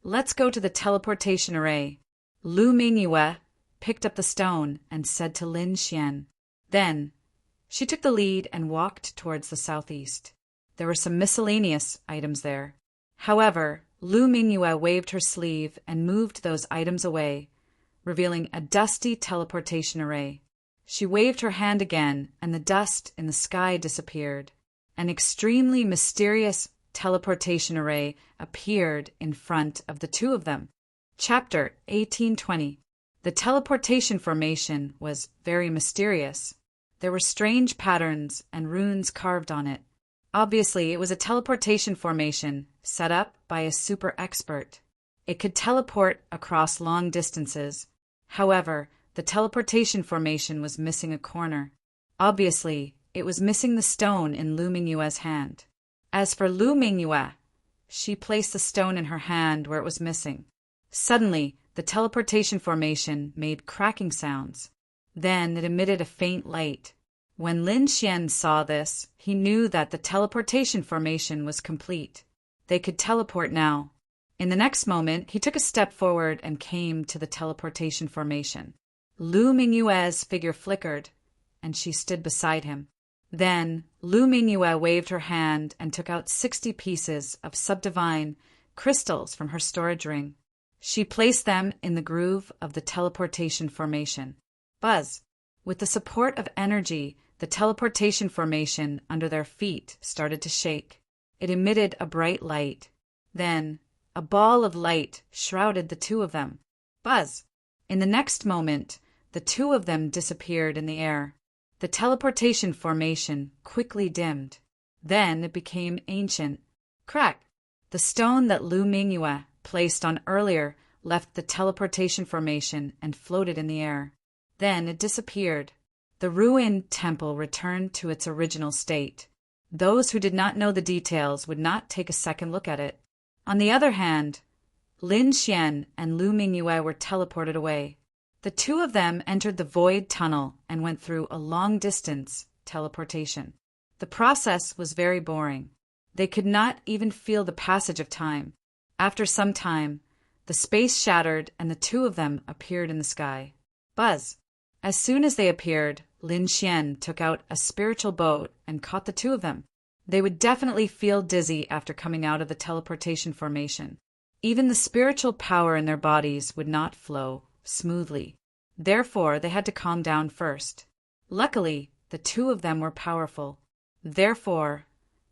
Let's go to the teleportation array. Lu Mingyue picked up the stone and said to Lin Xian. Then, she took the lead and walked towards the southeast. There were some miscellaneous items there. However, Lu Mingyue waved her sleeve and moved those items away, revealing a dusty teleportation array. She waved her hand again, and the dust in the sky disappeared. An extremely mysterious teleportation array appeared in front of the two of them. Chapter 1820. The teleportation formation was very mysterious. There were strange patterns and runes carved on it. Obviously, it was a teleportation formation set up by a super expert. It could teleport across long distances. However, the teleportation formation was missing a corner. Obviously, it was missing the stone in Lu Mingyue's hand. As for Lu Mingyue, she placed the stone in her hand where it was missing. Suddenly, the teleportation formation made cracking sounds. Then it emitted a faint light. When Lin Xian saw this, he knew that the teleportation formation was complete. They could teleport now. In the next moment, he took a step forward and came to the teleportation formation. Lu Mingyue's figure flickered, and she stood beside him. Then, Lu Mingyue waved her hand and took out 60 pieces of subdivine crystals from her storage ring. She placed them in the groove of the teleportation formation. Buzz. With the support of energy, the teleportation formation under their feet started to shake. It emitted a bright light. Then, a ball of light shrouded the two of them. Buzz. In the next moment, the two of them disappeared in the air. The teleportation formation quickly dimmed. Then it became ancient. Crack! The stone that Lu Mingyue placed on earlier left the teleportation formation and floated in the air. Then it disappeared. The ruined temple returned to its original state. Those who did not know the details would not take a second look at it. On the other hand, Lin Xian and Lu Mingyue were teleported away. The two of them entered the void tunnel and went through a long-distance teleportation. The process was very boring. They could not even feel the passage of time. After some time, the space shattered and the two of them appeared in the sky. Buzz! As soon as they appeared, Lin Xian took out a spiritual boat and caught the two of them. They would definitely feel dizzy after coming out of the teleportation formation. Even the spiritual power in their bodies would not flow smoothly. Therefore, they had to calm down first. Luckily, the two of them were powerful. Therefore,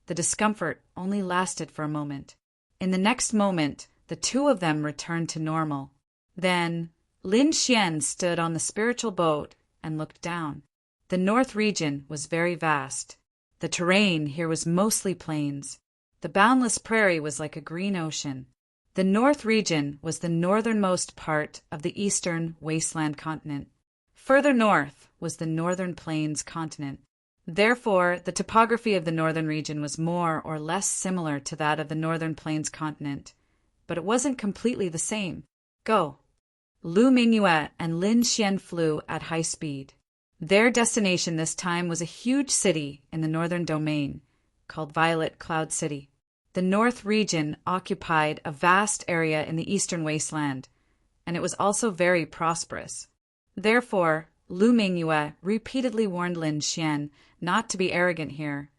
the discomfort only lasted for a moment. In the next moment, the two of them returned to normal. Then, Lin Xian stood on the spiritual boat and looked down. The north region was very vast. The terrain here was mostly plains. The boundless prairie was like a green ocean. The north region was the northernmost part of the eastern wasteland continent. Further north was the northern plains continent. Therefore, the topography of the northern region was more or less similar to that of the northern plains continent, but it wasn't completely the same. Go! Lu Mingyue and Lin Xian flew at high speed. Their destination this time was a huge city in the northern domain, called Violet Cloud City. The north region occupied a vast area in the eastern wasteland, and it was also very prosperous. Therefore, Lu Mingyue repeatedly warned Lin Xian not to be arrogant here,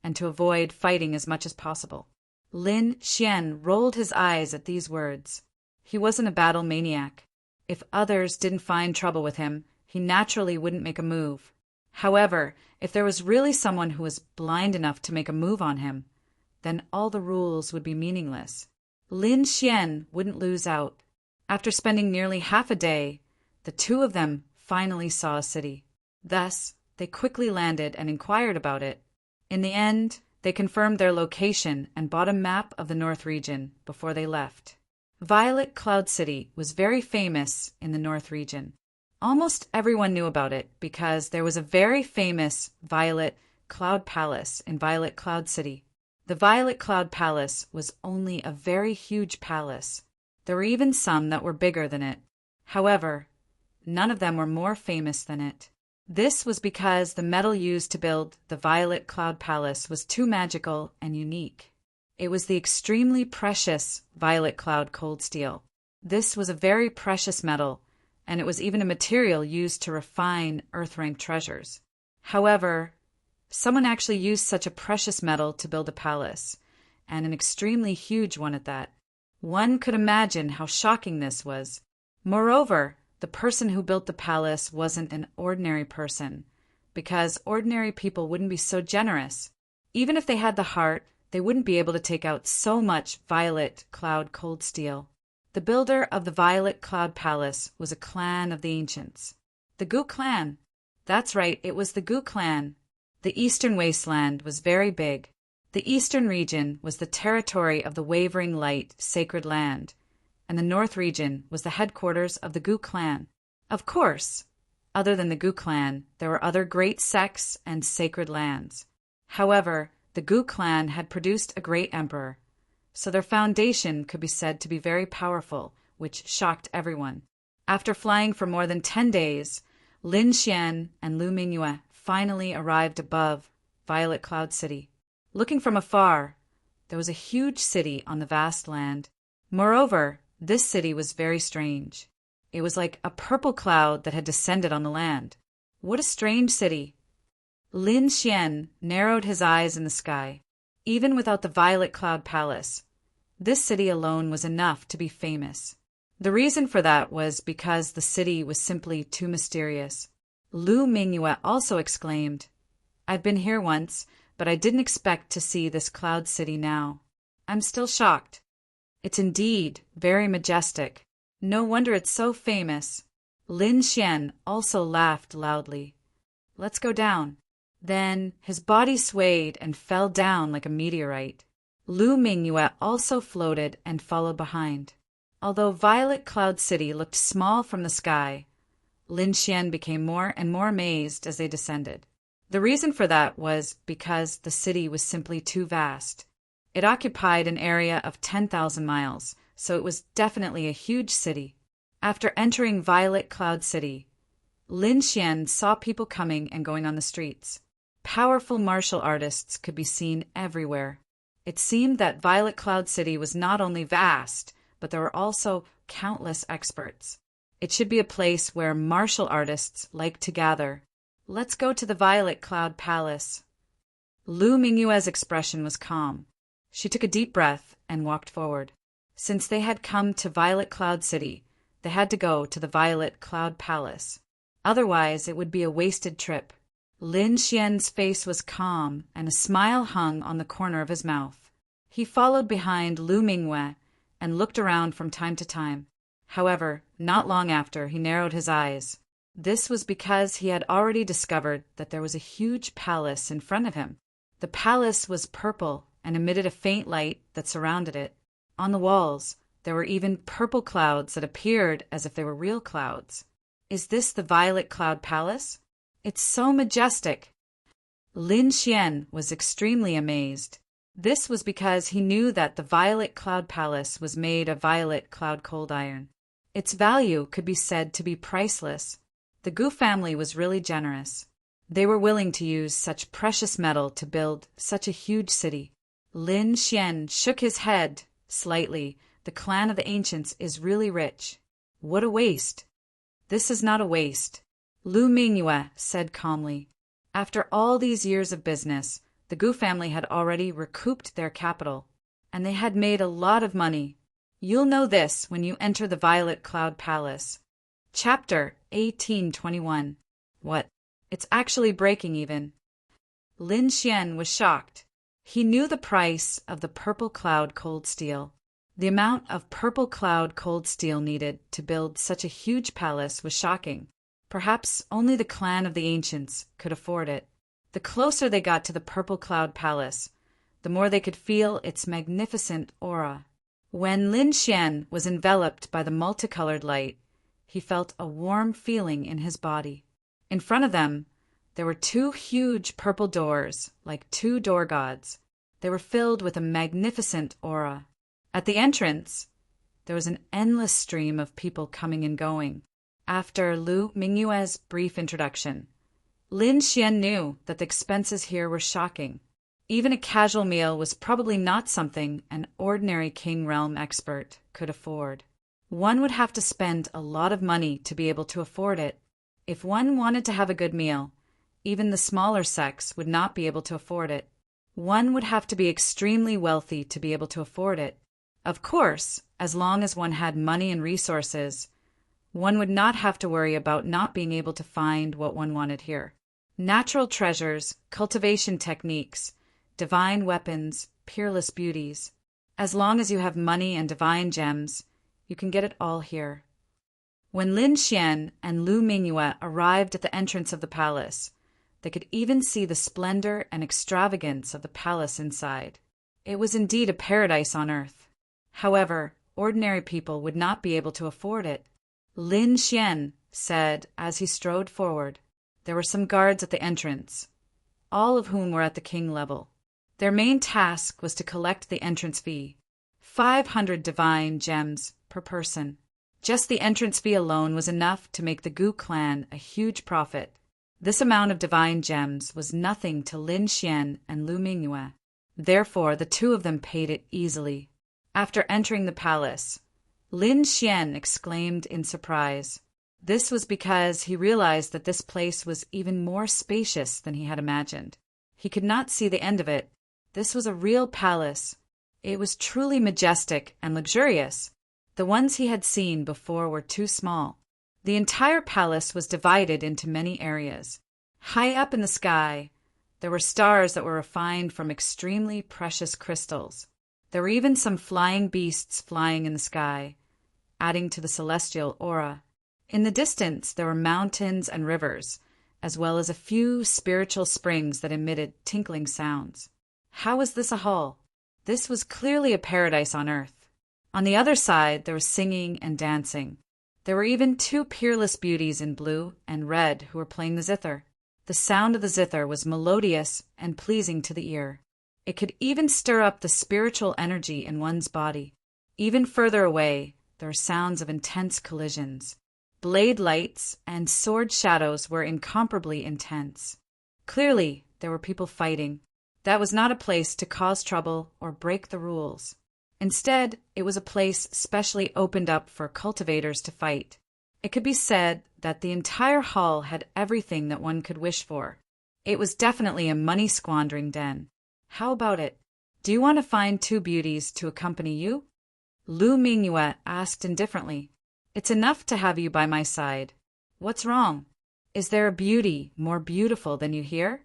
and to avoid fighting as much as possible. Lin Xian rolled his eyes at these words. He wasn't a battle maniac. If others didn't find trouble with him, he naturally wouldn't make a move. However, if there was really someone who was blind enough to make a move on him, then all the rules would be meaningless. Lin Xian wouldn't lose out. After spending nearly half a day, the two of them finally saw a city. Thus, they quickly landed and inquired about it. In the end, they confirmed their location and bought a map of the north region before they left. Violet Cloud City was very famous in the north region. Almost everyone knew about it because there was a very famous Violet Cloud Palace in Violet Cloud City. The Violet Cloud Palace was only a very huge palace. There were even some that were bigger than it. However, none of them were more famous than it. This was because the metal used to build the Violet Cloud Palace was too magical and unique. It was the extremely precious Violet Cloud Cold Steel. This was a very precious metal, and it was even a material used to refine earth-rank treasures. However, someone actually used such a precious metal to build a palace, and an extremely huge one at that. One could imagine how shocking this was. Moreover, the person who built the palace wasn't an ordinary person, because ordinary people wouldn't be so generous. Even if they had the heart, they wouldn't be able to take out so much Violet Cloud Cold Steel. The builder of the Violet Cloud Palace was a clan of the ancients. The Gu clan. That's right, it was the Gu clan. The eastern wasteland was very big. The eastern region was the territory of the Wavering Light Sacred Land, and the north region was the headquarters of the Gu clan. Of course, other than the Gu clan, there were other great sects and sacred lands. However, the Gu clan had produced a great emperor, so their foundation could be said to be very powerful, which shocked everyone. After flying for more than 10 days, Lin Xian and Lu Mingyue finally arrived above Violet Cloud City. Looking from afar, there was a huge city on the vast land. Moreover, this city was very strange. It was like a purple cloud that had descended on the land. What a strange city! Lin Xian narrowed his eyes in the sky. Even without the Violet Cloud Palace, this city alone was enough to be famous. The reason for that was because the city was simply too mysterious. Lu Mingyue also exclaimed, "I've been here once, but I didn't expect to see this cloud city now. I'm still shocked. It's indeed very majestic. No wonder it's so famous." Lin Xian also laughed loudly. "Let's go down." Then his body swayed and fell down like a meteorite. Lu Mingyue also floated and followed behind. Although Violet Cloud City looked small from the sky, Lin Xian became more and more amazed as they descended. The reason for that was because the city was simply too vast. It occupied an area of 10,000 miles, so it was definitely a huge city. After entering Violet Cloud City, Lin Xian saw people coming and going on the streets. Powerful martial artists could be seen everywhere. It seemed that Violet Cloud City was not only vast, but there were also countless experts. It should be a place where martial artists like to gather. Let's go to the Violet Cloud Palace. Lu Mingyue's expression was calm. She took a deep breath and walked forward. Since they had come to Violet Cloud City, they had to go to the Violet Cloud Palace. Otherwise, it would be a wasted trip. Lin Xian's face was calm, and a smile hung on the corner of his mouth. He followed behind Lu Mingyue and looked around from time to time. However, not long after, he narrowed his eyes. This was because he had already discovered that there was a huge palace in front of him. The palace was purple and emitted a faint light that surrounded it. On the walls, there were even purple clouds that appeared as if they were real clouds. Is this the Violet Cloud Palace? It's so majestic. Lin Xian was extremely amazed. This was because he knew that the Violet Cloud Palace was made of violet cloud cold iron. Its value could be said to be priceless. The Gu family was really generous. They were willing to use such precious metal to build such a huge city. Lin Xian shook his head slightly. The clan of the ancients is really rich. What a waste. This is not a waste, Lu Mingyue said calmly. After all these years of business, the Gu family had already recouped their capital, and they had made a lot of money. You'll know this when you enter the Violet Cloud Palace. Chapter 1821. What? It's actually breaking even. Lin Xian was shocked. He knew the price of the purple cloud cold steel. The amount of purple cloud cold steel needed to build such a huge palace was shocking. Perhaps only the clan of the ancients could afford it. The closer they got to the purple cloud palace, the more they could feel its magnificent aura. When Lin Xian was enveloped by the multicolored light, he felt a warm feeling in his body. In front of them, there were two huge purple doors, like two door gods. They were filled with a magnificent aura. At the entrance, there was an endless stream of people coming and going. After Lu Mingyue's brief introduction, Lin Xian knew that the expenses here were shocking. Even a casual meal was probably not something an ordinary King Realm expert could afford. One would have to spend a lot of money to be able to afford it. If one wanted to have a good meal, even the smaller sects would not be able to afford it. One would have to be extremely wealthy to be able to afford it. Of course, as long as one had money and resources, one would not have to worry about not being able to find what one wanted here. Natural treasures, cultivation techniques, divine weapons, peerless beauties. As long as you have money and divine gems, you can get it all here. When Lin Xian and Lu Mingyue arrived at the entrance of the palace, they could even see the splendor and extravagance of the palace inside. It was indeed a paradise on earth. However, ordinary people would not be able to afford it. Lin Xian said as he strode forward. There were some guards at the entrance, all of whom were at the king level. Their main task was to collect the entrance fee, 500 divine gems per person. Just the entrance fee alone was enough to make the Gu clan a huge profit. This amount of divine gems was nothing to Lin Xian and Lu Mingyue. Therefore, the two of them paid it easily. After entering the palace, Lin Xian exclaimed in surprise. This was because he realized that this place was even more spacious than he had imagined. He could not see the end of it. This was a real palace. It was truly majestic and luxurious. The ones he had seen before were too small. The entire palace was divided into many areas. High up in the sky, there were stars that were refined from extremely precious crystals. There were even some flying beasts flying in the sky, adding to the celestial aura. In the distance, there were mountains and rivers, as well as a few spiritual springs that emitted tinkling sounds. How was this a hall? This was clearly a paradise on earth. On the other side, there was singing and dancing. There were even two peerless beauties in blue and red who were playing the zither. The sound of the zither was melodious and pleasing to the ear. It could even stir up the spiritual energy in one's body. Even further away, there were sounds of intense collisions. Blade lights and sword shadows were incomparably intense. Clearly, there were people fighting. That was not a place to cause trouble or break the rules. Instead, it was a place specially opened up for cultivators to fight. It could be said that the entire hall had everything that one could wish for. It was definitely a money-squandering den. How about it? Do you want to find two beauties to accompany you? Lu Mingyue asked indifferently. It's enough to have you by my side. What's wrong? Is there a beauty more beautiful than you here?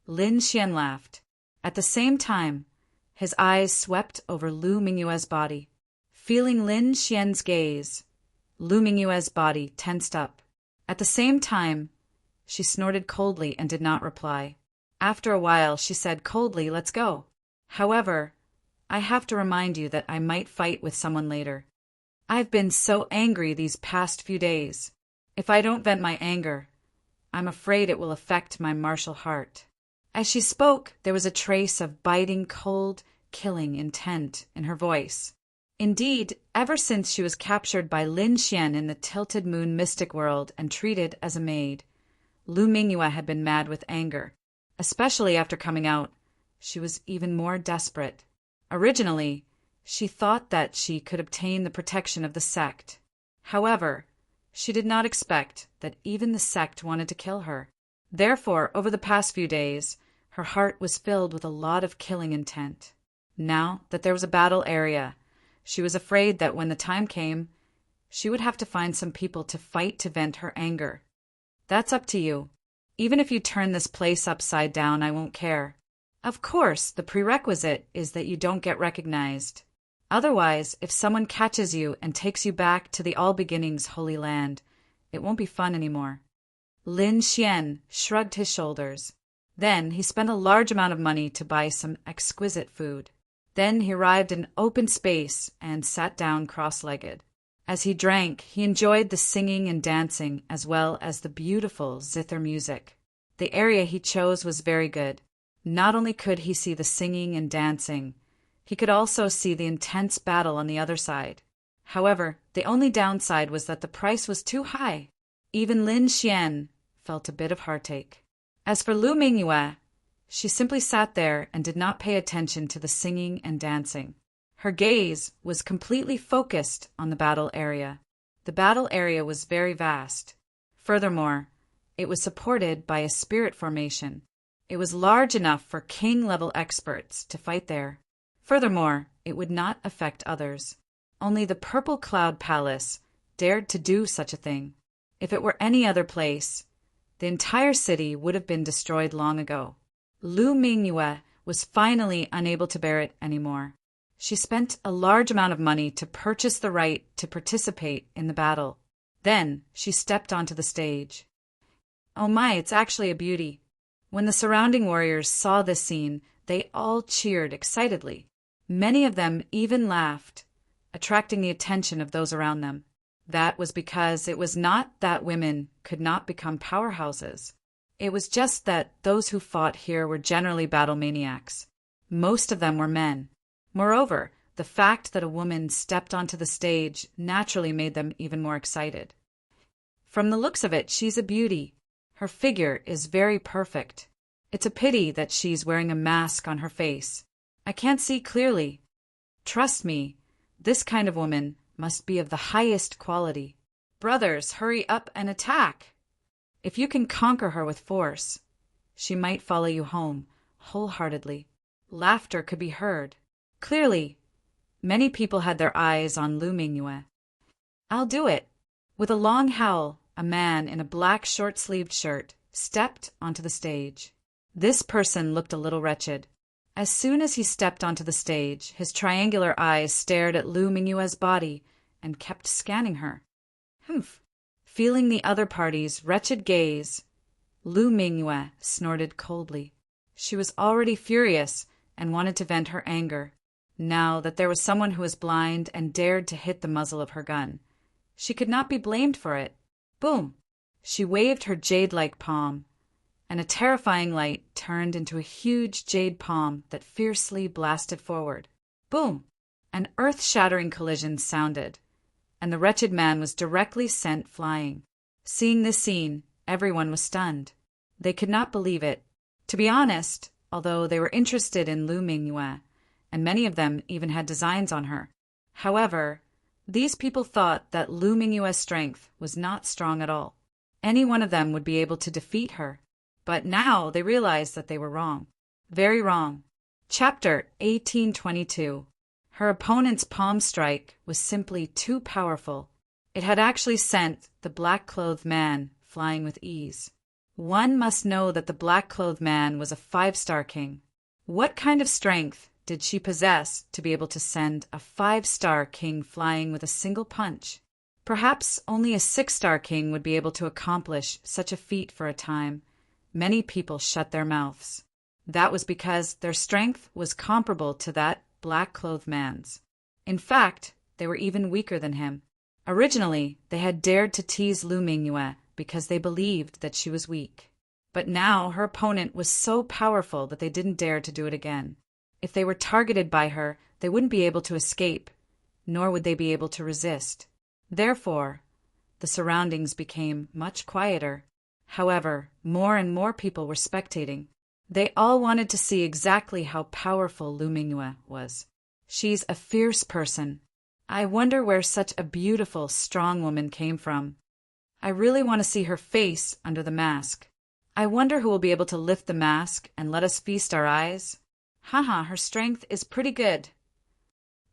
Lin Xian laughed. At the same time, his eyes swept over Lu Mingyue's body. Feeling Lin Xian's gaze, Lu Mingyue's body tensed up. At the same time, she snorted coldly and did not reply. After a while, she said coldly, "Let's go. However, I have to remind you that I might fight with someone later. I've been so angry these past few days. If I don't vent my anger, I'm afraid it will affect my martial heart." As she spoke, there was a trace of biting, cold, killing intent in her voice. Indeed, ever since she was captured by Lin Xian in the Tilted Moon mystic world and treated as a maid, Lu Mingyue had been mad with anger. Especially after coming out, she was even more desperate. Originally, she thought that she could obtain the protection of the sect. However, she did not expect that even the sect wanted to kill her. Therefore, over the past few days, her heart was filled with a lot of killing intent. Now that there was a battle area, she was afraid that when the time came, she would have to find some people to fight to vent her anger. That's up to you. Even if you turn this place upside down, I won't care. Of course, the prerequisite is that you don't get recognized. Otherwise, if someone catches you and takes you back to the All Beginnings Holy Land, it won't be fun anymore. Lin Xian shrugged his shoulders. Then he spent a large amount of money to buy some exquisite food. Then he arrived in open space and sat down cross-legged. As he drank, he enjoyed the singing and dancing as well as the beautiful zither music. The area he chose was very good. Not only could he see the singing and dancing, he could also see the intense battle on the other side. However, the only downside was that the price was too high. Even Lin Xian felt a bit of heartache. As for Lu Mingyue, she simply sat there and did not pay attention to the singing and dancing. Her gaze was completely focused on the battle area. The battle area was very vast. Furthermore, it was supported by a spirit formation. It was large enough for king-level experts to fight there. Furthermore, it would not affect others. Only the Purple Cloud Palace dared to do such a thing. If it were any other place, the entire city would have been destroyed long ago. Lu Mingyue was finally unable to bear it anymore. She spent a large amount of money to purchase the right to participate in the battle. Then she stepped onto the stage. Oh my, it's actually a beauty. When the surrounding warriors saw this scene, they all cheered excitedly. Many of them even laughed, attracting the attention of those around them. That was because it was not that women could not become powerhouses. It was just that those who fought here were generally battle maniacs. Most of them were men. Moreover, the fact that a woman stepped onto the stage naturally made them even more excited. From the looks of it, she's a beauty. Her figure is very perfect. It's a pity that she's wearing a mask on her face. I can't see clearly. Trust me, this kind of woman must be of the highest quality. Brothers, hurry up and attack! If you can conquer her with force, she might follow you home wholeheartedly. Laughter could be heard. Clearly, many people had their eyes on Lu Mingyue. I'll do it. With a long howl, a man in a black short-sleeved shirt stepped onto the stage. This person looked a little wretched. As soon as he stepped onto the stage, his triangular eyes stared at Lu Mingyue's body and kept scanning her. Humph! Feeling the other party's wretched gaze, Lu Mingyue snorted coldly. She was already furious and wanted to vent her anger. now that there was someone who was blind and dared to hit the muzzle of her gun. She could not be blamed for it. Boom! She waved her jade-like palm, and a terrifying light turned into a huge jade palm that fiercely blasted forward. Boom! An earth-shattering collision sounded, and the wretched man was directly sent flying. Seeing this scene, everyone was stunned. They could not believe it. To be honest, although they were interested in Lu Mingyue, and many of them even had designs on her. However, these people thought that Lu Mingyue's strength was not strong at all. Any one of them would be able to defeat her. But now they realized that they were wrong. Very wrong. Chapter 1822. Her opponent's palm strike was simply too powerful. It had actually sent the black-clothed man flying with ease. One must know that the black-clothed man was a 5-star king. What kind of strength did she possess to be able to send a 5-star king flying with a single punch? Perhaps only a 6-star king would be able to accomplish such a feat for a time. Many people shut their mouths. That was because their strength was comparable to that black-clothed man's. In fact, they were even weaker than him. Originally, they had dared to tease Lu Mingyue because they believed that she was weak. But now her opponent was so powerful that they didn't dare to do it again. If they were targeted by her, they wouldn't be able to escape, nor would they be able to resist. Therefore, the surroundings became much quieter. However, more and more people were spectating. They all wanted to see exactly how powerful Lu Mingyue was. She's a fierce person. I wonder where such a beautiful, strong woman came from. I really want to see her face under the mask. I wonder who will be able to lift the mask and let us feast our eyes. Haha, her strength is pretty good.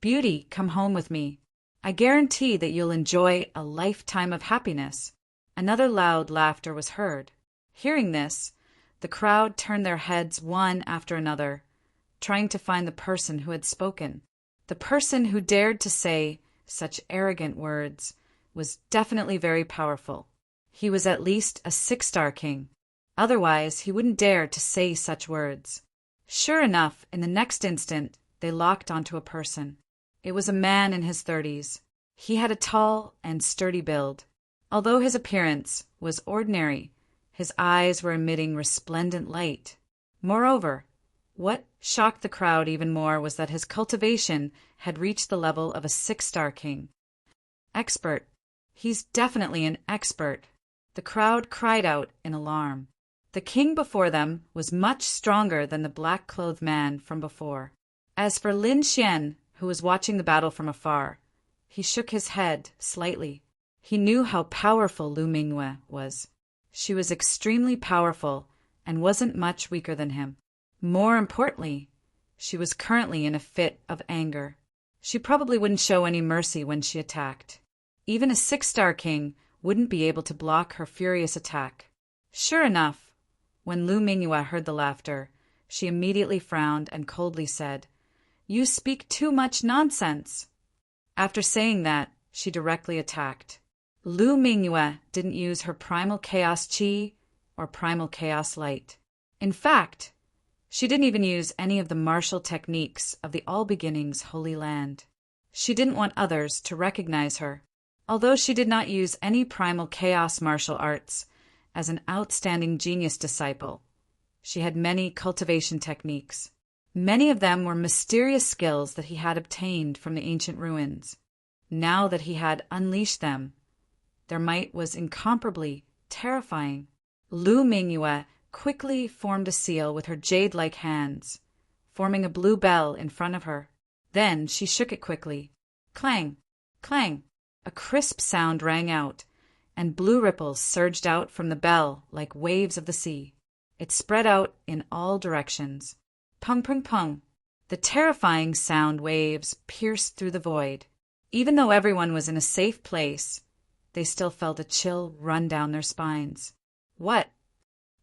Beauty, come home with me. I guarantee that you'll enjoy a lifetime of happiness. Another loud laughter was heard. Hearing this, the crowd turned their heads one after another, trying to find the person who had spoken. The person who dared to say such arrogant words was definitely very powerful. He was at least a 6-star king. Otherwise, he wouldn't dare to say such words. Sure enough, in the next instant, they locked onto a person. It was a man in his 30s. He had a tall and sturdy build. Although his appearance was ordinary, his eyes were emitting resplendent light. Moreover, what shocked the crowd even more was that his cultivation had reached the level of a 6-star king. Expert. He's definitely an expert. The crowd cried out in alarm. The king before them was much stronger than the black-clothed man from before. As for Lin Xian, who was watching the battle from afar, he shook his head slightly. He knew how powerful Lu Mingyue was. She was extremely powerful and wasn't much weaker than him. More importantly, she was currently in a fit of anger. She probably wouldn't show any mercy when she attacked. Even a 6-star king wouldn't be able to block her furious attack. Sure enough, when Lu Mingyue heard the laughter, she immediately frowned and coldly said, "You speak too much nonsense." After saying that, she directly attacked. Lu Mingyue didn't use her primal chaos chi or primal chaos light. In fact, she didn't even use any of the martial techniques of the All Beginnings Holy Land. She didn't want others to recognize her. Although she did not use any primal chaos martial arts, as an outstanding genius disciple, she had many cultivation techniques. Many of them were mysterious skills that he had obtained from the ancient ruins. Now that he had unleashed them, their might was incomparably terrifying. Lu Mingyue quickly formed a seal with her jade-like hands, forming a blue bell in front of her. Then she shook it quickly. Clang! Clang! A crisp sound rang out, and blue ripples surged out from the bell like waves of the sea. It spread out in all directions. Pung, pung, pung. The terrifying sound waves pierced through the void. Even though everyone was in a safe place, they still felt a chill run down their spines. What?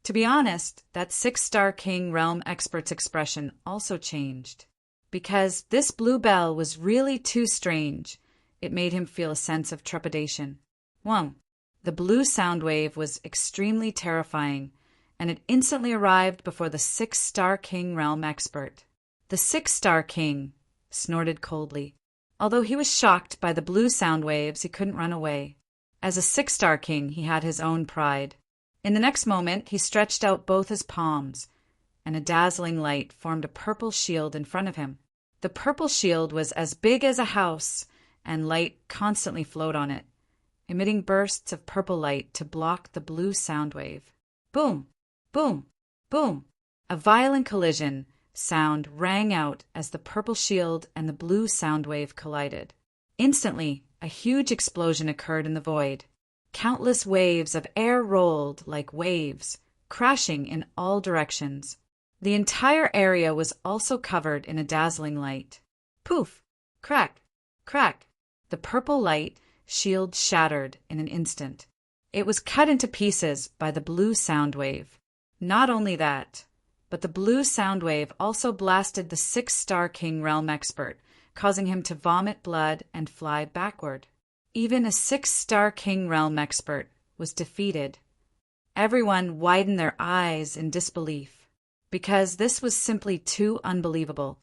To be honest, that 6-star king realm expert's expression also changed. Because this blue bell was really too strange, it made him feel a sense of trepidation. Wong. The blue sound wave was extremely terrifying, and it instantly arrived before the 6-star king realm expert. The 6-star king snorted coldly. Although he was shocked by the blue sound waves, he couldn't run away. As a 6-star king, he had his own pride. In the next moment, he stretched out both his palms, and a dazzling light formed a purple shield in front of him. The purple shield was as big as a house, and light constantly flowed on it, emitting bursts of purple light to block the blue sound wave. Boom! Boom! Boom! A violent collision sound rang out as the purple shield and the blue sound wave collided. Instantly, a huge explosion occurred in the void. Countless waves of air rolled like waves, crashing in all directions. The entire area was also covered in a dazzling light. Poof! Crack! Crack! The purple light shield shattered in an instant. It was cut into pieces by the blue sound wave. Not only that, but the blue sound wave also blasted the 6-star King Realm Expert, causing him to vomit blood and fly backward. Even a 6-star King Realm Expert was defeated. Everyone widened their eyes in disbelief, because this was simply too unbelievable.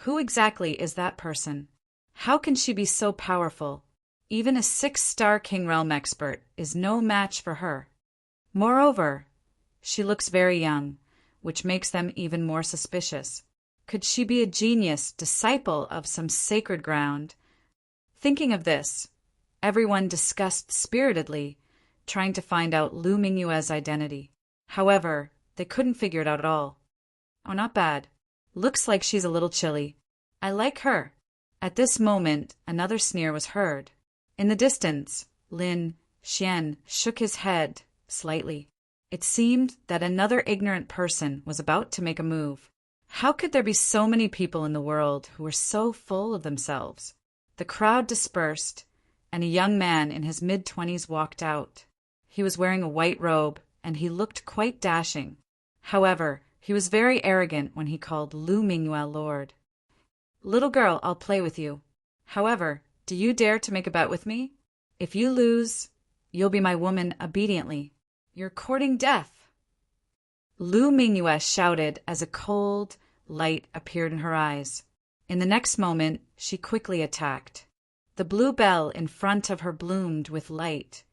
Who exactly is that person? How can she be so powerful? Even a 6-star King Realm Expert is no match for her. Moreover, she looks very young, which makes them even more suspicious. Could she be a genius, disciple of some sacred ground? Thinking of this, everyone discussed spiritedly, trying to find out Lu Mingyue's identity. However, they couldn't figure it out at all. Oh, not bad. Looks like she's a little chilly. I like her. At this moment, another sneer was heard. In the distance, Lin Xian shook his head slightly. It seemed that another ignorant person was about to make a move. How could there be so many people in the world who were so full of themselves? The crowd dispersed, and a young man in his mid-20s walked out. He was wearing a white robe, and he looked quite dashing. However, he was very arrogant when he called Lu Mingyue Lord. Little girl, I'll play with you. However, do you dare to make a bet with me? If you lose, you'll be my woman obediently. You're courting death. Lu Mingyue shouted as a cold light appeared in her eyes. In the next moment, she quickly attacked. The blue bell in front of her bloomed with light,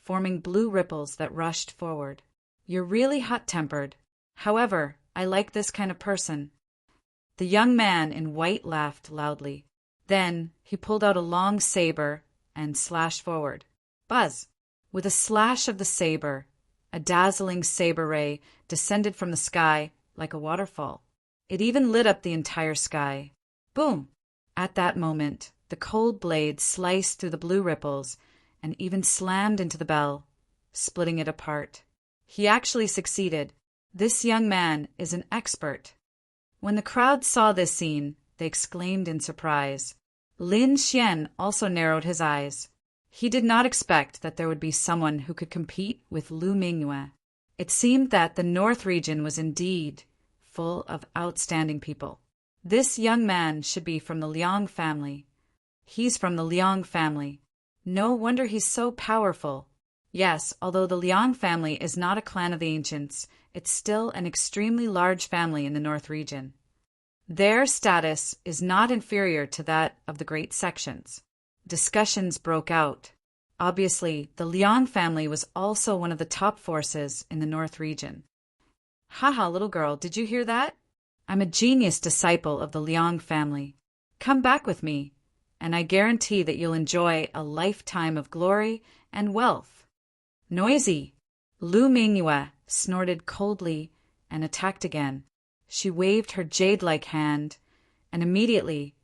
forming blue ripples that rushed forward. You're really hot-tempered. However, I like this kind of person. The young man in white laughed loudly. Then he pulled out a long saber and slashed forward. Buzz! With a slash of the saber, a dazzling saber ray descended from the sky like a waterfall. It even lit up the entire sky. Boom! At that moment, the cold blade sliced through the blue ripples and even slammed into the bell, splitting it apart. He actually succeeded. This young man is an expert. When the crowd saw this scene, they exclaimed in surprise. Lin Xian also narrowed his eyes. He did not expect that there would be someone who could compete with Lu Mingyue. It seemed that the North region was indeed full of outstanding people. This young man should be from the Liang family. He's from the Liang family. No wonder he's so powerful. Yes, although the Liang family is not a clan of the ancients, it's still an extremely large family in the North region. Their status is not inferior to that of the great sections. Discussions broke out. Obviously, the Liang family was also one of the top forces in the North region. Haha, little girl, did you hear that? I'm a genius disciple of the Liang family. Come back with me, and I guarantee that you'll enjoy a lifetime of glory and wealth. Noisy! Lu Mingyue snorted coldly and attacked again. She waved her jade-like hand, and immediately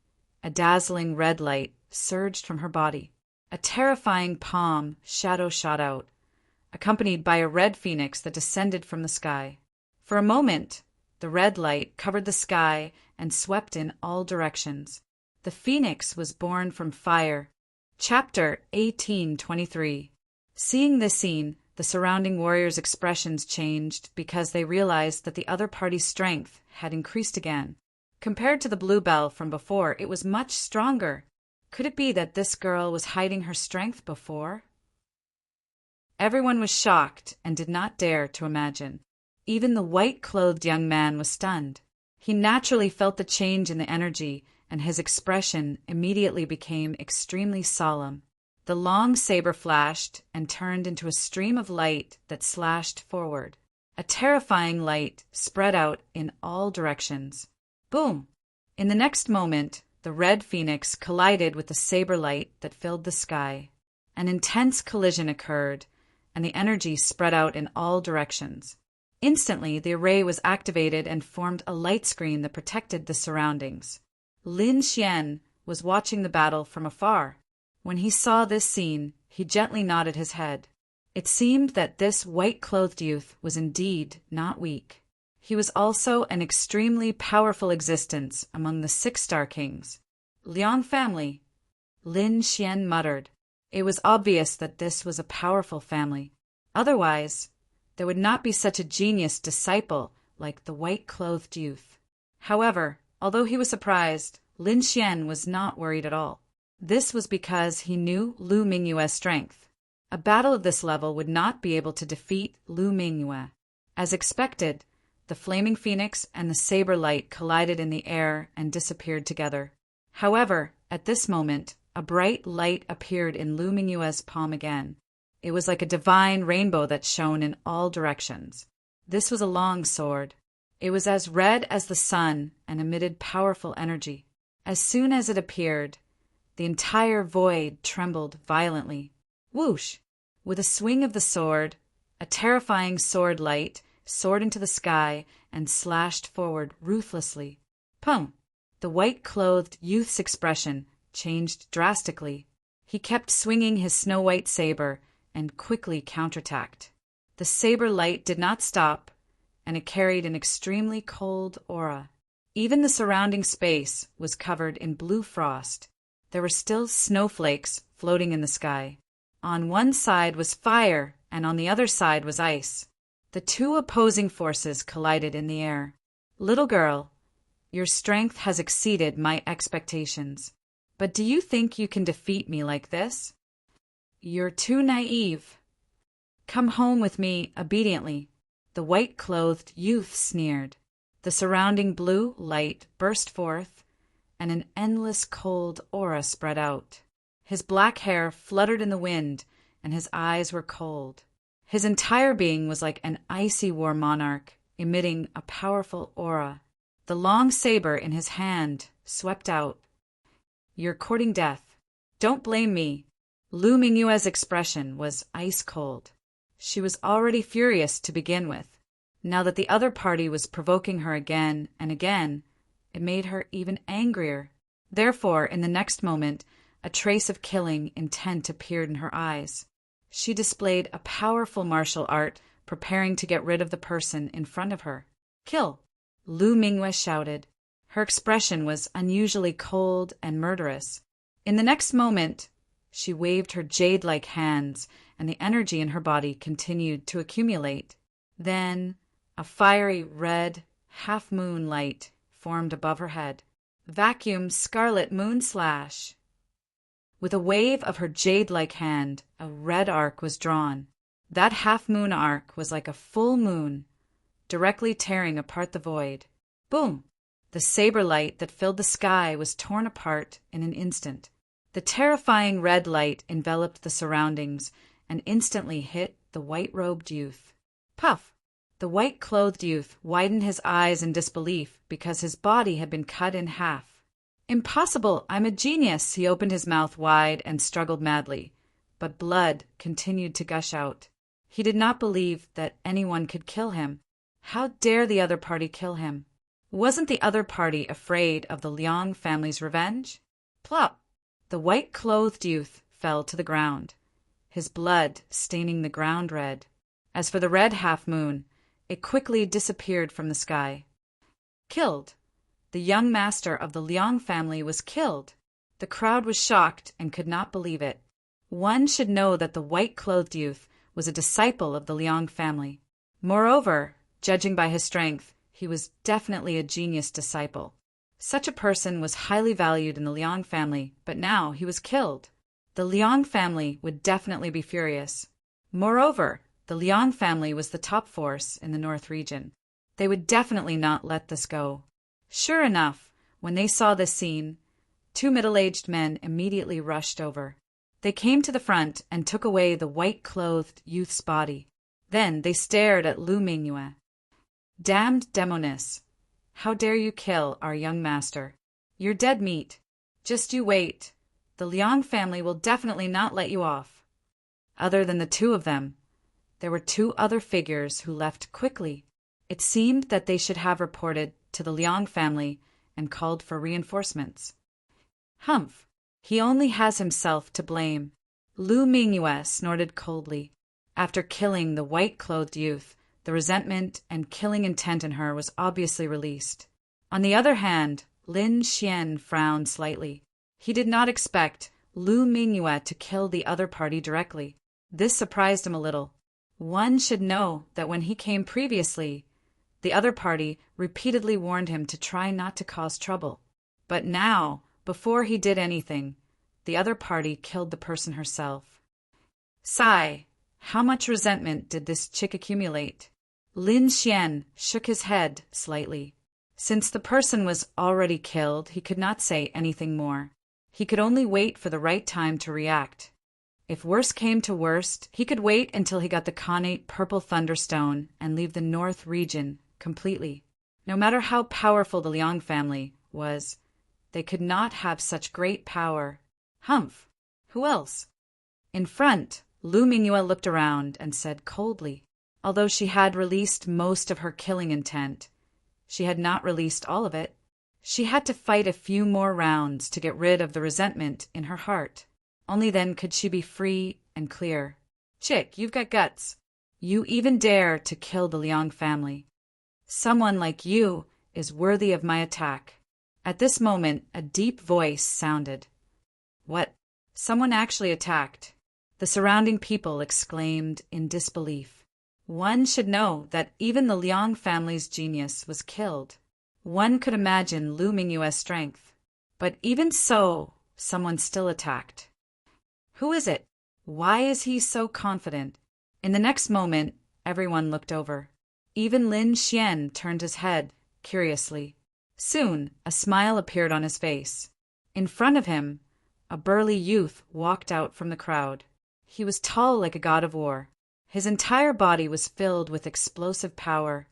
a dazzling red light surged from her body. A terrifying palm shadow shot out, accompanied by a red phoenix that descended from the sky. For a moment, the red light covered the sky and swept in all directions. The phoenix was born from fire. Chapter 1823. Seeing this scene, the surrounding warriors' expressions changed because they realized that the other party's strength had increased again. Compared to the blue bell from before, it was much stronger. Could it be that this girl was hiding her strength before? Everyone was shocked and did not dare to imagine. Even the white-clothed young man was stunned. He naturally felt the change in the energy and his expression immediately became extremely solemn. The long saber flashed and turned into a stream of light that slashed forward. A terrifying light spread out in all directions. Boom! In the next moment, the red phoenix collided with the saber light that filled the sky. An intense collision occurred, and the energy spread out in all directions. Instantly, the array was activated and formed a light screen that protected the surroundings. Lin Xian was watching the battle from afar. When he saw this scene, he gently nodded his head. It seemed that this white-clothed youth was indeed not weak. He was also an extremely powerful existence among the 6 Star Kings. Liang family, Lin Xian muttered. It was obvious that this was a powerful family. Otherwise, there would not be such a genius disciple like the white-clothed youth. However, although he was surprised, Lin Xian was not worried at all. This was because he knew Lu Mingyue's strength. A battle of this level would not be able to defeat Lu Mingyue. As expected, the flaming phoenix and the saber light collided in the air and disappeared together. However, at this moment, a bright light appeared in Lu Mingyue's palm again. It was like a divine rainbow that shone in all directions. This was a long sword. It was as red as the sun and emitted powerful energy. As soon as it appeared, the entire void trembled violently. Whoosh! With a swing of the sword, a terrifying sword light soared into the sky and slashed forward ruthlessly. Pum! The white-clothed youth's expression changed drastically. He kept swinging his snow-white saber and quickly counterattacked. The saber light did not stop, and it carried an extremely cold aura. Even the surrounding space was covered in blue frost. There were still snowflakes floating in the sky. On one side was fire, and on the other side was ice. The 2 opposing forces collided in the air. Little girl, your strength has exceeded my expectations. But do you think you can defeat me like this? You're too naive. Come home with me obediently, the white-clothed youth sneered. The surrounding blue light burst forth, and an endless cold aura spread out. His black hair fluttered in the wind, and his eyes were cold. His entire being was like an icy war monarch, emitting a powerful aura. The long saber in his hand swept out. You're courting death. Don't blame me. Lu Mingyue's expression was ice-cold. She was already furious to begin with. Now that the other party was provoking her again and again, it made her even angrier. Therefore, in the next moment, a trace of killing intent appeared in her eyes. She displayed a powerful martial art, preparing to get rid of the person in front of her. Kill! Lu Mingyue shouted. Her expression was unusually cold and murderous. In the next moment, she waved her jade-like hands, and the energy in her body continued to accumulate. Then, a fiery red half-moon light formed above her head. Vacuum scarlet moon slash! With a wave of her jade-like hand, a red arc was drawn. That half-moon arc was like a full moon, directly tearing apart the void. Boom! The saber light that filled the sky was torn apart in an instant. The terrifying red light enveloped the surroundings and instantly hit the white-robed youth. Puff! The white-clothed youth widened his eyes in disbelief because his body had been cut in half. Impossible! I'm a genius! He opened his mouth wide and struggled madly, but blood continued to gush out. He did not believe that anyone could kill him. How dare the other party kill him? Wasn't the other party afraid of the Liang family's revenge? Plop! The white-clothed youth fell to the ground, his blood staining the ground red. As for the red half-moon, it quickly disappeared from the sky. Killed! The young master of the Liang family was killed. The crowd was shocked and could not believe it. One should know that the white-clothed youth was a disciple of the Liang family. Moreover, judging by his strength, he was definitely a genius disciple. Such a person was highly valued in the Liang family, but now he was killed. The Liang family would definitely be furious. Moreover, the Liang family was the top force in the North region. They would definitely not let this go. Sure enough, When they saw this scene, two middle-aged men immediately rushed over. They came to the front and took away the white-clothed youth's body. Then they stared at Lu Mingyue. "Damned demoness! How dare you kill our young master? You're dead meat. Just you wait. The Liang family will definitely not let you off." Other than the two of them, there were two other figures who left quickly. It seemed that they should have reported to the Liang family and called for reinforcements. "Humph! He only has himself to blame," Lu Mingyue snorted coldly. After killing the white-clothed youth, the resentment and killing intent in her was obviously released. On the other hand, Lin Xian frowned slightly. He did not expect Lu Mingyue to kill the other party directly. This surprised him a little. One should know that when he came previously, the other party repeatedly warned him to try not to cause trouble. But now, before he did anything, the other party killed the person herself. Sigh. How much resentment did this chick accumulate? Lin Xian shook his head slightly. Since the person was already killed, he could not say anything more. He could only wait for the right time to react. If worst came to worst, he could wait until he got the Khanate Purple Thunderstone and leave the North region completely. No matter how powerful the Liang family was, they could not have such great power. Humph! Who else? In front, Lu Mingyue looked around and said coldly, although she had released most of her killing intent, she had not released all of it. She had to fight a few more rounds to get rid of the resentment in her heart. Only then could she be free and clear. "Chick, you've got guts. You even dare to kill the Liang family. Someone like you is worthy of my attack." At this moment, a deep voice sounded. What? Someone actually attacked? The surrounding people exclaimed in disbelief. One should know that even the Liang family's genius was killed. One could imagine Lu Mingyue's strength. But even so, someone still attacked. Who is it? Why is he so confident? In the next moment, everyone looked over. Even Lin Xian turned his head, curiously. Soon, a smile appeared on his face. In front of him, a burly youth walked out from the crowd. He was tall like a god of war. His entire body was filled with explosive power.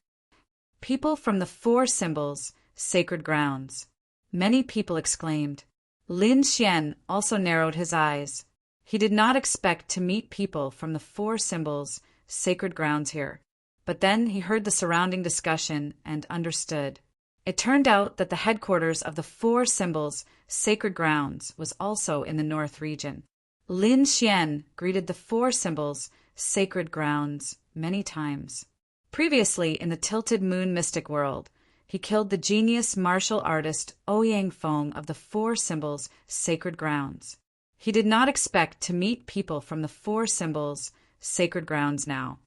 People from the four symbols, sacred grounds. Many people exclaimed. Lin Xian also narrowed his eyes. He did not expect to meet people from the four symbols, sacred grounds here. But then he heard the surrounding discussion and understood. It turned out that the headquarters of the four symbols, sacred grounds, was also in the North region. Lin Xian greeted the four symbols, sacred grounds, many times. Previously, in the Tilted Moon mystic world, he killed the genius martial artist Ouyang Feng of the four symbols, sacred grounds. He did not expect to meet people from the four symbols, sacred grounds now.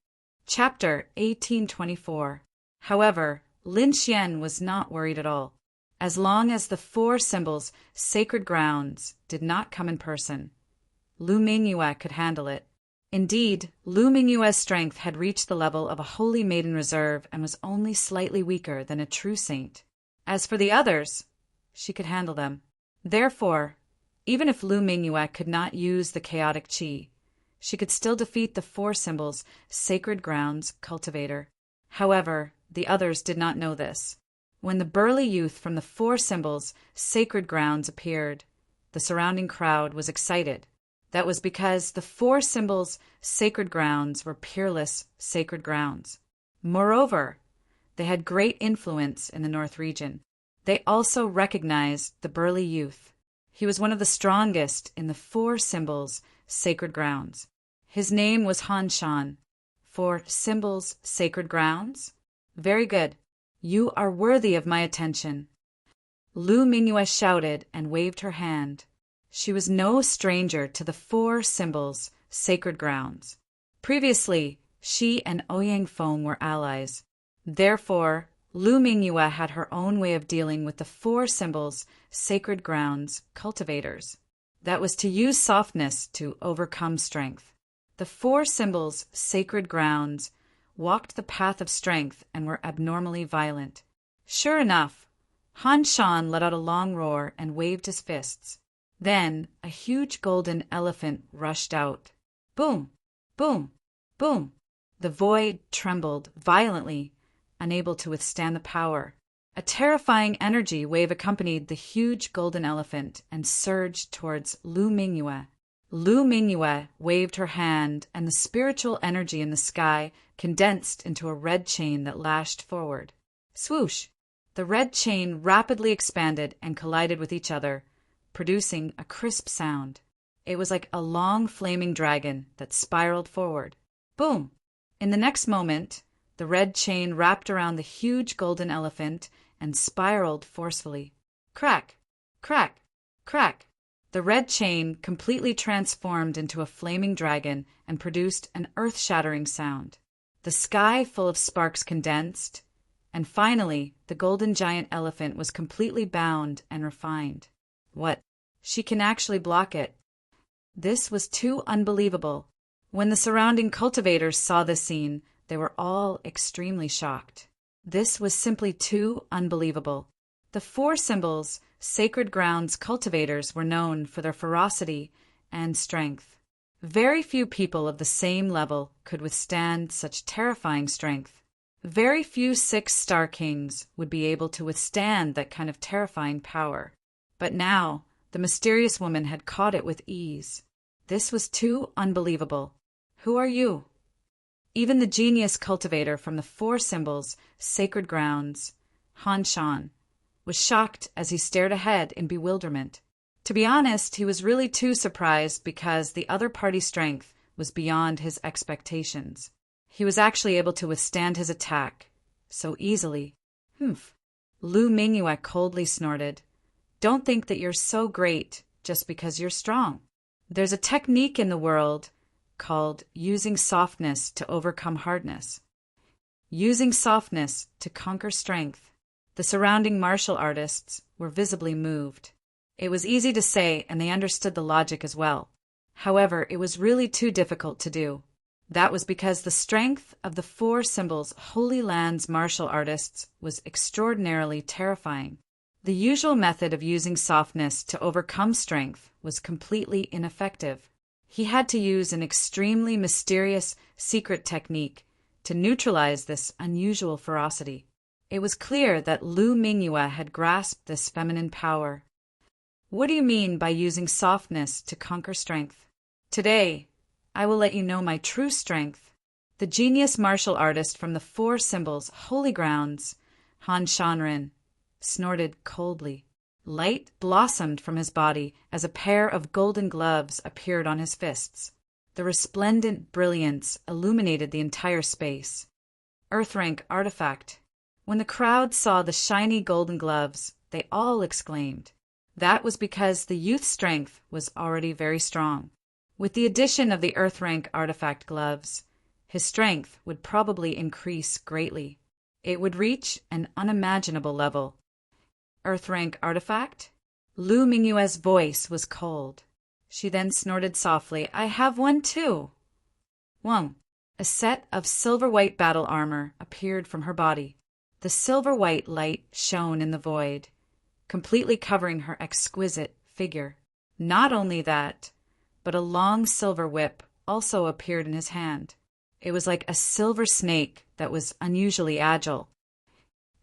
Chapter 1824. However, Lin Xian was not worried at all. As long as the four symbols, sacred grounds, did not come in person, Lu Mingyue could handle it. Indeed, Lu Mingyue's strength had reached the level of a holy maiden reserve and was only slightly weaker than a true saint. As for the others, she could handle them. Therefore, even if Lu Mingyue could not use the chaotic qi, she could still defeat the four symbols, sacred grounds, cultivator. However, the others did not know this. When the burly youth from the four symbols, sacred grounds, appeared, the surrounding crowd was excited. That was because the four symbols, sacred grounds, were peerless, sacred grounds. Moreover, they had great influence in the North region. They also recognized the burly youth. He was one of the strongest in the four symbols, sacred grounds. His name was Han Shan. For symbols, sacred grounds? Very good. You are worthy of my attention. Lu Mingyue shouted and waved her hand. She was no stranger to the four symbols, sacred grounds. Previously, she and Ouyang Feng were allies. Therefore, Lu Mingyue had her own way of dealing with the four symbols, sacred grounds, cultivators. That was to use softness to overcome strength. The four symbols, sacred grounds, walked the path of strength and were abnormally violent. Sure enough, Han Shan let out a long roar and waved his fists. Then a huge golden elephant rushed out. Boom! Boom! Boom! The void trembled violently, unable to withstand the power. A terrifying energy wave accompanied the huge golden elephant and surged towards Lu Mingyue. Lu Mingyue waved her hand, and the spiritual energy in the sky condensed into a red chain that lashed forward. Swoosh! The red chain rapidly expanded and collided with each other, producing a crisp sound. It was like a long flaming dragon that spiraled forward. Boom! In the next moment, the red chain wrapped around the huge golden elephant and spiraled forcefully. Crack! Crack! Crack! The red chain completely transformed into a flaming dragon and produced an earth-shattering sound. The sky full of sparks condensed, and finally the golden giant elephant was completely bound and refined. What? She can actually block it. This was too unbelievable. When the surrounding cultivators saw this scene, they were all extremely shocked. This was simply too unbelievable. The four symbols, sacred grounds cultivators were known for their ferocity and strength. Very few people of the same level could withstand such terrifying strength. Very few 6-star kings would be able to withstand that kind of terrifying power. But now, the mysterious woman had caught it with ease. This was too unbelievable. Who are you? Even the genius cultivator from the four symbols, sacred grounds, Han Shan, was shocked as he stared ahead in bewilderment. To be honest, he was really too surprised because the other party's strength was beyond his expectations. He was actually able to withstand his attack so easily. Humph. Lu Mingyue coldly snorted. Don't think that you're so great just because you're strong. There's a technique in the world called using softness to overcome hardness. Using softness to conquer strength. The surrounding martial artists were visibly moved. It was easy to say, and they understood the logic as well. However, it was really too difficult to do. That was because the strength of the four symbols Holy Land's martial artists was extraordinarily terrifying. The usual method of using softness to overcome strength was completely ineffective. He had to use an extremely mysterious, secret technique to neutralize this unusual ferocity. It was clear that Lu Mingyue had grasped this feminine power. What do you mean by using softness to conquer strength? Today, I will let you know my true strength. The genius martial artist from the four symbols Holy Grounds, Han Shanren, snorted coldly. Light blossomed from his body as a pair of golden gloves appeared on his fists. The resplendent brilliance illuminated the entire space. Earth-rank artifact. When the crowd saw the shiny golden gloves, they all exclaimed. That was because the youth's strength was already very strong. With the addition of the Earth-rank artifact gloves, his strength would probably increase greatly. It would reach an unimaginable level. Earth-rank artifact? Lu Mingyue's voice was cold. She then snorted softly, I have one too. Wong. A set of silver-white battle armor appeared from her body. The silver-white light shone in the void, completely covering her exquisite figure. Not only that, but a long silver whip also appeared in his hand. It was like a silver snake that was unusually agile.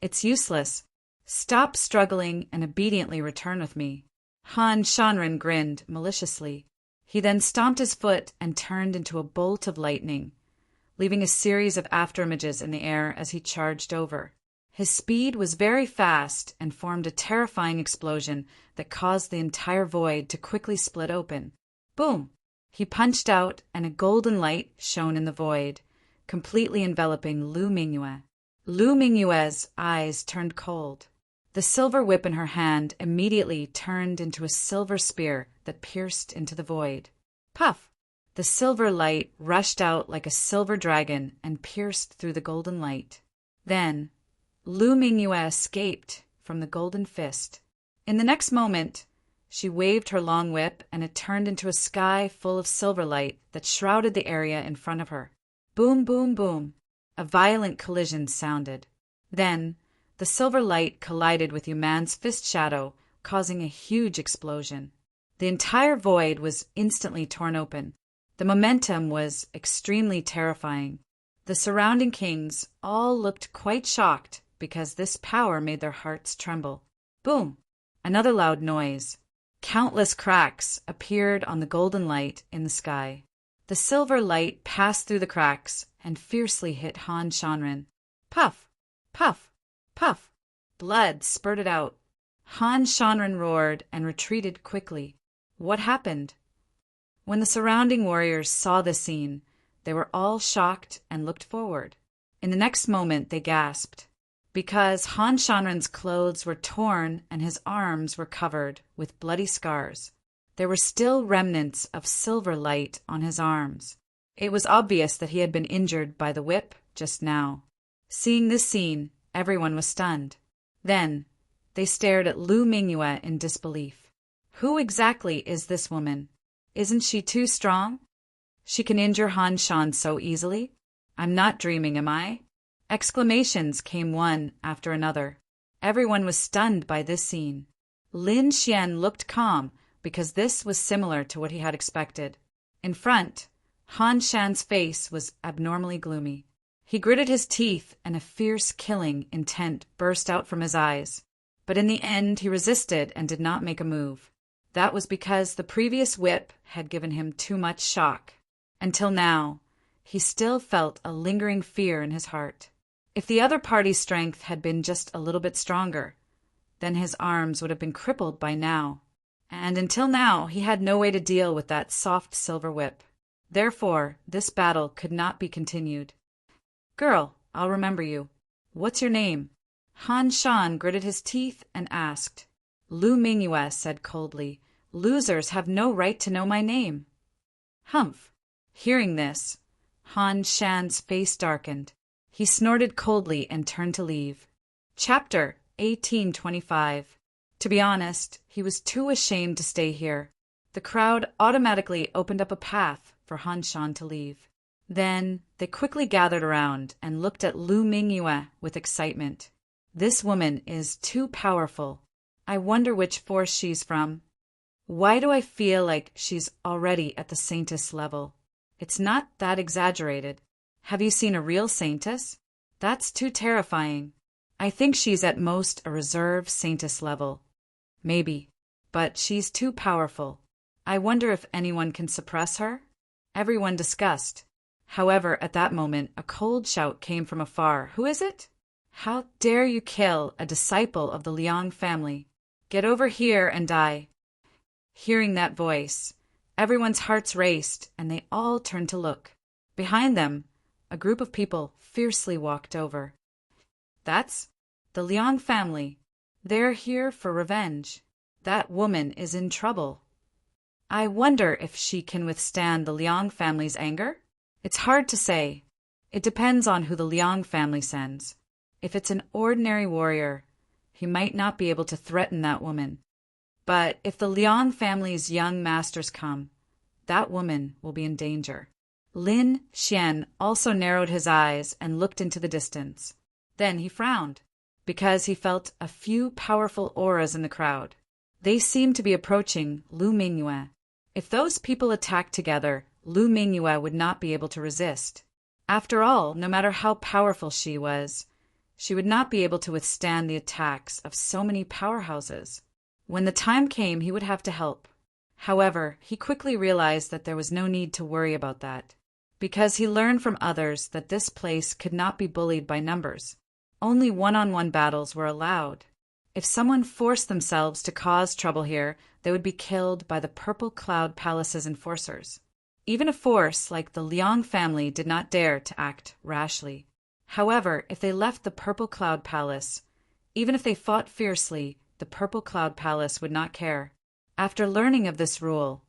It's useless. Stop struggling and obediently return with me. Han Shanren grinned maliciously. He then stomped his foot and turned into a bolt of lightning, leaving a series of afterimages in the air as he charged over. His speed was very fast and formed a terrifying explosion that caused the entire void to quickly split open. Boom! He punched out, and a golden light shone in the void, completely enveloping Lu Mingyue. Lu Mingyue's eyes turned cold. The silver whip in her hand immediately turned into a silver spear that pierced into the void. Puff! The silver light rushed out like a silver dragon and pierced through the golden light. Then, Lu Mingyue escaped from the golden fist. In the next moment, she waved her long whip, and it turned into a sky full of silver light that shrouded the area in front of her. Boom, boom, boom. A violent collision sounded. Then, The silver light collided with Yuman's fist shadow, causing a huge explosion. The entire void was instantly torn open. The momentum was extremely terrifying. The surrounding kings all looked quite shocked because this power made their hearts tremble. Boom! Another loud noise. Countless cracks appeared on the golden light in the sky. The silver light passed through the cracks and fiercely hit Han Shanren. Puff! Puff! Puff! Blood spurted out. Han Shanren roared and retreated quickly. What happened? When the surrounding warriors saw this scene, they were all shocked and looked forward. In the next moment they gasped, because Han Shanren's clothes were torn and his arms were covered with bloody scars. There were still remnants of silver light on his arms. It was obvious that he had been injured by the whip just now. Seeing this scene, everyone was stunned. Then, they stared at Lu Mingyue in disbelief. Who exactly is this woman? Isn't she too strong? She can injure Han Shan so easily? I'm not dreaming, am I? Exclamations came one after another. Everyone was stunned by this scene. Lin Xian looked calm because this was similar to what he had expected. In front, Han Shan's face was abnormally gloomy. He gritted his teeth and a fierce killing intent burst out from his eyes. But in the end he resisted and did not make a move. That was because the previous whip had given him too much shock. Until now, he still felt a lingering fear in his heart. If the other party's strength had been just a little bit stronger, then his arms would have been crippled by now. And until now, he had no way to deal with that soft silver whip. Therefore, this battle could not be continued. Girl, I'll remember you. What's your name? Han Shan gritted his teeth and asked. Lu Mingyue said coldly, Losers have no right to know my name. Humph. Hearing this, Han Shan's face darkened. He snorted coldly and turned to leave. Chapter 1825. To be honest, he was too ashamed to stay here. The crowd automatically opened up a path for Han Shan to leave. Then they quickly gathered around and looked at Lu Mingyue with excitement. This woman is too powerful. I wonder which force she's from. Why do I feel like she's already at the saintess level? It's not that exaggerated. Have you seen a real saintess? That's too terrifying. I think she's at most a reserve saintess level. Maybe. But she's too powerful. I wonder if anyone can suppress her? Everyone discussed. However, at that moment, a cold shout came from afar. Who is it? How dare you kill a disciple of the Liang family? Get over here and die. Hearing that voice, everyone's hearts raced and they all turned to look. Behind them, a group of people fiercely walked over. That's the Liang family. They're here for revenge. That woman is in trouble. I wonder if she can withstand the Liang family's anger? It's hard to say. It depends on who the Liang family sends. If it's an ordinary warrior, he might not be able to threaten that woman. But if the Liang family's young masters come, that woman will be in danger. Lin Xian also narrowed his eyes and looked into the distance. Then he frowned, because he felt a few powerful auras in the crowd. They seemed to be approaching Lu Mingyue. If those people attacked together, Lu Mingyue would not be able to resist. After all, no matter how powerful she was, she would not be able to withstand the attacks of so many powerhouses. When the time came, he would have to help. However, he quickly realized that there was no need to worry about that, because he learned from others that this place could not be bullied by numbers. Only one-on-one battles were allowed. If someone forced themselves to cause trouble here, they would be killed by the Purple Cloud Palace's enforcers. Even a force like the Liang family did not dare to act rashly. However, if they left the Purple Cloud Palace, even if they fought fiercely, the Purple Cloud Palace would not care. After learning of this rule,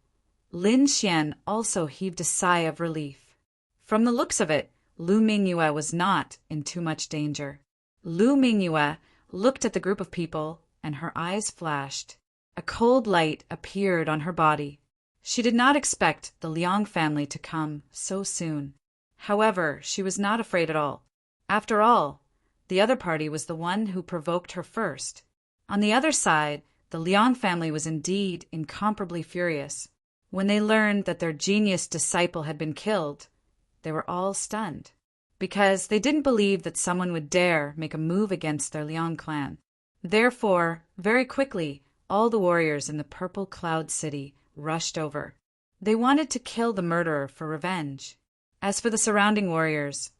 Lin Xian also heaved a sigh of relief. From the looks of it, Lu Mingyue was not in too much danger. Lu Mingyue looked at the group of people, and her eyes flashed. A cold light appeared on her body. She did not expect the Liang family to come so soon. However, she was not afraid at all. After all, The other party was the one who provoked her first. On the other side, the Liang family was indeed incomparably furious. When they learned that their genius disciple had been killed, they were all stunned, because they didn't believe that someone would dare make a move against their Liang clan. Therefore, very quickly, all the warriors in the Purple Cloud City rushed over. They wanted to kill the murderer for revenge. As for the surrounding warriors,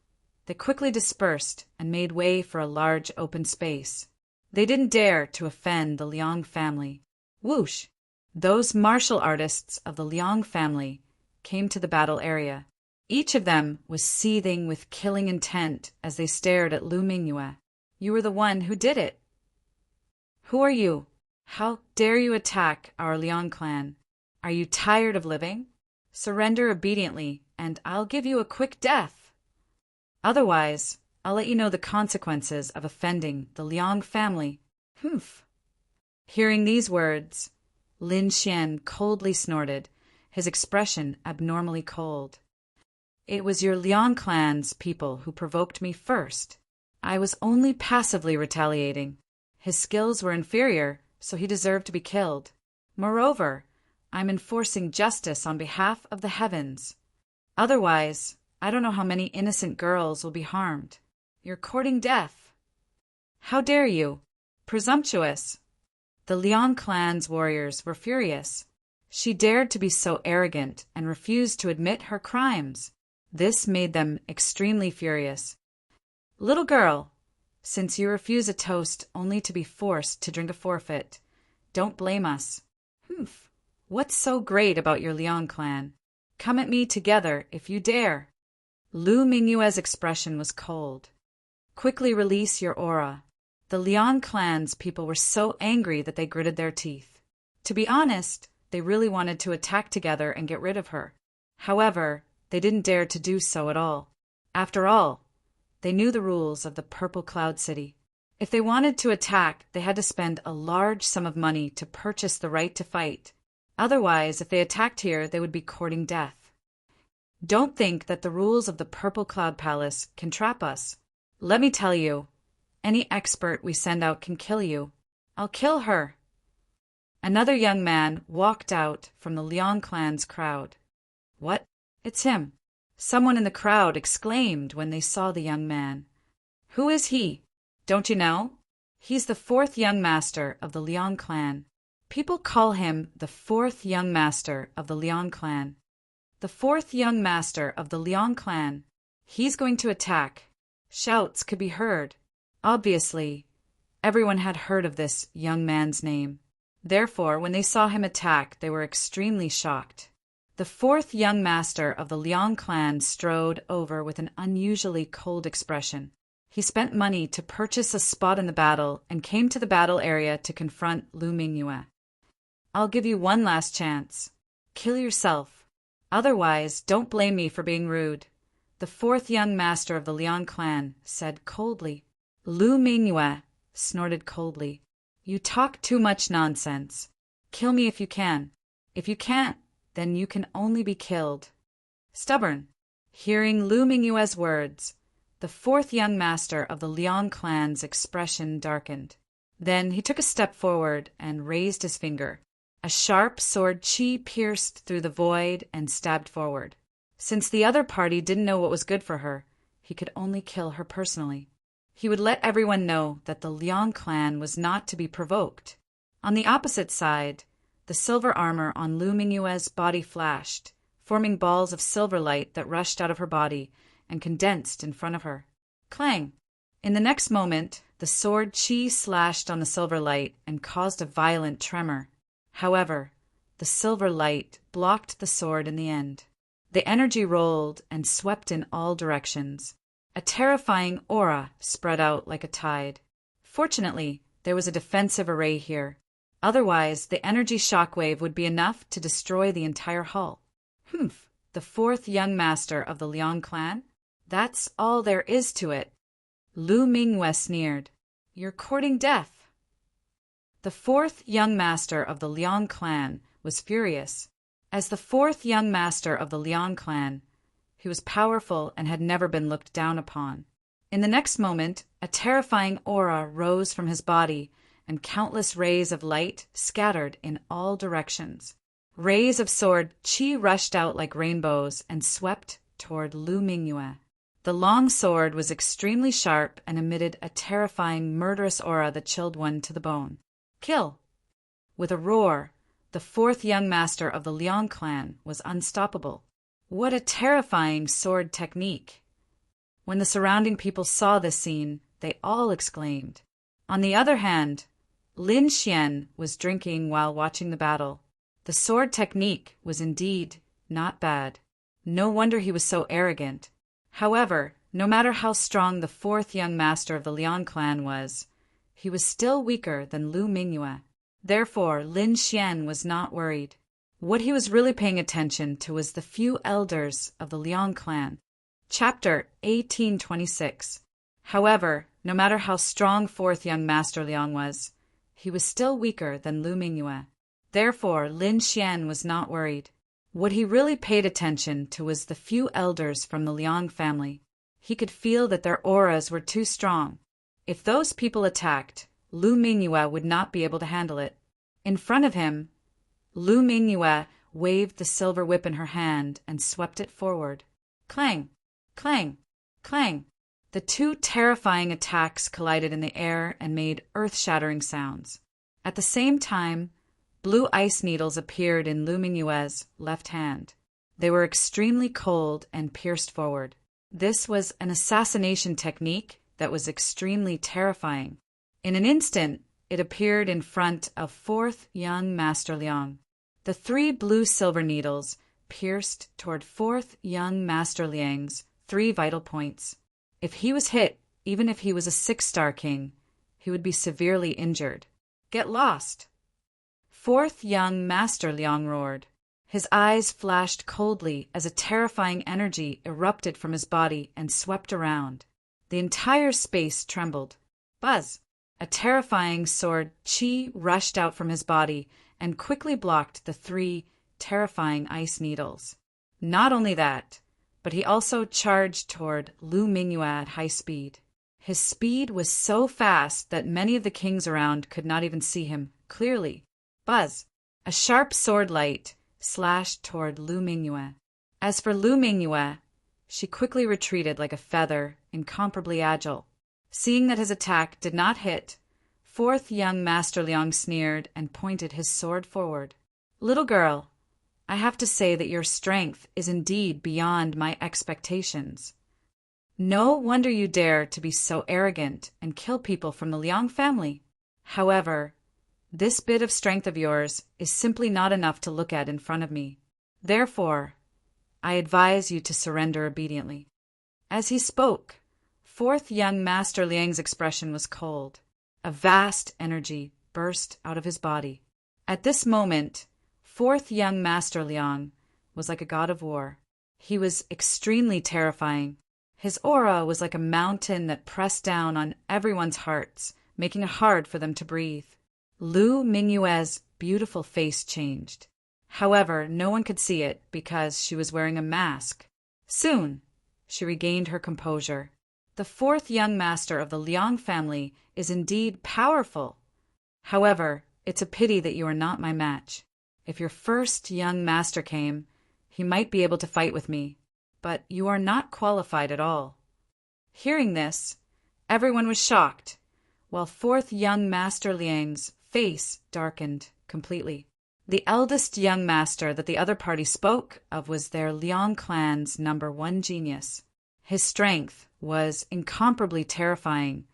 they quickly dispersed and made way for a large open space. They didn't dare to offend the Liang family. Whoosh! Those martial artists of the Liang family came to the battle area. Each of them was seething with killing intent as they stared at Lu Mingyue. "You were the one who did it. Who are you? How dare you attack our Liang clan? Are you tired of living? Surrender obediently, and I'll give you a quick death. Otherwise, I'll let you know the consequences of offending the Liang family." Humph! Hearing these words, Lin Xian coldly snorted, his expression abnormally cold. "It was your Liang clan's people who provoked me first. I was only passively retaliating. His skills were inferior, so he deserved to be killed. Moreover, I'm enforcing justice on behalf of the heavens. Otherwise, I don't know how many innocent girls will be harmed. You're courting death. How dare you? Presumptuous!" The Liang clan's warriors were furious. She dared to be so arrogant and refused to admit her crimes. This made them extremely furious. "Little girl, since you refuse a toast only to be forced to drink a forfeit, don't blame us. Humph! What's so great about your Liang clan? Come at me together if you dare." Lu Mingyue's expression was cold. "Quickly release your aura." The Liang clan's people were so angry that they gritted their teeth. To be honest, they really wanted to attack together and get rid of her. However, they didn't dare to do so at all. After all, they knew the rules of the Purple Cloud City. If they wanted to attack, they had to spend a large sum of money to purchase the right to fight. Otherwise, if they attacked here, they would be courting death. Don't think that the rules of the Purple Cloud Palace can trap us. Let me tell you, any expert we send out can kill you. I'll kill her." Another young man walked out from the Liang clan's crowd. "What? It's him!" Someone in the crowd exclaimed when they saw the young man. "Who is he? Don't you know? He's the fourth young master of the Liang clan. People call him the fourth young master of the Liang clan. The fourth young master of the Liang clan. He's going to attack." Shouts could be heard. Obviously, everyone had heard of this young man's name. Therefore, when they saw him attack, they were extremely shocked. The fourth young master of the Liang clan strode over with an unusually cold expression. He spent money to purchase a spot in the battle and came to the battle area to confront Lu Mingyue. "I'll give you one last chance. Kill yourself. Otherwise, don't blame me for being rude," the fourth young master of the Liang clan said coldly. Lu Mingyue snorted coldly. "You talk too much nonsense. Kill me if you can. If you can't, then you can only be killed." Stubborn. Hearing Lu Mingyue's words, the fourth young master of the Liang clan's expression darkened. Then he took a step forward and raised his finger. A sharp sword chi pierced through the void and stabbed forward. Since the other party didn't know what was good for her, he could only kill her personally. He would let everyone know that the Liang clan was not to be provoked. On the opposite side, the silver armor on Lu Mingyue's body flashed, forming balls of silver light that rushed out of her body and condensed in front of her. Clang! In the next moment, the sword chi slashed on the silver light and caused a violent tremor. However, the silver light blocked the sword in the end. The energy rolled and swept in all directions. A terrifying aura spread out like a tide. Fortunately, there was a defensive array here. Otherwise, the energy shockwave would be enough to destroy the entire hull. Humph! The fourth young master of the Liang clan? That's all there is to it. Lu Mingyue sneered. "You're courting death." The fourth young master of the Liang clan was furious. As the fourth young master of the Liang clan, he was powerful and had never been looked down upon. In the next moment, a terrifying aura rose from his body, and countless rays of light scattered in all directions. Rays of sword qi rushed out like rainbows and swept toward Lu Mingyue. The long sword was extremely sharp and emitted a terrifying, murderous aura that chilled one to the bone. Kill! With a roar, the fourth young master of the Liang clan was unstoppable. What a terrifying sword technique! When the surrounding people saw this scene, they all exclaimed. On the other hand, Lin Xian was drinking while watching the battle. The sword technique was indeed not bad. No wonder he was so arrogant. However, no matter how strong the fourth young master of the Liang clan was, he was still weaker than Lu Mingyue. Therefore, Lin Xian was not worried. What he was really paying attention to was the few elders of the Liang clan. Chapter 1826. However, no matter how strong fourth young master Liang was, he was still weaker than Lu Mingyue. Therefore, Lin Xian was not worried. What he really paid attention to was the few elders from the Liang family. He could feel that their auras were too strong. If those people attacked, Lu Mingyue would not be able to handle it. In front of him, Lu Mingyue waved the silver whip in her hand and swept it forward. Clang! Clang! Clang! The two terrifying attacks collided in the air and made earth-shattering sounds. At the same time, blue ice needles appeared in Lu Mingyue's left hand. They were extremely cold and pierced forward. This was an assassination technique that was extremely terrifying. In an instant, it appeared in front of fourth young Master Liang. The three blue-silver needles pierced toward fourth young Master Liang's 3 vital points. If he was hit, even if he was a 6-star king, he would be severely injured. Get lost! Fourth young Master Liang roared. His eyes flashed coldly as a terrifying energy erupted from his body and swept around. The entire space trembled. Buzz! A terrifying sword qi rushed out from his body and quickly blocked the 3 terrifying ice needles. Not only that, but he also charged toward Lu Mingyue at high speed. His speed was so fast that many of the kings around could not even see him clearly. Buzz! A sharp sword light slashed toward Lu Mingyue. As for Lu Mingyue, she quickly retreated like a feather, incomparably agile. Seeing that his attack did not hit, fourth young Master Liang sneered and pointed his sword forward. Little girl, I have to say that your strength is indeed beyond my expectations. No wonder you dare to be so arrogant and kill people from the Liang family. However, this bit of strength of yours is simply not enough to look at in front of me. Therefore, I advise you to surrender obediently. As he spoke, fourth young Master Liang's expression was cold. A vast energy burst out of his body. At this moment, fourth young Master Liang was like a god of war. He was extremely terrifying. His aura was like a mountain that pressed down on everyone's hearts, making it hard for them to breathe. Lu Mingyue's beautiful face changed. However, no one could see it because she was wearing a mask. Soon, she regained her composure. The fourth young master of the Liang family is indeed powerful. However, it's a pity that you are not my match. If your first young master came, he might be able to fight with me, but you are not qualified at all. Hearing this, everyone was shocked, while fourth young Master Liang's face darkened completely. The eldest young master that the other party spoke of was their Liang clan's #1 genius. His strength was incomparably terrifying,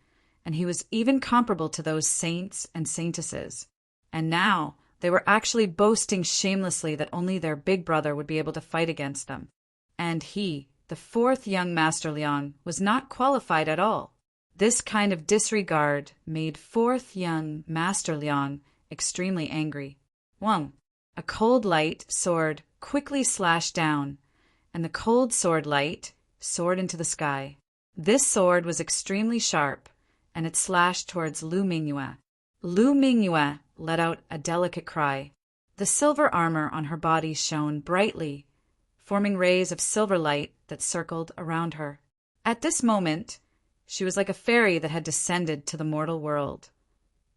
and he was even comparable to those saints and saintesses. And now they were actually boasting shamelessly that only their big brother would be able to fight against them. And he, the fourth young Master Liang, was not qualified at all. This kind of disregard made fourth young Master Liang extremely angry. Wang! A cold light sword quickly slashed down, and the cold sword light soared into the sky. This sword was extremely sharp, and it slashed towards Lu Mingyue. Lu Mingyue let out a delicate cry. The silver armor on her body shone brightly, forming rays of silver light that circled around her. At this moment, She was like a fairy that had descended to the mortal world,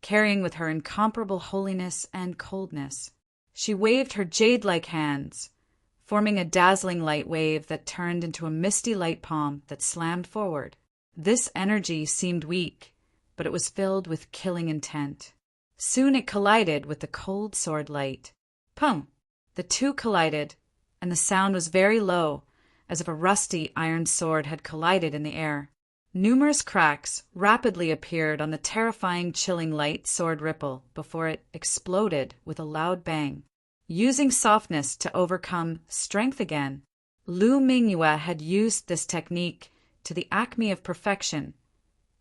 carrying with her incomparable holiness and coldness. She waved her jade-like hands, forming a dazzling light wave that turned into a misty light palm that slammed forward. This energy seemed weak, but it was filled with killing intent. Soon it collided with the cold sword light. Pum! The two collided, and the sound was very low, as if a rusty iron sword had collided in the air. Numerous cracks rapidly appeared on the terrifying, chilling light sword ripple before it exploded with a loud bang. Using softness to overcome strength again, Lu Mingyue had used this technique to the acme of perfection,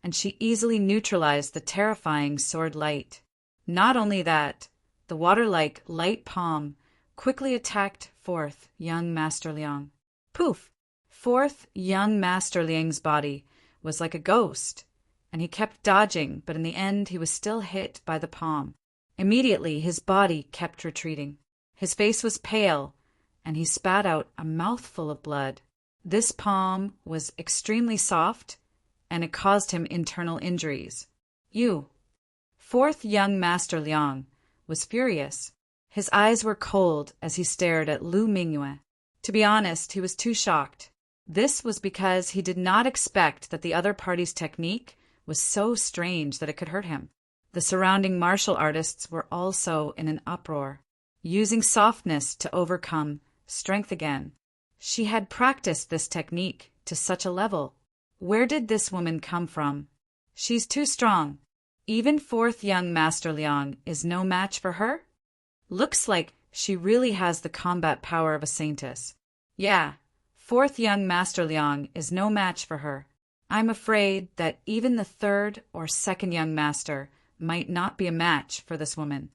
and she easily neutralized the terrifying sword light. Not only that, the water-like light palm quickly attacked fourth young Master Liang. Poof! Fourth young Master Liang's body was like a ghost, and he kept dodging, but in the end he was still hit by the palm. Immediately his body kept retreating. His face was pale, and he spat out a mouthful of blood. This palm was extremely soft, and it caused him internal injuries. Fourth young Master Liang was furious. His eyes were cold as he stared at Lu Mingyue. To be honest, he was too shocked. This was because he did not expect that the other party's technique was so strange that it could hurt him. The surrounding martial artists were also in an uproar, using softness to overcome strength again. She had practiced this technique to such a level. Where did this woman come from? She's too strong. Even fourth young Master Liang is no match for her? Looks like she really has the combat power of a saintess. Yeah, fourth young Master Liang is no match for her. I'm afraid that even the third or second young master might not be a match for this woman.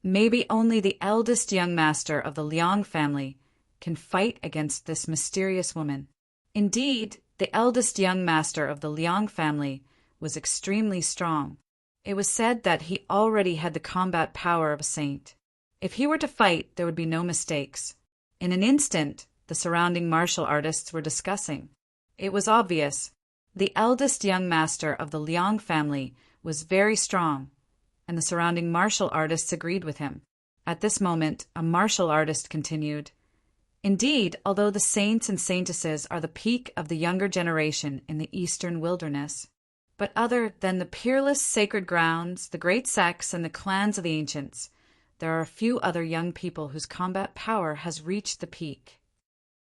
Maybe only the eldest young master of the Liang family can fight against this mysterious woman. Indeed, the eldest young master of the Liang family was extremely strong. It was said that he already had the combat power of a saint. If he were to fight, there would be no mistakes. In an instant, the surrounding martial artists were discussing. It was obvious. The eldest young master of the Liang family was very strong, and the surrounding martial artists agreed with him. At this moment, a martial artist continued, "Indeed, although the saints and saintesses are the peak of the younger generation in the eastern wilderness, but other than the peerless sacred grounds, the great sects, and the clans of the ancients, there are a few other young people whose combat power has reached the peak.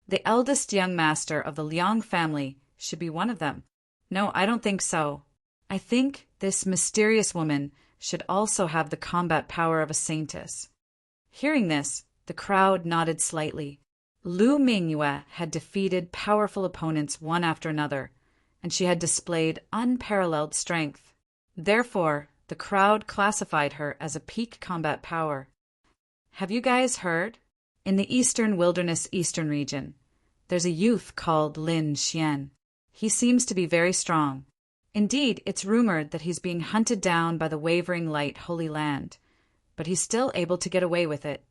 The eldest young master of the Liang family should be one of them. No, I don't think so. I think this mysterious woman should also have the combat power of a saintess." Hearing this, the crowd nodded slightly. Lu Mingyue had defeated powerful opponents one after another, and she had displayed unparalleled strength. Therefore, the crowd classified her as a peak combat power. Have you guys heard? In the eastern wilderness eastern region, there's a youth called Lin Xian. He seems to be very strong. Indeed, it's rumored that he's being hunted down by the wavering light Holy Land, but he's still able to get away with it.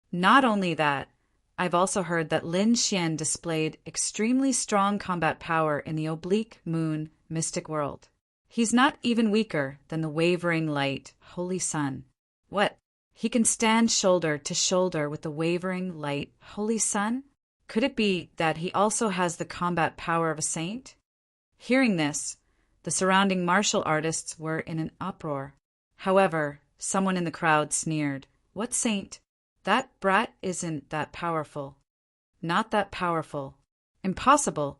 Not only that, I've also heard that Lin Xian displayed extremely strong combat power in the oblique moon mystic world. He's not even weaker than the wavering light Holy Sun. What? He can stand shoulder to shoulder with the wavering light Holy Sun? Could it be that he also has the combat power of a saint? Hearing this, the surrounding martial artists were in an uproar. However, someone in the crowd sneered, "What saint? That brat isn't that powerful." "Not that powerful. Impossible.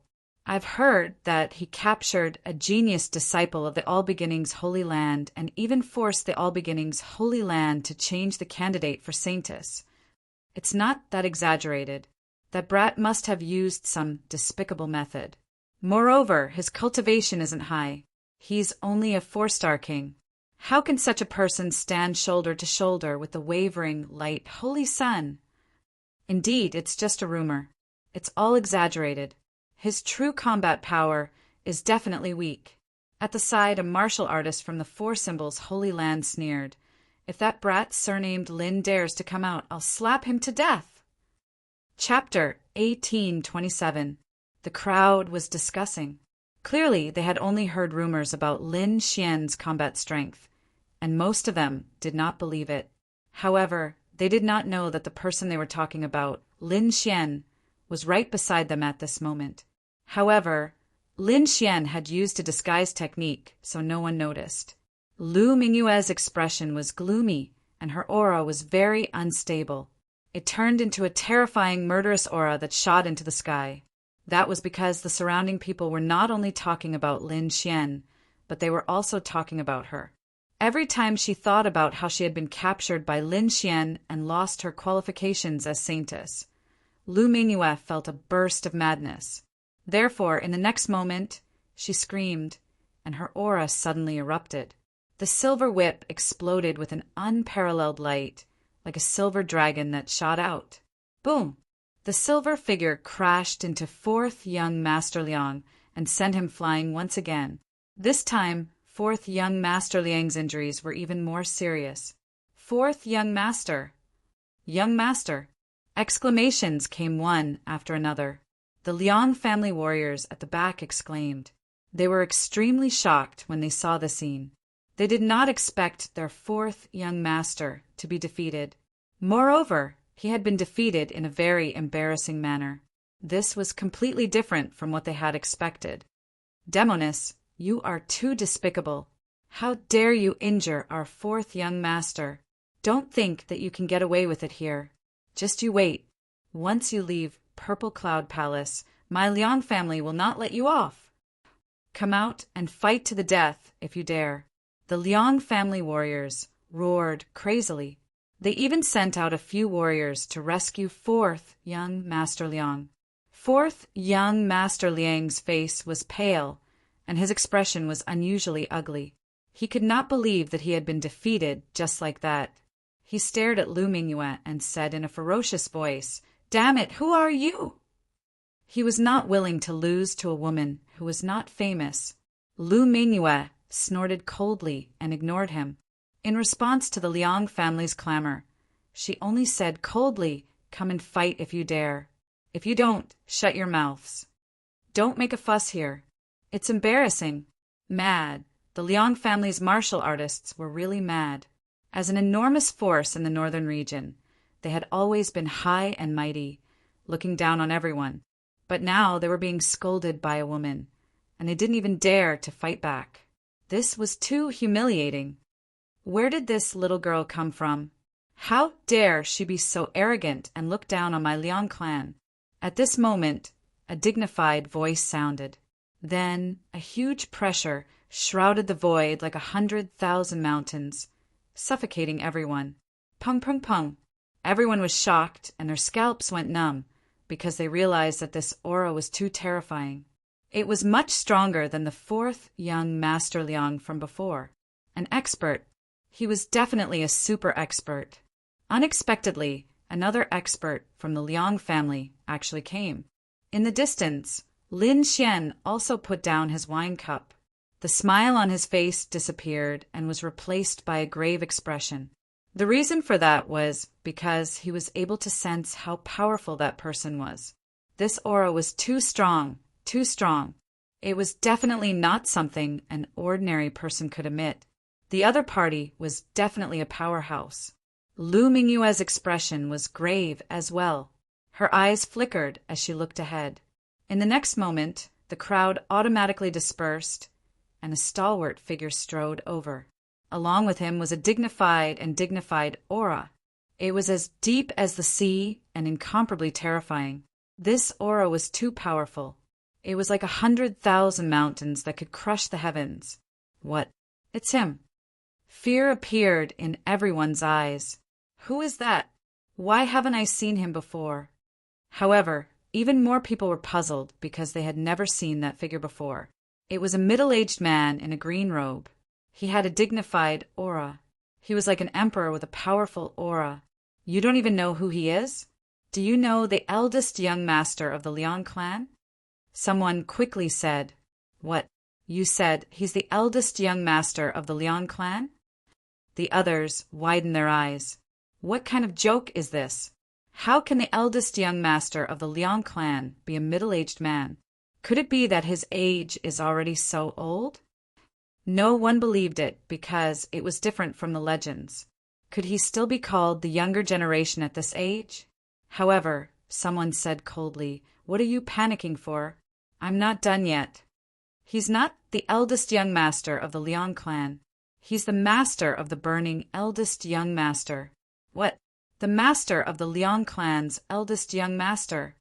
I've heard that he captured a genius disciple of the All Beginnings Holy Land and even forced the All Beginnings Holy Land to change the candidate for saintess. It's not that exaggerated. That brat must have used some despicable method. Moreover, his cultivation isn't high. He's only a 4-star king. How can such a person stand shoulder to shoulder with the wavering light Holy Sun? Indeed, it's just a rumor. It's all exaggerated. His true combat power is definitely weak." At the side, a martial artist from the 4 Symbols Holy Land sneered, "If that brat surnamed Lin dares to come out, I'll slap him to death." Chapter 1827. The crowd was discussing. Clearly, they had only heard rumors about Lin Xian's combat strength, and most of them did not believe it. However, they did not know that the person they were talking about, Lin Xian, was right beside them at this moment. However, Lin Xian had used a disguise technique, so no one noticed. Lu Mingyue's expression was gloomy, and her aura was very unstable. It turned into a terrifying, murderous aura that shot into the sky. That was because the surrounding people were not only talking about Lin Xian, but they were also talking about her. Every time she thought about how she had been captured by Lin Xian and lost her qualifications as saintess, Lu Mingyue felt a burst of madness. Therefore, in the next moment, she screamed, and her aura suddenly erupted. The silver whip exploded with an unparalleled light, like a silver dragon that shot out. Boom! The silver figure crashed into fourth young Master Liang and sent him flying once again. This time, fourth young Master Liang's injuries were even more serious. Fourth young Master! Young Master! Exclamations came one after another. The Liang family warriors at the back exclaimed. They were extremely shocked when they saw the scene. They did not expect their fourth young master to be defeated. Moreover, he had been defeated in a very embarrassing manner. This was completely different from what they had expected. Demoness, you are too despicable. How dare you injure our fourth young master? Don't think that you can get away with it here. Just you wait. Once you leave Purple Cloud Palace, my Liang family will not let you off. Come out and fight to the death if you dare. The Liang family warriors roared crazily. They even sent out a few warriors to rescue fourth young Master Liang. Fourth young Master Liang's face was pale, and his expression was unusually ugly. He could not believe that he had been defeated just like that. He stared at Lu Mingyue and said in a ferocious voice, "Damn it, who are you?" He was not willing to lose to a woman who was not famous. Lu Mingyue snorted coldly and ignored him. In response to the Liang family's clamor, she only said coldly, "Come and fight if you dare. If you don't, shut your mouths. Don't make a fuss here. It's embarrassing." Mad. The Liang family's martial artists were really mad. As an enormous force in the northern region, they had always been high and mighty, looking down on everyone. But now they were being scolded by a woman, and they didn't even dare to fight back. This was too humiliating. Where did this little girl come from? How dare she be so arrogant and look down on my Liang clan? At this moment, a dignified voice sounded. Then a huge pressure shrouded the void like 100,000 mountains, suffocating everyone. Pung, pung, pung. Everyone was shocked, and their scalps went numb, because they realized that this aura was too terrifying. It was much stronger than the fourth young Master Liang from before. An expert. He was definitely a super expert. Unexpectedly, another expert from the Liang family actually came. In the distance, Lin Xian also put down his wine cup. The smile on his face disappeared and was replaced by a grave expression. The reason for that was because he was able to sense how powerful that person was. This aura was too strong, too strong. It was definitely not something an ordinary person could emit. The other party was definitely a powerhouse. Lu Mingyue's expression was grave as well. Her eyes flickered as she looked ahead. In the next moment, the crowd automatically dispersed, and a stalwart figure strode over. Along with him was a dignified aura. It was as deep as the sea and incomparably terrifying. This aura was too powerful. It was like 100,000 mountains that could crush the heavens. What? It's him. Fear appeared in everyone's eyes. Who is that? Why haven't I seen him before? However, even more people were puzzled because they had never seen that figure before. It was a middle-aged man in a green robe. He had a dignified aura. He was like an emperor with a powerful aura. You don't even know who he is? Do you know the eldest young master of the Liang clan? Someone quickly said, "What? You said he's the eldest young master of the Liang clan?" The others widened their eyes. What kind of joke is this? How can the eldest young master of the Liang clan be a middle-aged man? Could it be that his age is already so old? No one believed it because it was different from the legends. Could he still be called the younger generation at this age? However, someone said coldly, "What are you panicking for? I'm not done yet." He's not the eldest young master of the Liang clan. He's the master of the burning eldest young master. What? The master of the Liang clan's eldest young master?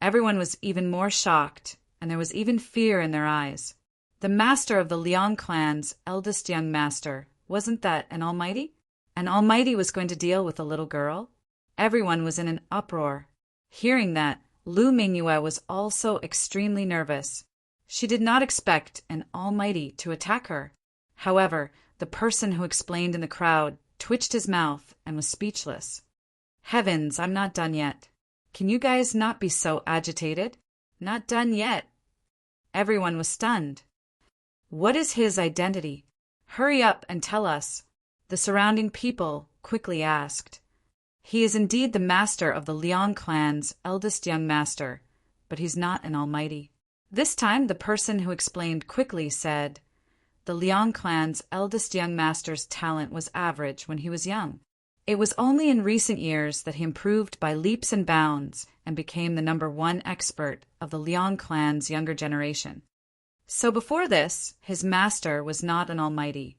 Everyone was even more shocked, and there was even fear in their eyes. The master of the Liang clan's eldest young master, wasn't that an almighty? An almighty was going to deal with a little girl? Everyone was in an uproar. Hearing that, Lu Mingyue was also extremely nervous. She did not expect an almighty to attack her. However, the person who explained in the crowd twitched his mouth and was speechless. Heavens, I'm not done yet. Can you guys not be so agitated? Not done yet. Everyone was stunned. What is his identity? Hurry up and tell us. The surrounding people quickly asked. He is indeed the master of the Liang clan's eldest young master, but he's not an almighty. This time the person who explained quickly said, the Liang clan's eldest young master's talent was average when he was young. It was only in recent years that he improved by leaps and bounds and became the #1 expert of the Liang clan's younger generation. So before this, his master was not an almighty,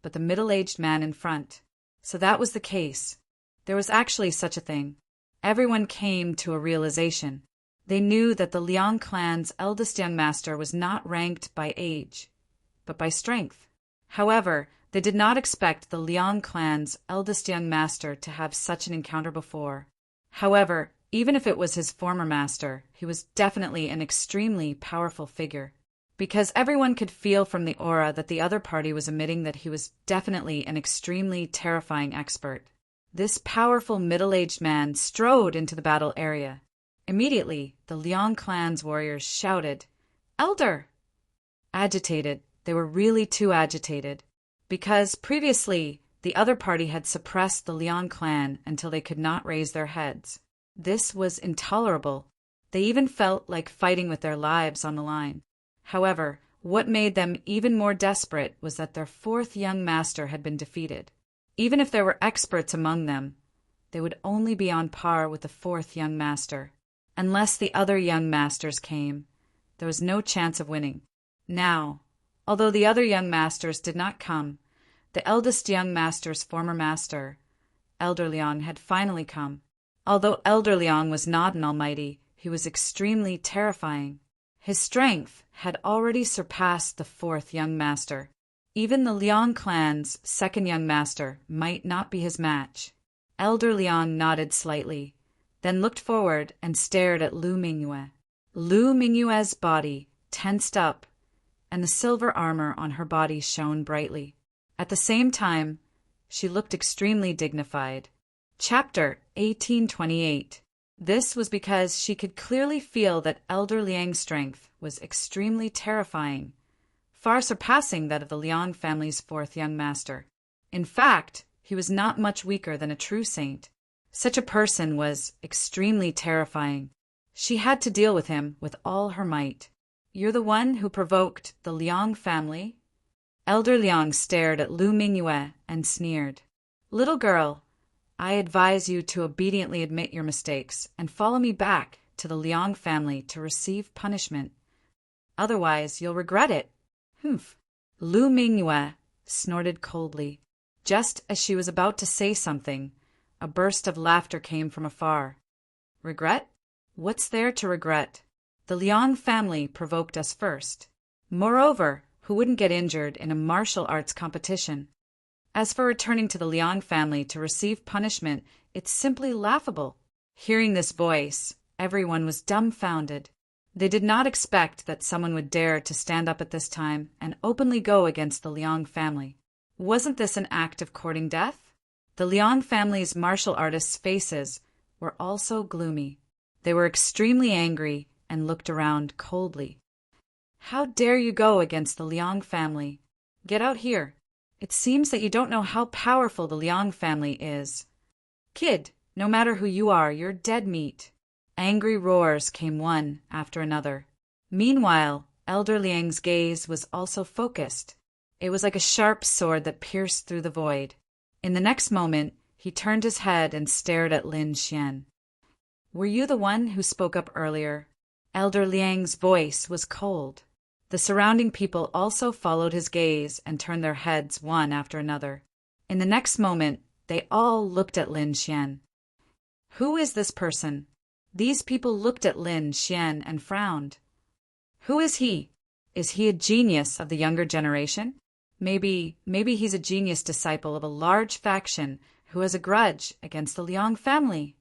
but the middle-aged man in front. So that was the case. There was actually such a thing. Everyone came to a realization. They knew that the Liang clan's eldest young master was not ranked by age, but by strength. However, they did not expect the Liang clan's eldest young master to have such an encounter before. However, even if it was his former master, he was definitely an extremely powerful figure, because everyone could feel from the aura that the other party was emitting that he was definitely an extremely terrifying expert. This powerful middle-aged man strode into the battle area. Immediately, the Liang clan's warriors shouted, "Elder!" Agitated, they were really too agitated, because previously the other party had suppressed the Liang clan until they could not raise their heads. This was intolerable. They even felt like fighting with their lives on the line. However, what made them even more desperate was that their fourth young master had been defeated. Even if there were experts among them, they would only be on par with the fourth young master. Unless the other young masters came, there was no chance of winning. Now, although the other young masters did not come, the eldest young master's former master, Elder Liang, had finally come. Although Elder Liang was not an almighty, he was extremely terrifying. His strength had already surpassed the fourth young master. Even the Liang clan's second young master might not be his match. Elder Liang nodded slightly, then looked forward and stared at Lu Mingyue. Lu Mingyue's body tensed up, and the silver armor on her body shone brightly. At the same time, she looked extremely dignified. Chapter 1828. This was because she could clearly feel that Elder Liang's strength was extremely terrifying, far surpassing that of the Liang family's fourth young master. In fact, he was not much weaker than a true saint. Such a person was extremely terrifying. She had to deal with him with all her might. "You're the one who provoked the Liang family?" Elder Liang stared at Lu Mingyue and sneered. "Little girl, I advise you to obediently admit your mistakes and follow me back to the Liang family to receive punishment. Otherwise, you'll regret it." "Humph." Lu Mingyue snorted coldly. Just as she was about to say something, a burst of laughter came from afar. "Regret? What's there to regret? The Liang family provoked us first. Moreover, who wouldn't get injured in a martial arts competition? As for returning to the Liang family to receive punishment, it's simply laughable." Hearing this voice, everyone was dumbfounded. They did not expect that someone would dare to stand up at this time and openly go against the Liang family. Wasn't this an act of courting death? The Liang family's martial artists' faces were also gloomy. They were extremely angry and looked around coldly. "How dare you go against the Liang family? Get out here. It seems that you don't know how powerful the Liang family is. Kid, no matter who you are, you're dead meat." Angry roars came one after another. Meanwhile, Elder Liang's gaze was also focused. It was like a sharp sword that pierced through the void. In the next moment, he turned his head and stared at Lin Xian. "Were you the one who spoke up earlier?" Elder Liang's voice was cold. The surrounding people also followed his gaze and turned their heads one after another. In the next moment, they all looked at Lin Xian. Who is this person? These people looked at Lin Xian and frowned. Who is he? Is he a genius of the younger generation? Maybe he's a genius disciple of a large faction who has a grudge against the Liang family.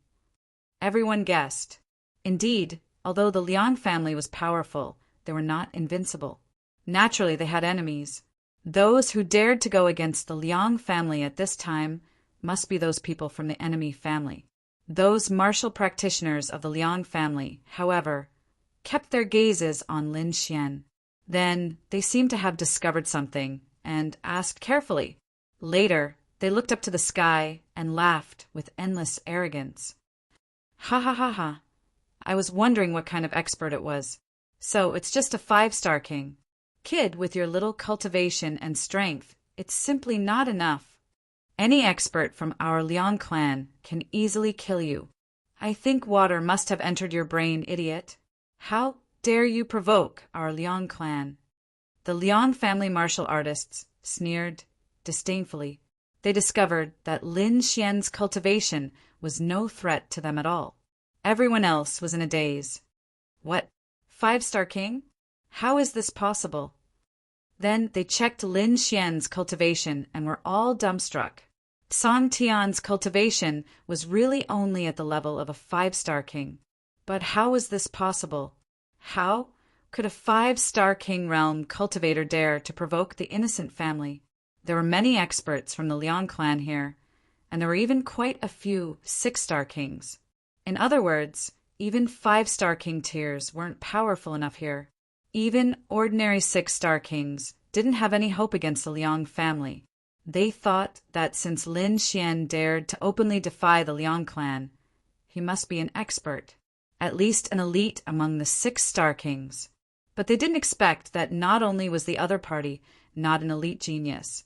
Everyone guessed. Indeed, although the Liang family was powerful, they were not invincible. Naturally, they had enemies. Those who dared to go against the Liang family at this time must be those people from the enemy family. Those martial practitioners of the Liang family, however, kept their gazes on Lin Xian. Then they seemed to have discovered something and asked carefully. Later, they looked up to the sky and laughed with endless arrogance. "Ha ha ha ha. I was wondering what kind of expert it was. So it's just a 5-star king. Kid, with your little cultivation and strength, it's simply not enough. Any expert from our Liang clan can easily kill you. I think water must have entered your brain, idiot. How dare you provoke our Liang clan?" The Liang family martial artists sneered disdainfully. They discovered that Lin Xian's cultivation was no threat to them at all. Everyone else was in a daze. What? 5-star king? How is this possible? Then they checked Lin Xian's cultivation and were all dumbstruck. Song Tian's cultivation was really only at the level of a 5-star king. But how was this possible? How could a 5-star king realm cultivator dare to provoke the innocent family? There were many experts from the Liang clan here, and there were even quite a few 6-star kings. In other words, even 5-star king tiers weren't powerful enough here. Even ordinary 6-star kings didn't have any hope against the Liang family. They thought that since Lin Xian dared to openly defy the Liang clan, he must be an expert, at least an elite among the 6-star kings. But they didn't expect that not only was the other party not an elite genius,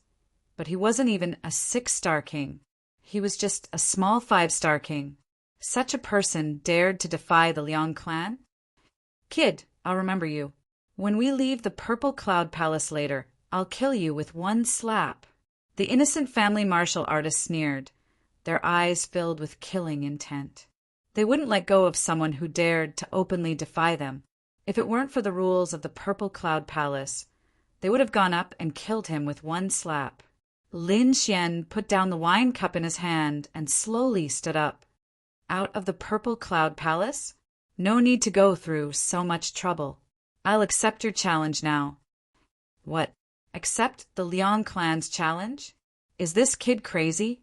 but he wasn't even a 6-star king. He was just a small 5-star king. Such a person dared to defy the Liang clan? "Kid, I'll remember you. When we leave the Purple Cloud Palace later, I'll kill you with one slap." The innocent family martial artists sneered, their eyes filled with killing intent. They wouldn't let go of someone who dared to openly defy them. If it weren't for the rules of the Purple Cloud Palace, they would have gone up and killed him with one slap. Lin Xian put down the wine cup in his hand and slowly stood up. Out of the Purple Cloud Palace? No need to go through so much trouble. I'll accept your challenge now. What? Accept the Liang clan's challenge? Is this kid crazy?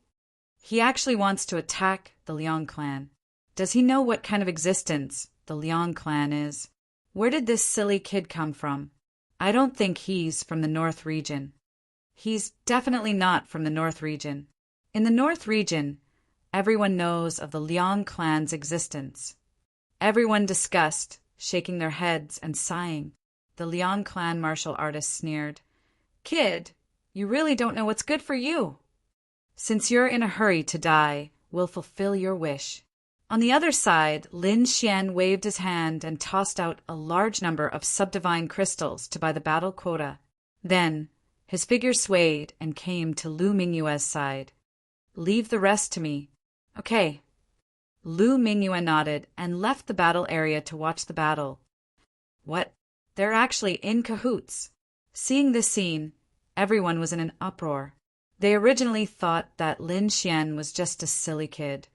He actually wants to attack the Liang clan. Does he know what kind of existence the Liang clan is? Where did this silly kid come from? I don't think he's from the North region. He's definitely not from the North region. In the North region, everyone knows of the Liang clan's existence. Everyone discussed, shaking their heads and sighing. The Liang clan martial artist sneered. "Kid, you really don't know what's good for you. Since you're in a hurry to die, we'll fulfill your wish." On the other side, Lin Xian waved his hand and tossed out a large number of subdivine crystals to buy the battle quota. Then, his figure swayed and came to Lu Mingyue's side. "Leave the rest to me." "Okay." Lu Mingyue nodded and left the battle area to watch the battle. What? They're actually in cahoots. Seeing this scene, everyone was in an uproar. They originally thought that Lin Xian was just a silly kid,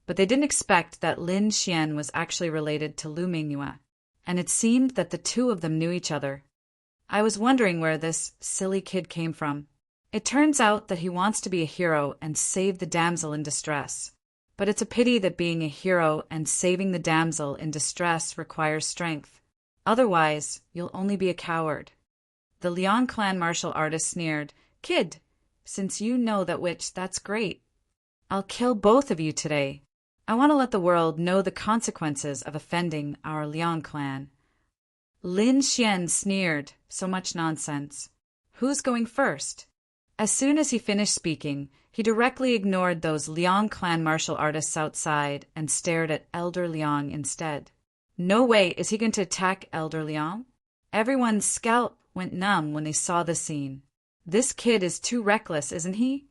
but they didn't expect that Lin Xian was actually related to Lu Mingyue, and it seemed that the two of them knew each other. I was wondering where this silly kid came from. It turns out that he wants to be a hero and save the damsel in distress. But it's a pity that being a hero and saving the damsel in distress requires strength. Otherwise, you'll only be a coward. The Liang clan martial artist sneered, "Kid, since you know that witch, that's great. I'll kill both of you today. I want to let the world know the consequences of offending our Liang clan." Lin Xian sneered, so much nonsense. Who's going first? As soon as he finished speaking, he directly ignored those Liang clan martial artists outside and stared at Elder Liang instead. No way is he going to attack Elder Liang? Everyone's scalp went numb when they saw the scene. This kid is too reckless, isn't he?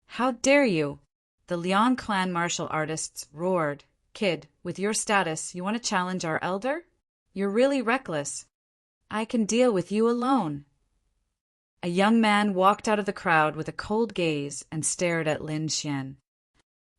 How dare you? The Liang clan martial artists roared. Kid, with your status, you want to challenge our elder? You're really reckless. I can deal with you alone. A young man walked out of the crowd with a cold gaze and stared at Lin Xian.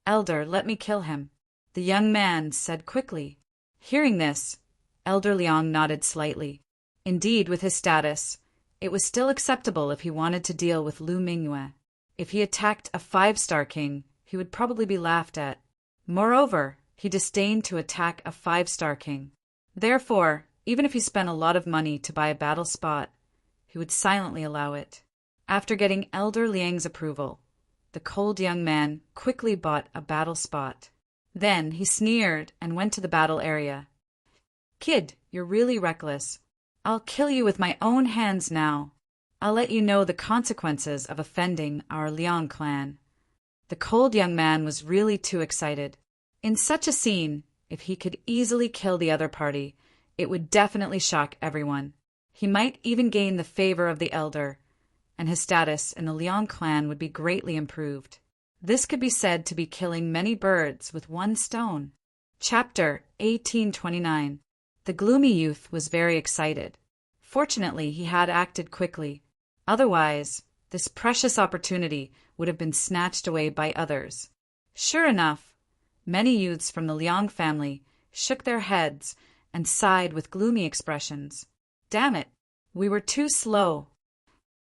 Elder, let me kill him, the young man said quickly. Hearing this, Elder Liang nodded slightly. Indeed, with his status, it was still acceptable if he wanted to deal with Lu Mingyue. If he attacked a 5-star king, he would probably be laughed at. Moreover, he disdained to attack a 5-star king. Therefore, even if he spent a lot of money to buy a battle spot, he would silently allow it. After getting Elder Liang's approval, the cold young man quickly bought a battle spot. Then he sneered and went to the battle area. Kid, you're really reckless. I'll kill you with my own hands now. I'll let you know the consequences of offending our Liang clan. The cold young man was really too excited. In such a scene, if he could easily kill the other party, it would definitely shock everyone. He might even gain the favor of the elder, and his status in the Liang clan would be greatly improved. This could be said to be killing many birds with one stone. Chapter 1829. The gloomy youth was very excited. Fortunately, he had acted quickly. Otherwise, this precious opportunity would have been snatched away by others. Sure enough, many youths from the Liang family shook their heads and sighed with gloomy expressions. Damn it, we were too slow.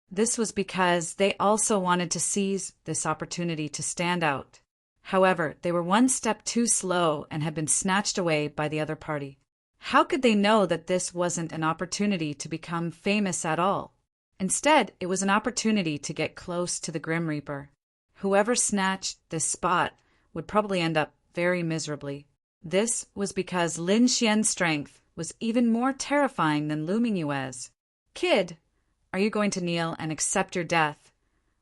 This was because they also wanted to seize this opportunity to stand out. However, they were one step too slow and had been snatched away by the other party. How could they know that this wasn't an opportunity to become famous at all? Instead, it was an opportunity to get close to the Grim Reaper. Whoever snatched this spot would probably end up very miserably. This was because Lin Xian's strength was even more terrifying than Lu Mingyue's. Kid, are you going to kneel and accept your death,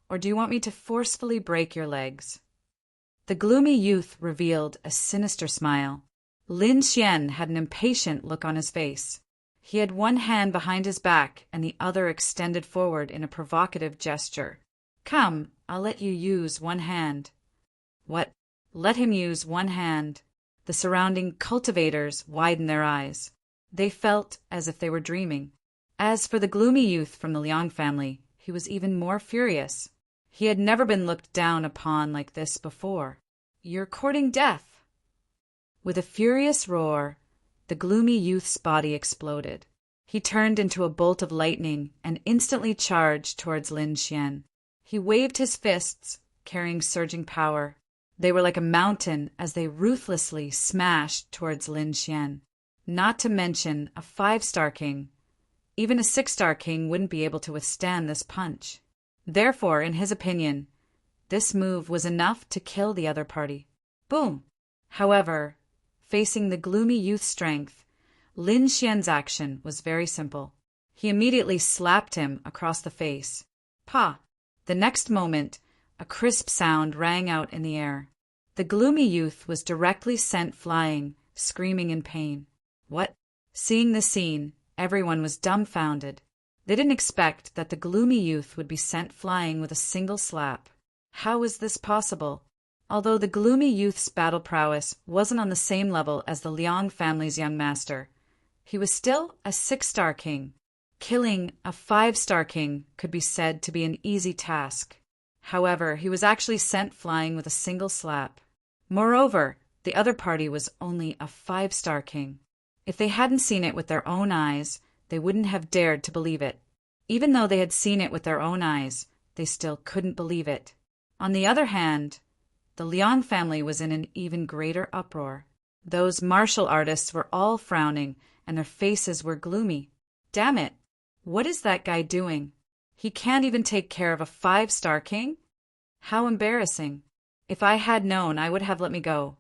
or do you want me to forcefully break your legs? The gloomy youth revealed a sinister smile. Lin Xian had an impatient look on his face. He had one hand behind his back and the other extended forward in a provocative gesture. Come, I'll let you use one hand. What? Let him use one hand. The surrounding cultivators widened their eyes. They felt as if they were dreaming. As for the gloomy youth from the Liang family, he was even more furious. He had never been looked down upon like this before. You're courting death. With a furious roar, the gloomy youth's body exploded. He turned into a bolt of lightning and instantly charged towards Lin Xian. He waved his fists, carrying surging power. They were like a mountain as they ruthlessly smashed towards Lin Xian. Not to mention a 5-star king. Even a 6-star king wouldn't be able to withstand this punch. Therefore, in his opinion, this move was enough to kill the other party. Boom! However, facing the gloomy youth's strength, Lin Xian's action was very simple. He immediately slapped him across the face. Pa! The next moment, a crisp sound rang out in the air. The gloomy youth was directly sent flying, screaming in pain. What? Seeing the scene, everyone was dumbfounded. They didn't expect that the gloomy youth would be sent flying with a single slap. How was this possible? Although the gloomy youth's battle prowess wasn't on the same level as the Liang family's young master, he was still a 6-star king. Killing a 5-star king could be said to be an easy task. However, he was actually sent flying with a single slap. Moreover, the other party was only a 5-star king. If they hadn't seen it with their own eyes, they wouldn't have dared to believe it. Even though they had seen it with their own eyes, they still couldn't believe it. On the other hand, the Liang family was in an even greater uproar. Those martial artists were all frowning, and their faces were gloomy. Damn it! What is that guy doing? He can't even take care of a 5-star king? How embarrassing. If I had known, I would have let me go.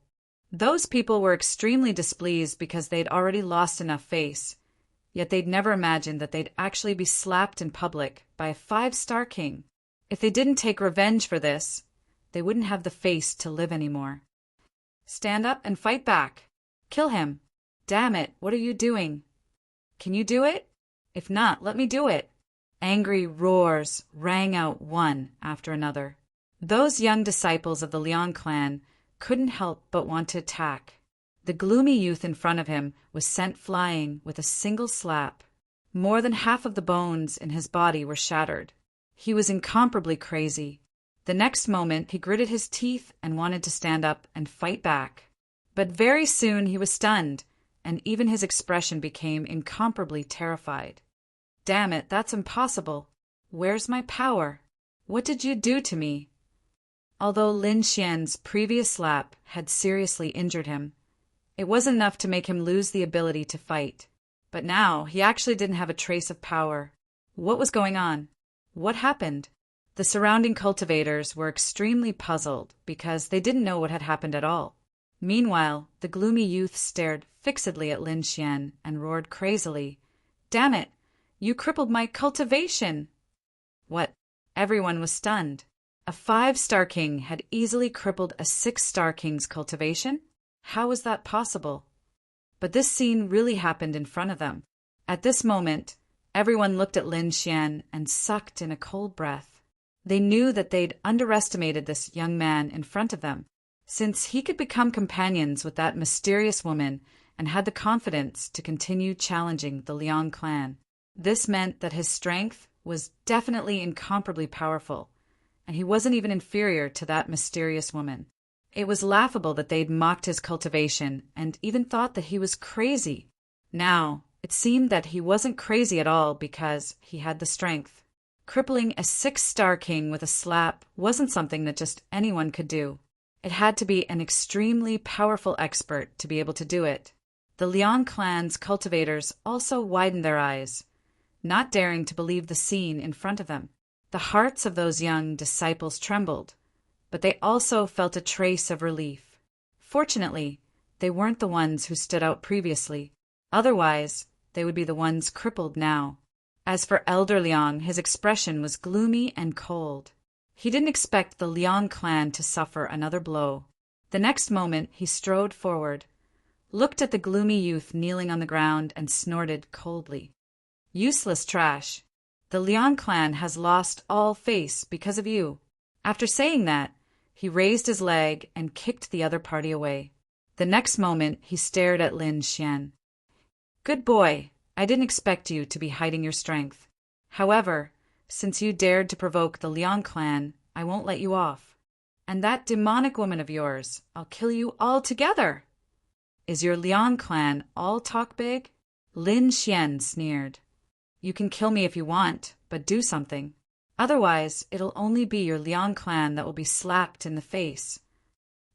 Those people were extremely displeased because they'd already lost enough face. Yet they'd never imagined that they'd actually be slapped in public by a 5-star king. If they didn't take revenge for this, they wouldn't have the face to live anymore. Stand up and fight back. Kill him. Damn it, what are you doing? Can you do it? If not, let me do it. Angry roars rang out one after another. Those young disciples of the Liang clan couldn't help but want to attack. The gloomy youth in front of him was sent flying with a single slap. More than half of the bones in his body were shattered. He was incomparably crazy. The next moment he gritted his teeth and wanted to stand up and fight back. But very soon he was stunned, and even his expression became incomparably terrified. Damn it, that's impossible. Where's my power? What did you do to me? Although Lin Xian's previous slap had seriously injured him, it wasn't enough to make him lose the ability to fight. But now he actually didn't have a trace of power. What was going on? What happened? The surrounding cultivators were extremely puzzled because they didn't know what had happened at all. Meanwhile, the gloomy youth stared fixedly at Lin Xian and roared crazily, "Damn it! You crippled my cultivation!" What? Everyone was stunned. A 5-star king had easily crippled a 6-star king's cultivation? How was that possible? But this scene really happened in front of them. At this moment, everyone looked at Lin Xian and sucked in a cold breath. They knew that they'd underestimated this young man in front of them, since he could become companions with that mysterious woman and had the confidence to continue challenging the Liang clan. This meant that his strength was definitely incomparably powerful, and he wasn't even inferior to that mysterious woman. It was laughable that they'd mocked his cultivation and even thought that he was crazy. Now, it seemed that he wasn't crazy at all because he had the strength. Crippling a 6-star king with a slap wasn't something that just anyone could do. It had to be an extremely powerful expert to be able to do it. The Liang clan's cultivators also widened their eyes, not daring to believe the scene in front of them. The hearts of those young disciples trembled, but they also felt a trace of relief. Fortunately, they weren't the ones who stood out previously. Otherwise, they would be the ones crippled now. As for Elder Liang, his expression was gloomy and cold. He didn't expect the Liang clan to suffer another blow. The next moment, he strode forward, looked at the gloomy youth kneeling on the ground, and snorted coldly. "Useless trash. The Liang clan has lost all face because of you." After saying that, he raised his leg and kicked the other party away. The next moment, he stared at Lin Xian. "Good boy. I didn't expect you to be hiding your strength. However, since you dared to provoke the Liang clan, I won't let you off. And that demonic woman of yours, I'll kill you all together." "Is your Liang clan all talk big?" Lin Xian sneered. "You can kill me if you want, but do something. Otherwise, it'll only be your Liang clan that will be slapped in the face."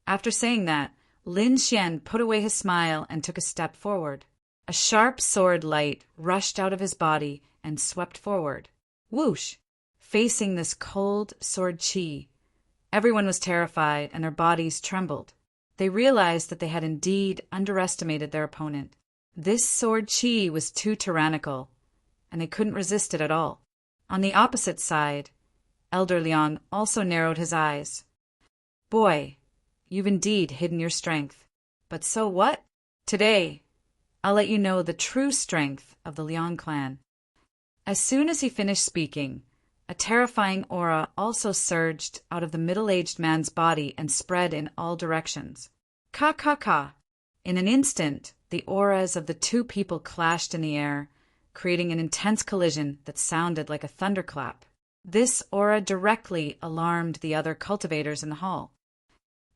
After saying that, Lin Xian put away his smile and took a step forward. A sharp sword light rushed out of his body and swept forward. Whoosh! Facing this cold sword chi. Everyone was terrified and their bodies trembled. They realized that they had indeed underestimated their opponent. This sword chi was too tyrannical, and they couldn't resist it at all. On the opposite side, Elder Liang also narrowed his eyes. "Boy, you've indeed hidden your strength. But so what? Today, I'll let you know the true strength of the Liang clan." As soon as he finished speaking, a terrifying aura also surged out of the middle-aged man's body and spread in all directions. Ka ka ka! In an instant, the auras of the two people clashed in the air, creating an intense collision that sounded like a thunderclap. This aura directly alarmed the other cultivators in the hall.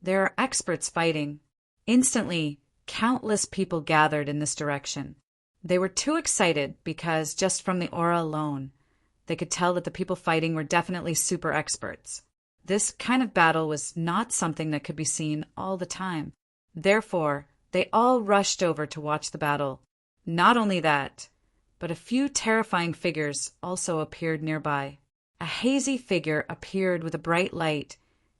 "There are experts fighting." Instantly, countless people gathered in this direction. They were too excited because, just from the aura alone, they could tell that the people fighting were definitely super experts. This kind of battle was not something that could be seen all the time. Therefore, they all rushed over to watch the battle. Not only that, but a few terrifying figures also appeared nearby. A hazy figure appeared with a bright light,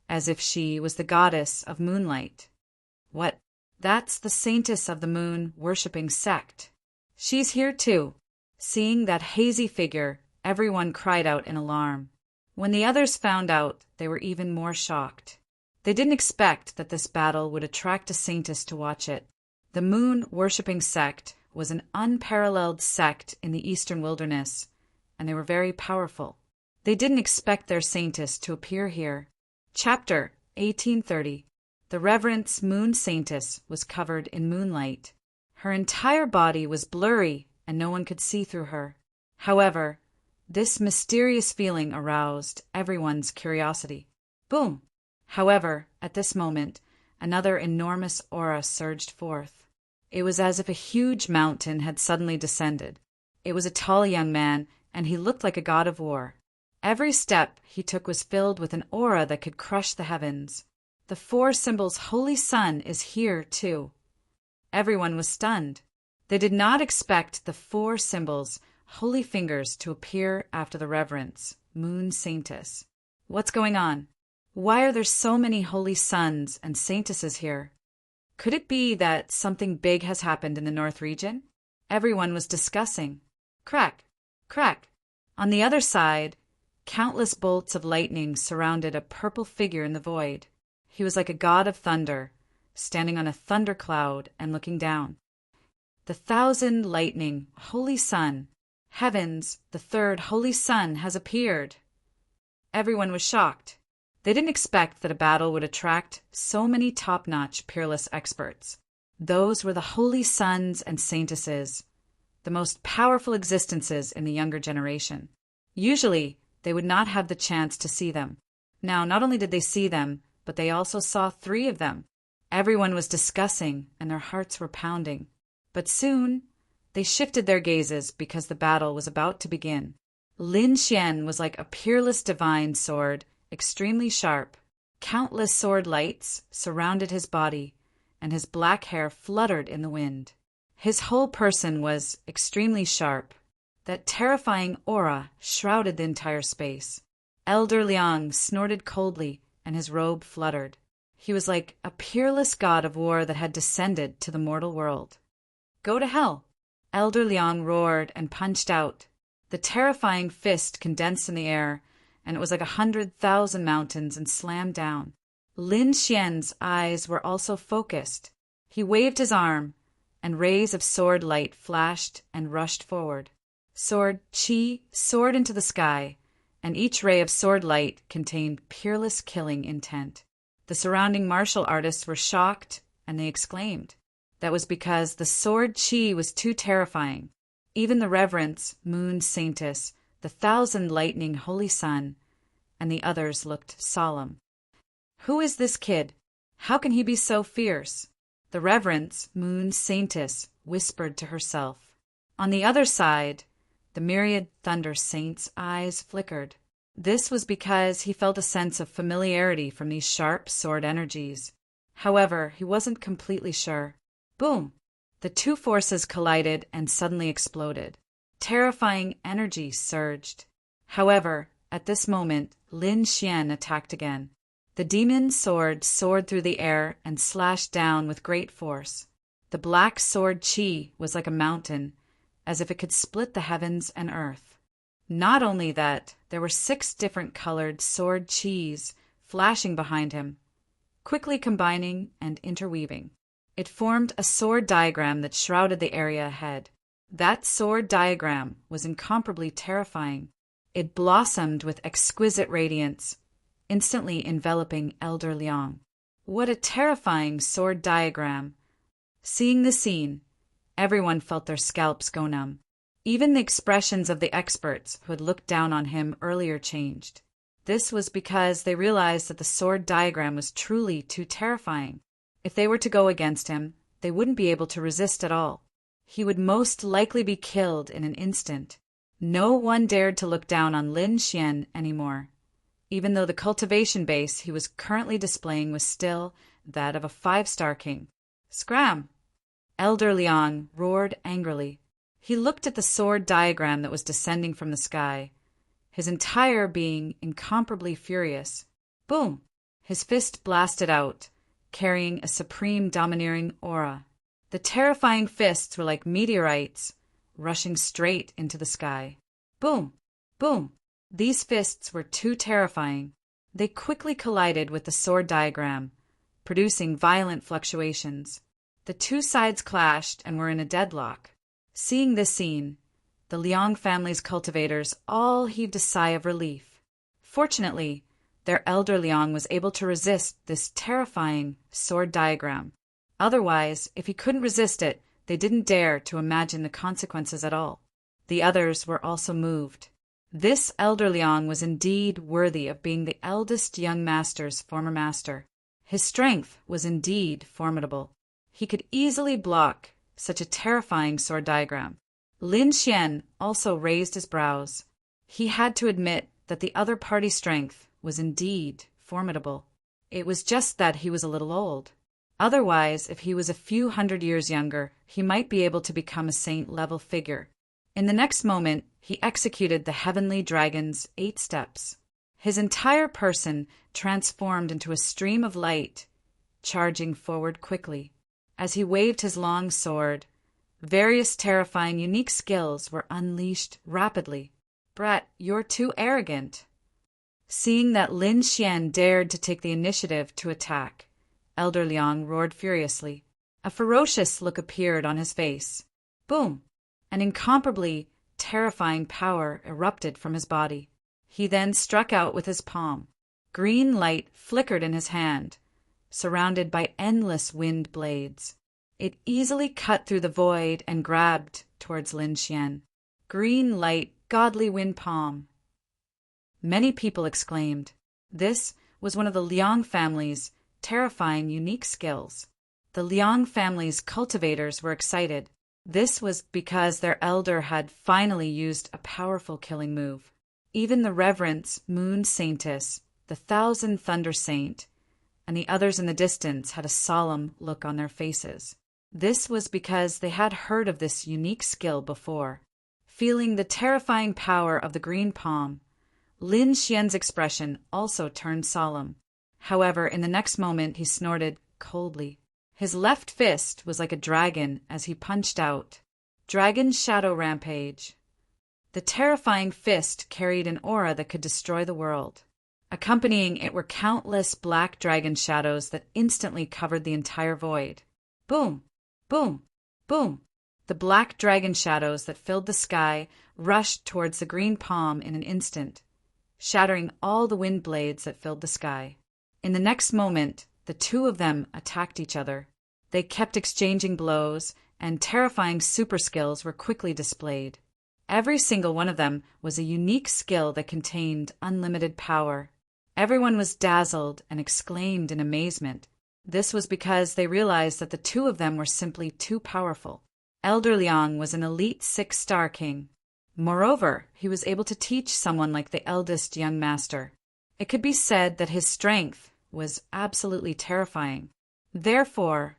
as if she was the goddess of moonlight. What? That's the saintess of the moon worshipping sect. She's here too. Seeing that hazy figure, everyone cried out in alarm. When the others found out, they were even more shocked. They didn't expect that this battle would attract a saintess to watch it. The moon-worshipping sect was an unparalleled sect in the eastern wilderness, and they were very powerful. They didn't expect their saintess to appear here. Chapter 1830. The Reverend's moon saintess was covered in moonlight. Her entire body was blurry, and no one could see through her. However, this mysterious feeling aroused everyone's curiosity. Boom! However, at this moment, another enormous aura surged forth. It was as if a huge mountain had suddenly descended. It was a tall young man, and he looked like a god of war. Every step he took was filled with an aura that could crush the heavens. The four symbols Holy Sun is here, too. Everyone was stunned. They did not expect the four symbols Holy Fingers to appear after the Reverend's moon saintess. What's going on? Why are there so many holy suns and saintesses here? Could it be that something big has happened in the North region? Everyone was discussing. Crack! Crack! On the other side, countless bolts of lightning surrounded a purple figure in the void. He was like a god of thunder, standing on a thundercloud and looking down. The thousand lightning, holy sun, heavens, the third holy sun has appeared. Everyone was shocked. They didn't expect that a battle would attract so many top-notch, peerless experts. Those were the holy suns and saintesses, the most powerful existences in the younger generation. Usually, they would not have the chance to see them. Now, not only did they see them, but they also saw 3 of them. Everyone was discussing, and their hearts were pounding. But soon, they shifted their gazes because the battle was about to begin. Lin Xian was like a peerless divine sword, extremely sharp. Countless sword lights surrounded his body, and his black hair fluttered in the wind. His whole person was extremely sharp. That terrifying aura shrouded the entire space. Elder Liang snorted coldly, and his robe fluttered. He was like a peerless god of war that had descended to the mortal world. Go to hell! Elder Liang roared and punched out. The terrifying fist condensed in the air, and it was like 100,000 mountains and slammed down. Lin Xian's eyes were also focused. He waved his arm, and rays of sword light flashed and rushed forward. Sword Qi soared into the sky, and each ray of sword light contained peerless killing intent. The surrounding martial artists were shocked, and they exclaimed. That was because the sword Qi was too terrifying. Even the Reverend's moon saintess, the thousand lightning holy sun, and the others looked solemn. Who is this kid? How can he be so fierce? The Reverend's moon saintess whispered to herself. On the other side, the myriad thunder saint's eyes flickered. This was because he felt a sense of familiarity from these sharp sword energies. However, he wasn't completely sure. Boom! The two forces collided and suddenly exploded. Terrifying energy surged. However, at this moment, Lin Xian attacked again. The demon sword soared through the air and slashed down with great force. The black sword Qi was like a mountain, as if it could split the heavens and earth. Not only that, there were 6 different colored sword Qis flashing behind him, quickly combining and interweaving. It formed a sword diagram that shrouded the area ahead. That sword diagram was incomparably terrifying. It blossomed with exquisite radiance, instantly enveloping Elder Liang. What a terrifying sword diagram! Seeing the scene, everyone felt their scalps go numb. Even the expressions of the experts who had looked down on him earlier changed. This was because they realized that the sword diagram was truly too terrifying. If they were to go against him, they wouldn't be able to resist at all. He would most likely be killed in an instant. No one dared to look down on Lin Xian anymore, even though the cultivation base he was currently displaying was still that of a 5-star king. Scram! Elder Liang roared angrily. He looked at the sword diagram that was descending from the sky, his entire being incomparably furious. Boom! His fist blasted out, carrying a supreme domineering aura. The terrifying fists were like meteorites, rushing straight into the sky. Boom! Boom! These fists were too terrifying. They quickly collided with the sword diagram, producing violent fluctuations. The two sides clashed and were in a deadlock. Seeing this scene, the Liang family's cultivators all heaved a sigh of relief. Fortunately, their elder Liang was able to resist this terrifying sword diagram. Otherwise, if he couldn't resist it, they didn't dare to imagine the consequences at all. The others were also moved. This elder Liang was indeed worthy of being the eldest young master's former master. His strength was indeed formidable. He could easily block such a terrifying sword diagram. Lin Xian also raised his brows. He had to admit that the other party's strength was indeed formidable. It was just that he was a little old. Otherwise, if he was a few hundred years younger, he might be able to become a saint-level figure. In the next moment, he executed the heavenly dragon's 8 steps. His entire person transformed into a stream of light, charging forward quickly. As he waved his long sword, various terrifying unique skills were unleashed rapidly. "Brat, you're too arrogant." Seeing that Lin Xian dared to take the initiative to attack, Elder Liang roared furiously. A ferocious look appeared on his face. Boom! An incomparably terrifying power erupted from his body. He then struck out with his palm. Green light flickered in his hand, surrounded by endless wind blades. It easily cut through the void and grabbed towards Lin Xian. "Green light, godly wind palm." Many people exclaimed. This was one of the Liang family's terrifying unique skills. The Liang family's cultivators were excited. This was because their elder had finally used a powerful killing move. Even the Reverence Moon Saintess, the Thousand Thunder Saint, and the others in the distance had a solemn look on their faces. This was because they had heard of this unique skill before. Feeling the terrifying power of the green palm, Lin Xian's expression also turned solemn. However, in the next moment he snorted coldly. His left fist was like a dragon as he punched out. Dragon Shadow Rampage. The terrifying fist carried an aura that could destroy the world. Accompanying it were countless black dragon shadows that instantly covered the entire void. Boom! Boom! Boom! The black dragon shadows that filled the sky rushed towards the green palm in an instant, shattering all the wind blades that filled the sky. In the next moment, the two of them attacked each other. They kept exchanging blows, and terrifying super skills were quickly displayed. Every single one of them was a unique skill that contained unlimited power. Everyone was dazzled and exclaimed in amazement. This was because they realized that the two of them were simply too powerful. Elder Liang was an elite 6-star king. Moreover, he was able to teach someone like the eldest young master. It could be said that his strength was absolutely terrifying. Therefore,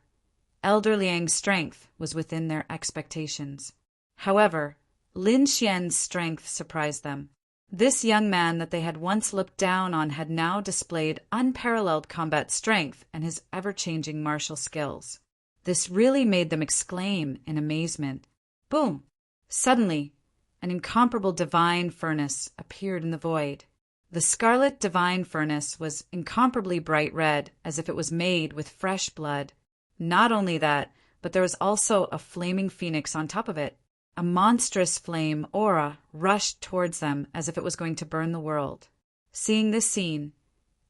Elder Liang's strength was within their expectations. However, Lin Xian's strength surprised them. This young man that they had once looked down on had now displayed unparalleled combat strength and his ever-changing martial skills. This really made them exclaim in amazement. Boom! Suddenly, an incomparable divine furnace appeared in the void. The scarlet divine furnace was incomparably bright red, as if it was made with fresh blood. Not only that, but there was also a flaming phoenix on top of it. A monstrous flame aura rushed towards them as if it was going to burn the world. Seeing this scene,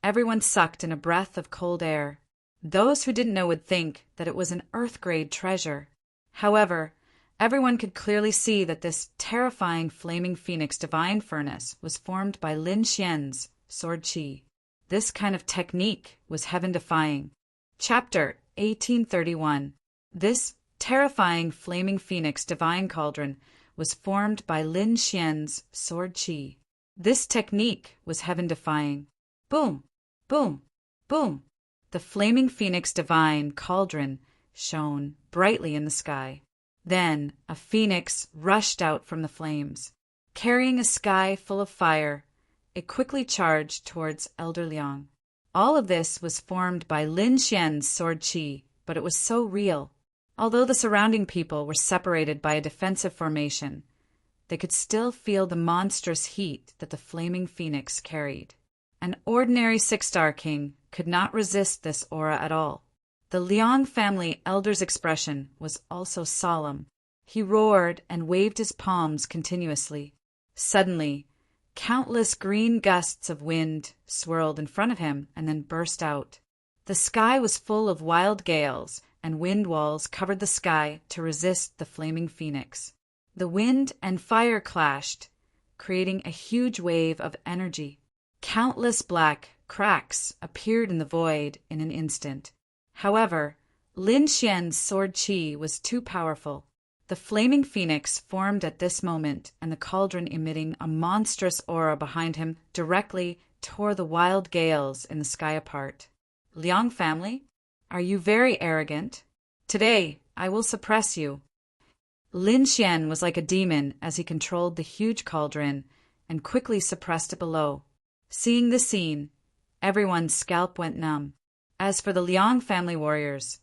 everyone sucked in a breath of cold air. Those who didn't know would think that it was an Earth-grade treasure. However, everyone could clearly see that this terrifying flaming phoenix divine furnace was formed by Lin Xian's sword chi. This kind of technique was heaven-defying. Chapter 1831. This terrifying flaming phoenix divine cauldron was formed by Lin Xian's sword chi. This technique was heaven-defying. Boom! Boom! Boom! The flaming phoenix divine cauldron shone brightly in the sky. Then a phoenix rushed out from the flames. Carrying a sky full of fire, it quickly charged towards Elder Liang. All of this was formed by Lin Xian's sword chi, but it was so real. Although the surrounding people were separated by a defensive formation, they could still feel the monstrous heat that the flaming phoenix carried. An ordinary six-star king could not resist this aura at all. The Liang family elder's expression was also solemn. He roared and waved his palms continuously. Suddenly, countless green gusts of wind swirled in front of him and then burst out. The sky was full of wild gales, and wind walls covered the sky to resist the flaming phoenix. The wind and fire clashed, creating a huge wave of energy. Countless black cracks appeared in the void in an instant. However, Lin Xian's sword qi was too powerful. The flaming phoenix formed at this moment, and the cauldron emitting a monstrous aura behind him directly tore the wild gales in the sky apart. Liang family, are you very arrogant? Today, I will suppress you. Lin Xian was like a demon as he controlled the huge cauldron and quickly suppressed it below. Seeing this scene, everyone's scalp went numb. As for the Liang family warriors,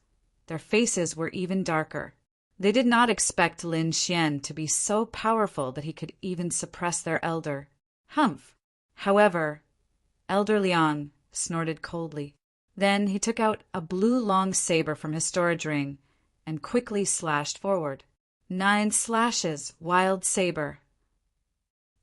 their faces were even darker. They did not expect Lin Xian to be so powerful that he could even suppress their elder. Humph! However, Elder Liang snorted coldly. Then he took out a blue long saber from his storage ring and quickly slashed forward. 9 slashes, wild saber.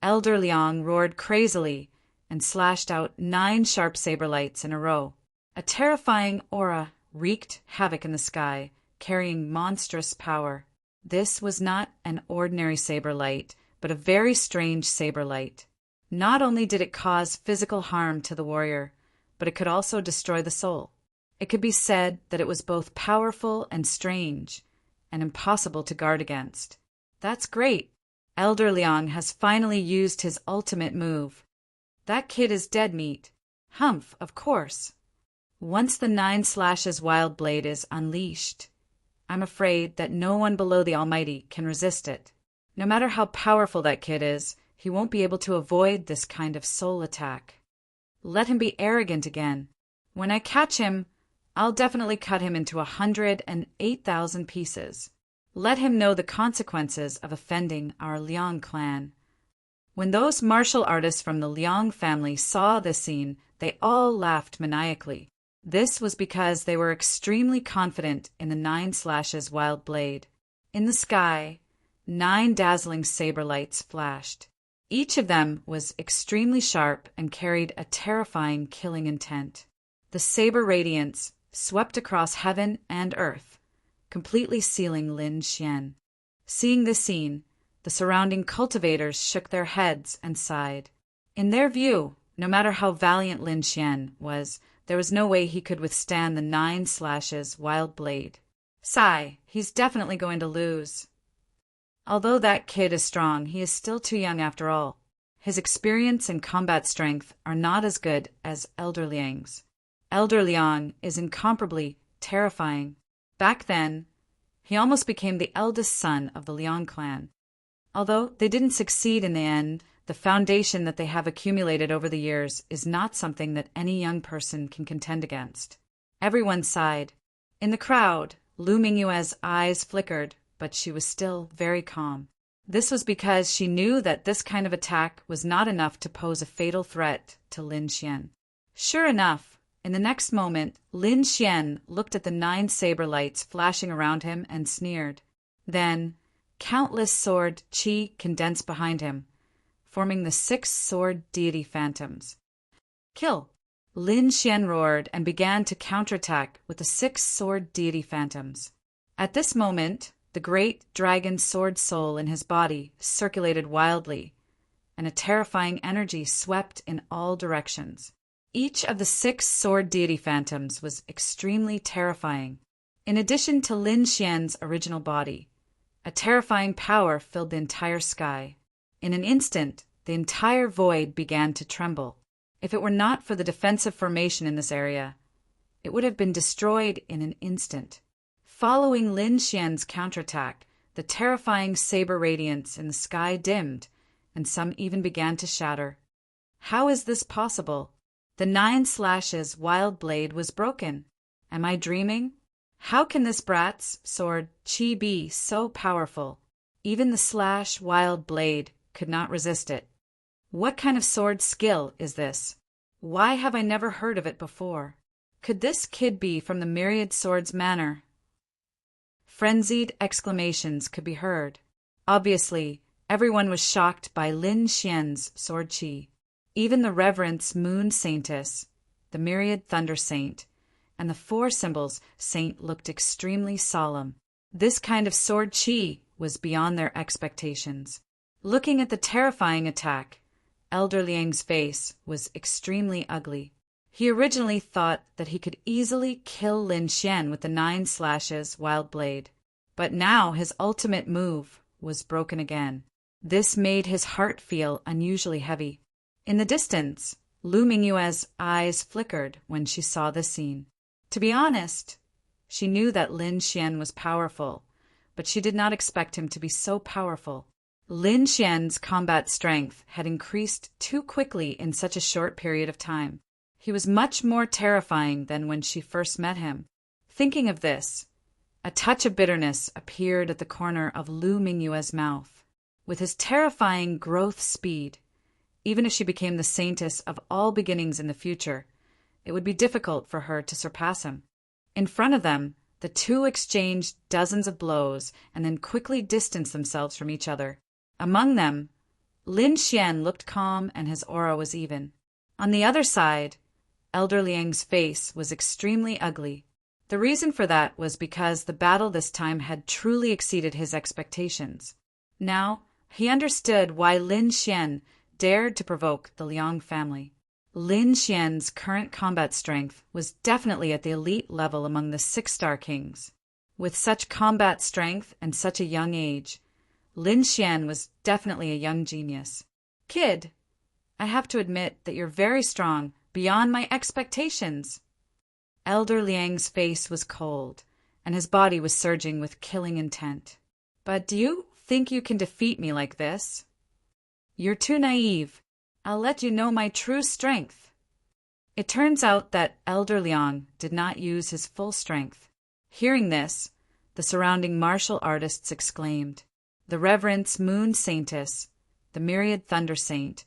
Elder Liang roared crazily and slashed out 9 sharp saber lights in a row. A terrifying aura wreaked havoc in the sky, carrying monstrous power. This was not an ordinary saber light, but a very strange saber light. Not only did it cause physical harm to the warrior, but it could also destroy the soul. It could be said that it was both powerful and strange, and impossible to guard against. That's great. Elder Liang has finally used his ultimate move. That kid is dead meat. Humph, of course. Once the 9 slashes wild blade is unleashed, I'm afraid that no one below the Almighty can resist it. No matter how powerful that kid is, he won't be able to avoid this kind of soul attack. Let him be arrogant again. When I catch him, I'll definitely cut him into 108,000 pieces. Let him know the consequences of offending our Liang clan. When those martial artists from the Liang family saw this scene, they all laughed maniacally. This was because they were extremely confident in the 9 slashes wild blade. In the sky, 9 dazzling saber lights flashed. Each of them was extremely sharp and carried a terrifying killing intent. The saber radiance swept across heaven and earth, completely sealing Lin Xian. Seeing this scene, the surrounding cultivators shook their heads and sighed. In their view, no matter how valiant Lin Xian was, there was no way he could withstand the 9 slashes wild blade. Sigh, he's definitely going to lose. Although that kid is strong, he is still too young after all. His experience and combat strength are not as good as Elder Liang's. Elder Liang is incomparably terrifying. Back then, he almost became the eldest son of the Liang clan. Although they didn't succeed in the end, the foundation that they have accumulated over the years is not something that any young person can contend against. Everyone sighed. In the crowd, Lu Mingyue's eyes flickered, but she was still very calm. This was because she knew that this kind of attack was not enough to pose a fatal threat to Lin Xian. Sure enough, in the next moment, Lin Xian looked at the 9 saber lights flashing around him and sneered. Then, countless sword qi condensed behind him, forming the 6 sword deity phantoms. Kill! Lin Xian roared and began to counterattack with the 6 sword deity phantoms. At this moment, the great dragon sword soul in his body circulated wildly, and a terrifying energy swept in all directions. Each of the 6 sword deity phantoms was extremely terrifying. In addition to Lin Xian's original body, a terrifying power filled the entire sky. In an instant, the entire void began to tremble. If it were not for the defensive formation in this area, it would have been destroyed in an instant. Following Lin Xian's counterattack, the terrifying saber radiance in the sky dimmed, and some even began to shatter. How is this possible? The 9 slashes wild blade was broken. Am I dreaming? How can this brat's sword chi be so powerful? Even the slash wild blade could not resist it. What kind of sword skill is this? Why have I never heard of it before? Could this kid be from the Myriad Swords Manor? Frenzied exclamations could be heard. Obviously, everyone was shocked by Lin Xian's sword chi. Even the Reverence Moon Saintess, the Myriad Thunder Saint, and the Four Symbols Saint looked extremely solemn. This kind of sword chi was beyond their expectations. Looking at the terrifying attack, Elder Liang's face was extremely ugly. He originally thought that he could easily kill Lin Xian with the 9 slashes wild blade, but now his ultimate move was broken again. This made his heart feel unusually heavy. In the distance, Lu Mingyue's eyes flickered when she saw this scene. To be honest, she knew that Lin Xian was powerful, but she did not expect him to be so powerful. Lin Xian's combat strength had increased too quickly in such a short period of time. He was much more terrifying than when she first met him. Thinking of this, a touch of bitterness appeared at the corner of Lu Mingyue's mouth. With his terrifying growth speed, even if she became the saintess of all beginnings in the future, it would be difficult for her to surpass him. In front of them, the two exchanged dozens of blows and then quickly distanced themselves from each other. Among them, Lin Xian looked calm and his aura was even. On the other side, Elder Liang's face was extremely ugly. The reason for that was because the battle this time had truly exceeded his expectations. Now, he understood why Lin Xian dared to provoke the Liang family. Lin Xian's current combat strength was definitely at the elite level among the 6-star kings. With such combat strength and such a young age, Lin Xian was definitely a young genius. Kid, I have to admit that you're very strong, beyond my expectations. Elder Liang's face was cold, and his body was surging with killing intent. But do you think you can defeat me like this? You're too naive. I'll let you know my true strength. It turns out that Elder Liang did not use his full strength. Hearing this, the surrounding martial artists exclaimed. The Reverence Moon Saintess, the Myriad Thunder Saint,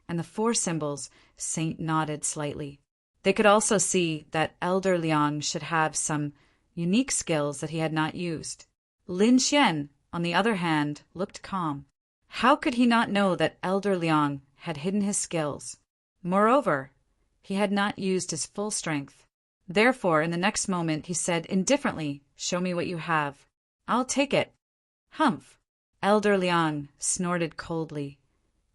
and the Four Symbols Saint nodded slightly. They could also see that Elder Liang should have some unique skills that he had not used. Lin Xian, on the other hand, looked calm. How could he not know that Elder Liang had hidden his skills? Moreover, he had not used his full strength. Therefore, in the next moment, he said indifferently, "Show me what you have." "I'll take it." "Humph." Elder Liang snorted coldly,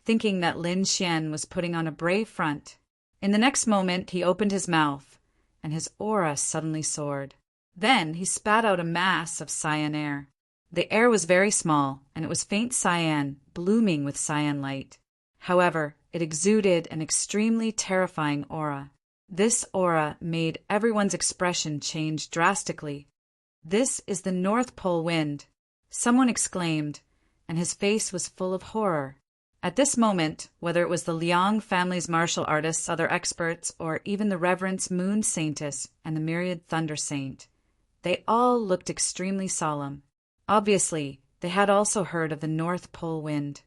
thinking that Lin Xian was putting on a brave front. In the next moment, he opened his mouth, and his aura suddenly soared. Then he spat out a mass of cyan air. The air was very small, and it was faint cyan, blooming with cyan light. However, it exuded an extremely terrifying aura. This aura made everyone's expression change drastically. "This is the North Pole wind," someone exclaimed, and his face was full of horror. At this moment, whether it was the Liang family's martial artists, other experts, or even the Reverence Moon Saintess and the Myriad Thunder Saint, they all looked extremely solemn. Obviously, they had also heard of the North Pole wind.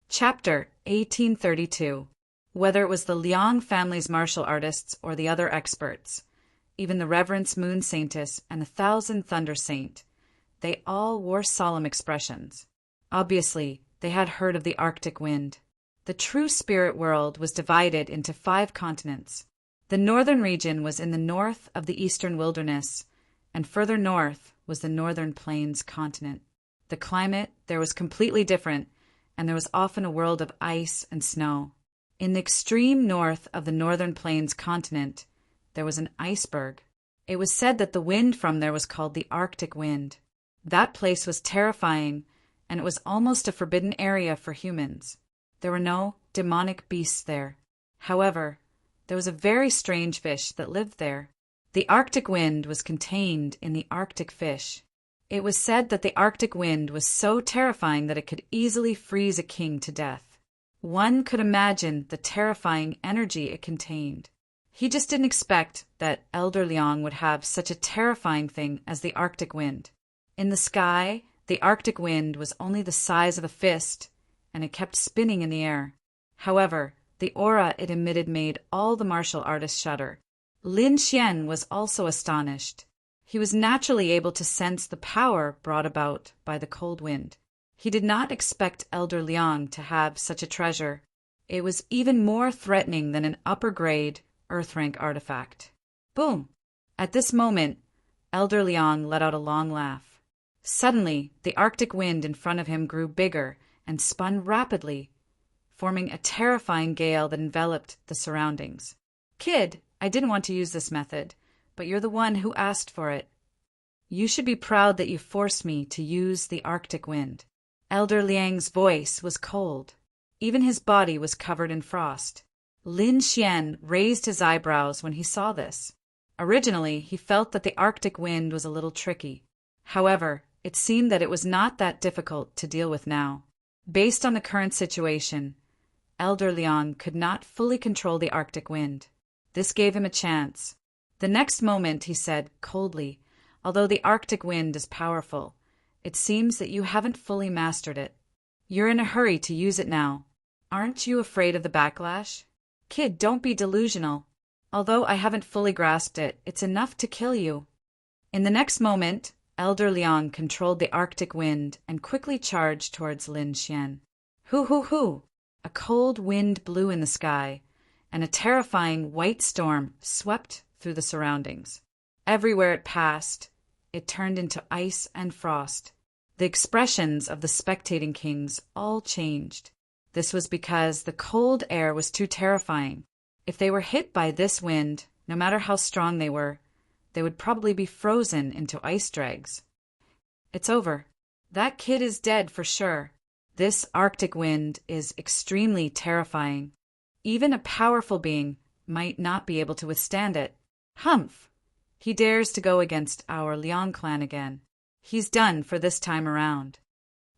Chapter 1832. Whether it was the Liang family's martial artists or the other experts, even the Reverence Moon Saintess and the Thousand Thunder Saint, they all wore solemn expressions. Obviously, they had heard of the Arctic wind. The true spirit world was divided into 5 continents. The northern region was in the north of the eastern wilderness, and further north was the northern plains continent. The climate there was completely different, and there was often a world of ice and snow. In the extreme north of the northern plains continent, there was an iceberg. It was said that the wind from there was called the Arctic wind. That place was terrifying, and it was almost a forbidden area for humans. There were no demonic beasts there. However, there was a very strange fish that lived there. The Arctic wind was contained in the Arctic fish. It was said that the Arctic wind was so terrifying that it could easily freeze a king to death. One could imagine the terrifying energy it contained. He just didn't expect that Elder Liang would have such a terrifying thing as the Arctic wind. In the sky, the Arctic wind was only the size of a fist, and it kept spinning in the air. However, the aura it emitted made all the martial artists shudder. Lin Xian was also astonished. He was naturally able to sense the power brought about by the cold wind. He did not expect Elder Liang to have such a treasure. It was even more threatening than an upper-grade, Earth-rank artifact. Boom! At this moment, Elder Liang let out a long laugh. Suddenly, the Arctic wind in front of him grew bigger and spun rapidly, forming a terrifying gale that enveloped the surroundings. Kid, I didn't want to use this method, but you're the one who asked for it. You should be proud that you forced me to use the Arctic wind. Elder Liang's voice was cold. Even his body was covered in frost. Lin Xian raised his eyebrows when he saw this. Originally, he felt that the Arctic wind was a little tricky. However, it seemed that it was not that difficult to deal with now. Based on the current situation, Elder Liang could not fully control the Arctic wind. This gave him a chance. The next moment he said coldly, "Although the Arctic wind is powerful, it seems that you haven't fully mastered it. You're in a hurry to use it now. Aren't you afraid of the backlash? Kid, don't be delusional. Although I haven't fully grasped it, it's enough to kill you." In the next moment, Elder Liang controlled the Arctic wind and quickly charged towards Lin Xian. Hoo hoo hoo! A cold wind blew in the sky, and a terrifying white storm swept through the surroundings. Everywhere it passed, it turned into ice and frost. The expressions of the spectating kings all changed. This was because the cold air was too terrifying. If they were hit by this wind, no matter how strong they would probably be frozen into ice dregs. It's over. That kid is dead for sure. This Arctic wind is extremely terrifying. Even a powerful being might not be able to withstand it. Humph! He dares to go against our Liang clan again. He's done for this time around.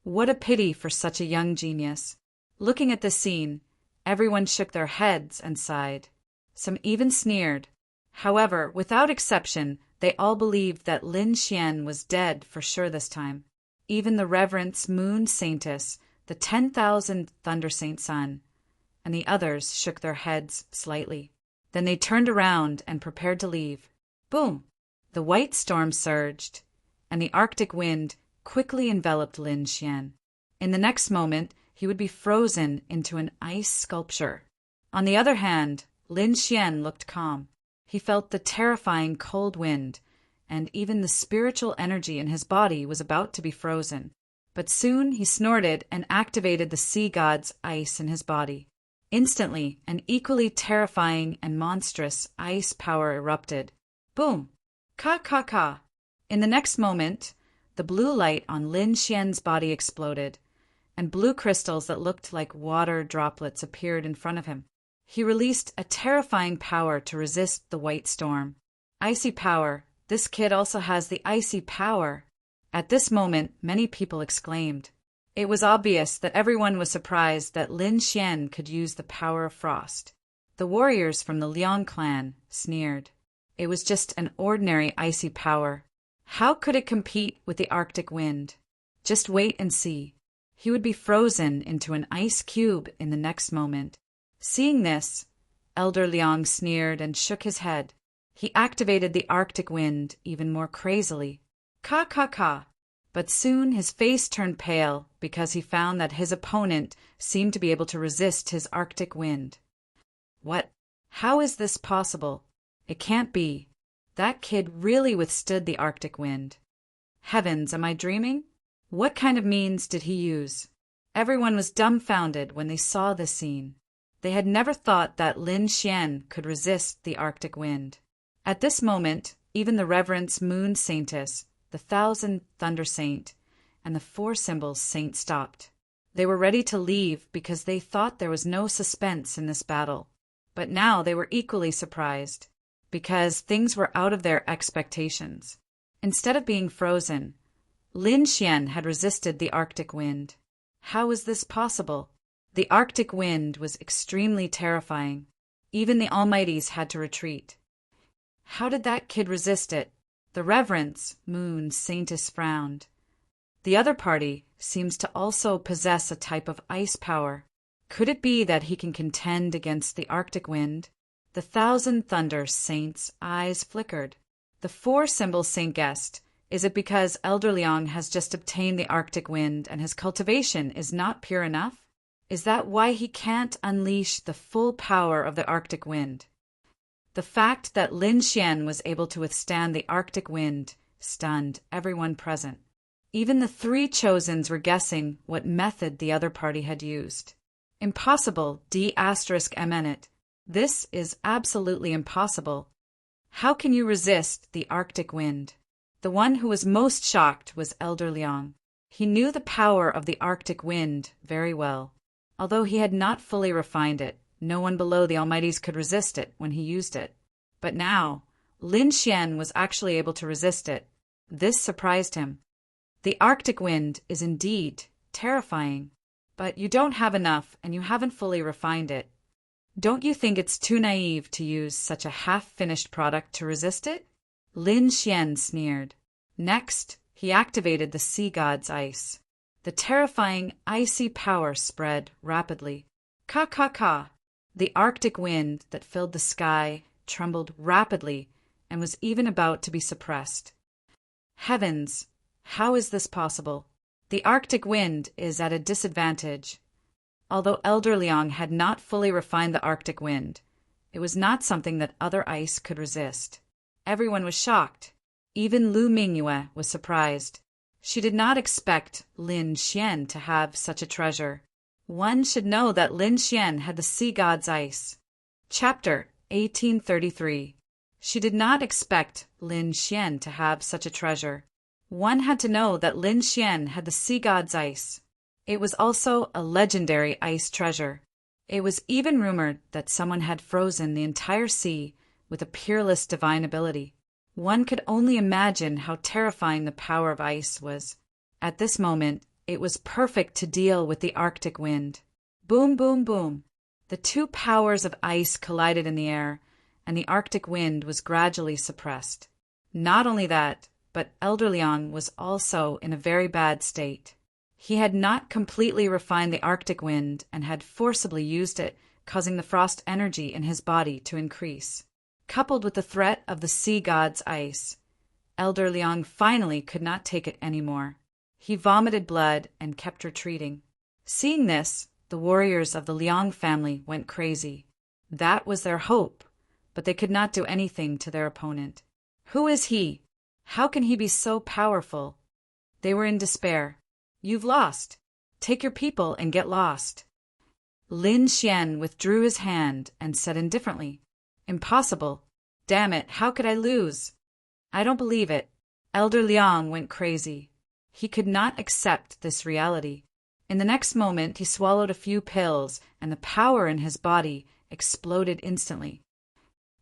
What a pity for such a young genius. Looking at this scene, everyone shook their heads and sighed. Some even sneered. However, without exception, they all believed that Lin Xian was dead for sure this time. Even the Reverence Moon Saintess, the 10,000 Thunder Saint Sun, and the others shook their heads slightly. Then they turned around and prepared to leave. Boom! The white storm surged, and the Arctic wind quickly enveloped Lin Xian. In the next moment, he would be frozen into an ice sculpture. On the other hand, Lin Xian looked calm. He felt the terrifying cold wind, and even the spiritual energy in his body was about to be frozen. But soon he snorted and activated the sea god's ice in his body. Instantly, an equally terrifying and monstrous ice power erupted. Boom! Ka ka ka! In the next moment, the blue light on Lin Xian's body exploded, and blue crystals that looked like water droplets appeared in front of him. He released a terrifying power to resist the white storm. Icy power. This kid also has the icy power. At this moment, many people exclaimed. It was obvious that everyone was surprised that Lin Xian could use the power of frost. The warriors from the Liang clan sneered. It was just an ordinary icy power. How could it compete with the Arctic wind? Just wait and see. He would be frozen into an ice cube in the next moment. Seeing this, Elder Liang sneered and shook his head. He activated the Arctic wind even more crazily. Ka ka ka! But soon his face turned pale because he found that his opponent seemed to be able to resist his Arctic wind. What? How is this possible? It can't be. That kid really withstood the Arctic wind. Heavens, am I dreaming? What kind of means did he use? Everyone was dumbfounded when they saw this scene. They had never thought that Lin Xian could resist the Arctic wind. At this moment, even the Reverence Moon Saintess, the 1,000 Thunder Saint, and the 4 Symbols Saint stopped. They were ready to leave because they thought there was no suspense in this battle. But now they were equally surprised, because things were out of their expectations. Instead of being frozen, Lin Xian had resisted the Arctic wind. How was this possible? The Arctic wind was extremely terrifying. Even the Almighties had to retreat. How did that kid resist it? The reverence, Moon Saintess frowned. The other party seems to also possess a type of ice power. Could it be that he can contend against the Arctic wind? The Thousand Thunder Saint's eyes flickered. The four-symbol Saint guessed. Is it because Elder Liang has just obtained the Arctic wind and his cultivation is not pure enough? Is that why he can't unleash the full power of the Arctic wind? The fact that Lin Xian was able to withstand the Arctic wind stunned everyone present. Even the three Chosens were guessing what method the other party had used. Impossible, D**M*. This is absolutely impossible. How can you resist the Arctic wind? The one who was most shocked was Elder Liang. He knew the power of the Arctic wind very well. Although he had not fully refined it, no one below the Almighties could resist it when he used it. But now, Lin Xian was actually able to resist it. This surprised him. The Arctic wind is indeed terrifying, but you don't have enough and you haven't fully refined it. Don't you think it's too naive to use such a half-finished product to resist it? Lin Xian sneered. Next, he activated the sea god's ice. The terrifying icy power spread rapidly. Ka. The Arctic wind that filled the sky trembled rapidly and was even about to be suppressed. Heavens! How is this possible? The Arctic wind is at a disadvantage. Although Elder Liang had not fully refined the Arctic wind, it was not something that other ice could resist. Everyone was shocked. Even Lu Mingyue was surprised. She did not expect Lin Xian to have such a treasure. One should know that Lin Xian had the sea god's ice. Chapter 1833. She did not expect Lin Xian to have such a treasure. One had to know that Lin Xian had the sea god's ice. It was also a legendary ice treasure. It was even rumored that someone had frozen the entire sea with a peerless divine ability. One could only imagine how terrifying the power of ice was. At this moment, it was perfect to deal with the Arctic wind. Boom, boom, boom. The two powers of ice collided in the air, and the Arctic wind was gradually suppressed. Not only that, but Elder Liang was also in a very bad state. He had not completely refined the Arctic wind and had forcibly used it, causing the frost energy in his body to increase. Coupled with the threat of the sea god's ice, Elder Liang finally could not take it anymore. He vomited blood and kept retreating. Seeing this, the warriors of the Liang family went crazy. That was their hope, but they could not do anything to their opponent. Who is he? How can he be so powerful? They were in despair. You've lost. Take your people and get lost. Lin Xian withdrew his hand and said indifferently, Impossible. Damn it, how could I lose? I don't believe it. Elder Liang went crazy. He could not accept this reality. In the next moment, he swallowed a few pills, and the power in his body exploded instantly.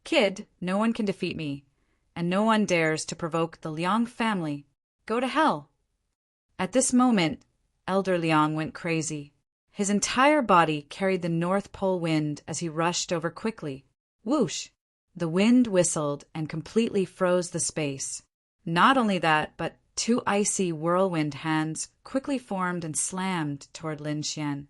Kid, no one can defeat me, and no one dares to provoke the Liang family. Go to hell. At this moment, Elder Liang went crazy. His entire body carried the North Pole wind as he rushed over quickly. Whoosh! The wind whistled and completely froze the space. Not only that, but two icy whirlwind hands quickly formed and slammed toward Lin Xian.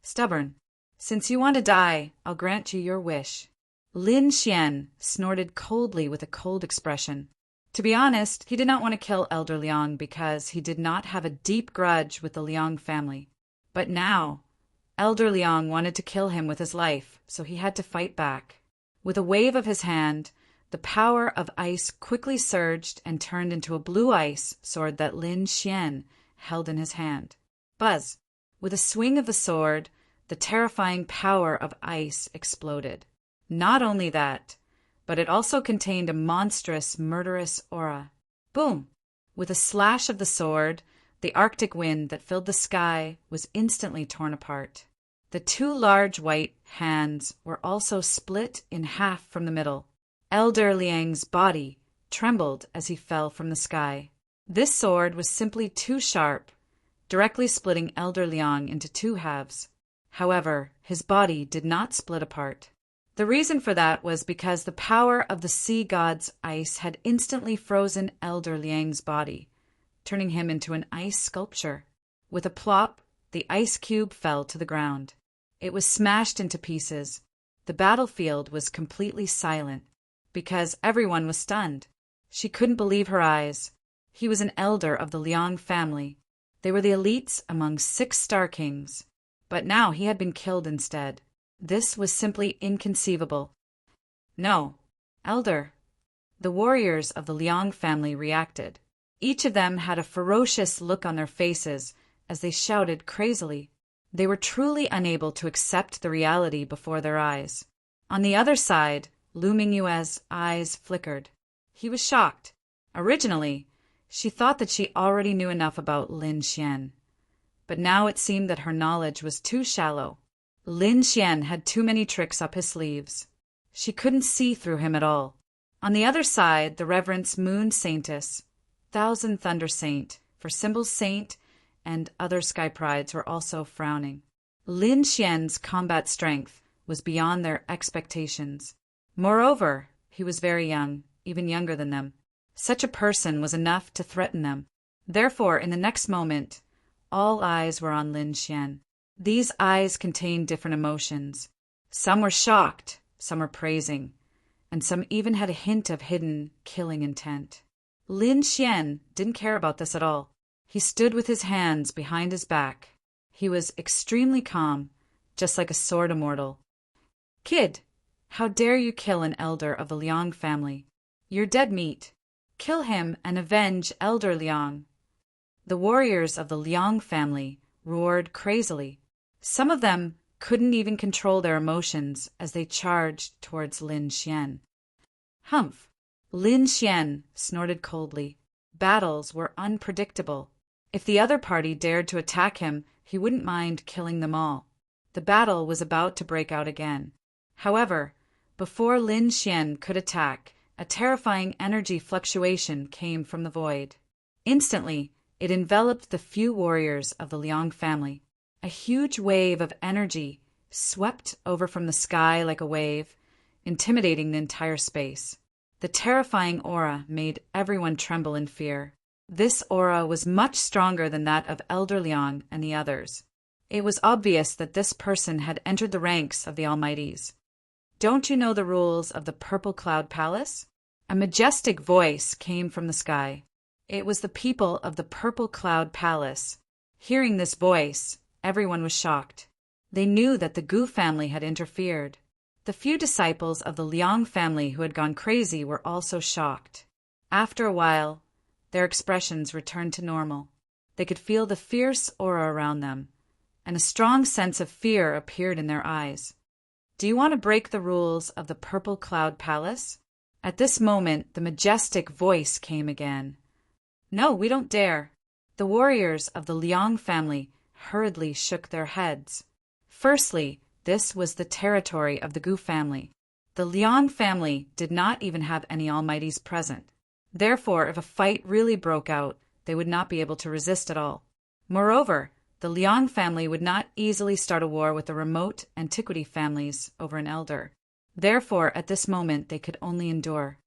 Stubborn. Since you want to die, I'll grant you your wish. Lin Xian snorted coldly with a cold expression. To be honest, he did not want to kill Elder Liang because he did not have a deep grudge with the Liang family. But now, Elder Liang wanted to kill him with his life, so he had to fight back. With a wave of his hand, the power of ice quickly surged and turned into a blue ice sword that Lin Xian held in his hand. Buzz! With a swing of the sword, the terrifying power of ice exploded. Not only that, but it also contained a monstrous, murderous aura. Boom! With a slash of the sword, the Arctic wind that filled the sky was instantly torn apart. The two large white hands were also split in half from the middle. Elder Liang's body trembled as he fell from the sky. This sword was simply too sharp, directly splitting Elder Liang into two halves. However, his body did not split apart. The reason for that was because the power of the sea god's ice had instantly frozen Elder Liang's body, turning him into an ice sculpture. With a plop, the ice cube fell to the ground. It was smashed into pieces. The battlefield was completely silent, because everyone was stunned. She couldn't believe her eyes. He was an elder of the Liang family. They were the elites among 6 Star Kings. But now he had been killed instead. This was simply inconceivable. No, Elder. The warriors of the Liang family reacted. Each of them had a ferocious look on their faces as they shouted crazily. They were truly unable to accept the reality before their eyes. On the other side, Lu Mingyue's eyes flickered. He was shocked. Originally, she thought that she already knew enough about Lin Xian. But now it seemed that her knowledge was too shallow. Lin Xian had too many tricks up his sleeves. She couldn't see through him at all. On the other side, the Reverence Moon Saintess, Thousand Thunder Saint, for Symbol's Saint, and other sky prides were also frowning. Lin Xian's combat strength was beyond their expectations. Moreover, he was very young, even younger than them. Such a person was enough to threaten them. Therefore, in the next moment, all eyes were on Lin Xian. These eyes contained different emotions. Some were shocked, some were praising, and some even had a hint of hidden, killing intent. Lin Xian didn't care about this at all. He stood with his hands behind his back. He was extremely calm, just like a sword immortal. Kid, how dare you kill an elder of the Liang family? You're dead meat. Kill him and avenge Elder Liang. The warriors of the Liang family roared crazily. Some of them couldn't even control their emotions as they charged towards Lin Xian. Humph! Lin Xian snorted coldly. Battles were unpredictable. If the other party dared to attack him, he wouldn't mind killing them all. The battle was about to break out again. However, before Lin Xian could attack, a terrifying energy fluctuation came from the void. Instantly, it enveloped the few warriors of the Liang family. A huge wave of energy swept over from the sky like a wave, intimidating the entire space. The terrifying aura made everyone tremble in fear. This aura was much stronger than that of Elder Liang and the others. It was obvious that this person had entered the ranks of the Almighties. Don't you know the rules of the Purple Cloud Palace? A majestic voice came from the sky. It was the people of the Purple Cloud Palace. Hearing this voice, everyone was shocked. They knew that the Gu family had interfered. The few disciples of the Liang family who had gone crazy were also shocked. After a while, their expressions returned to normal. They could feel the fierce aura around them, and a strong sense of fear appeared in their eyes. Do you want to break the rules of the Purple Cloud Palace? At this moment, the majestic voice came again. No, we don't dare. The warriors of the Liang family hurriedly shook their heads. Firstly, this was the territory of the Gu family. The Liang family did not even have any almighties present. Therefore, if a fight really broke out, they would not be able to resist at all. Moreover, the Liang family would not easily start a war with the remote antiquity families over an elder. Therefore, at this moment, they could only endure.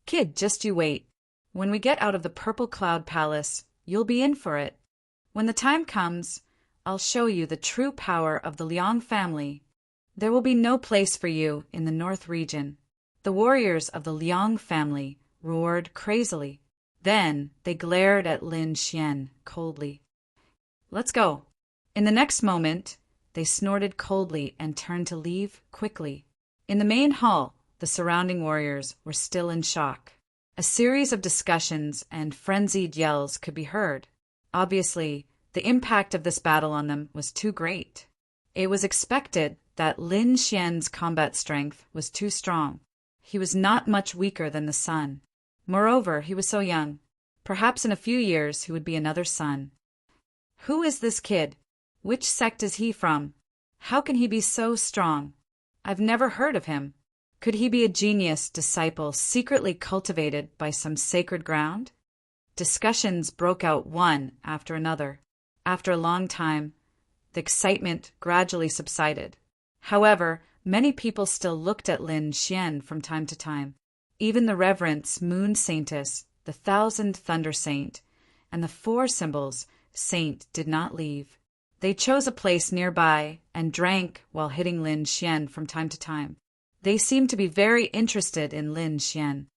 Kid, just you wait. When we get out of the Purple Cloud Palace, you'll be in for it. When the time comes, I'll show you the true power of the Liang family. There will be no place for you in the North region. The warriors of the Liang family roared crazily. Then they glared at Lin Xian coldly. Let's go. In the next moment, they snorted coldly and turned to leave quickly. In the main hall, the surrounding warriors were still in shock. A series of discussions and frenzied yells could be heard. Obviously, the impact of this battle on them was too great. It was expected that Lin Xian's combat strength was too strong. He was not much weaker than the sun. Moreover, he was so young. Perhaps in a few years he would be another sun. Who is this kid? Which sect is he from? How can he be so strong? I've never heard of him. Could he be a genius disciple secretly cultivated by some sacred ground? Discussions broke out one after another. After a long time, the excitement gradually subsided. However, Many people still looked at Lin Xian from time to time. Even the reverence Moon Saintess, the Thousand Thunder Saint, and the Four Symbols Saint did not leave. They chose a place nearby and drank while hitting Lin Xian from time to time. They seemed to be very interested in Lin Xian.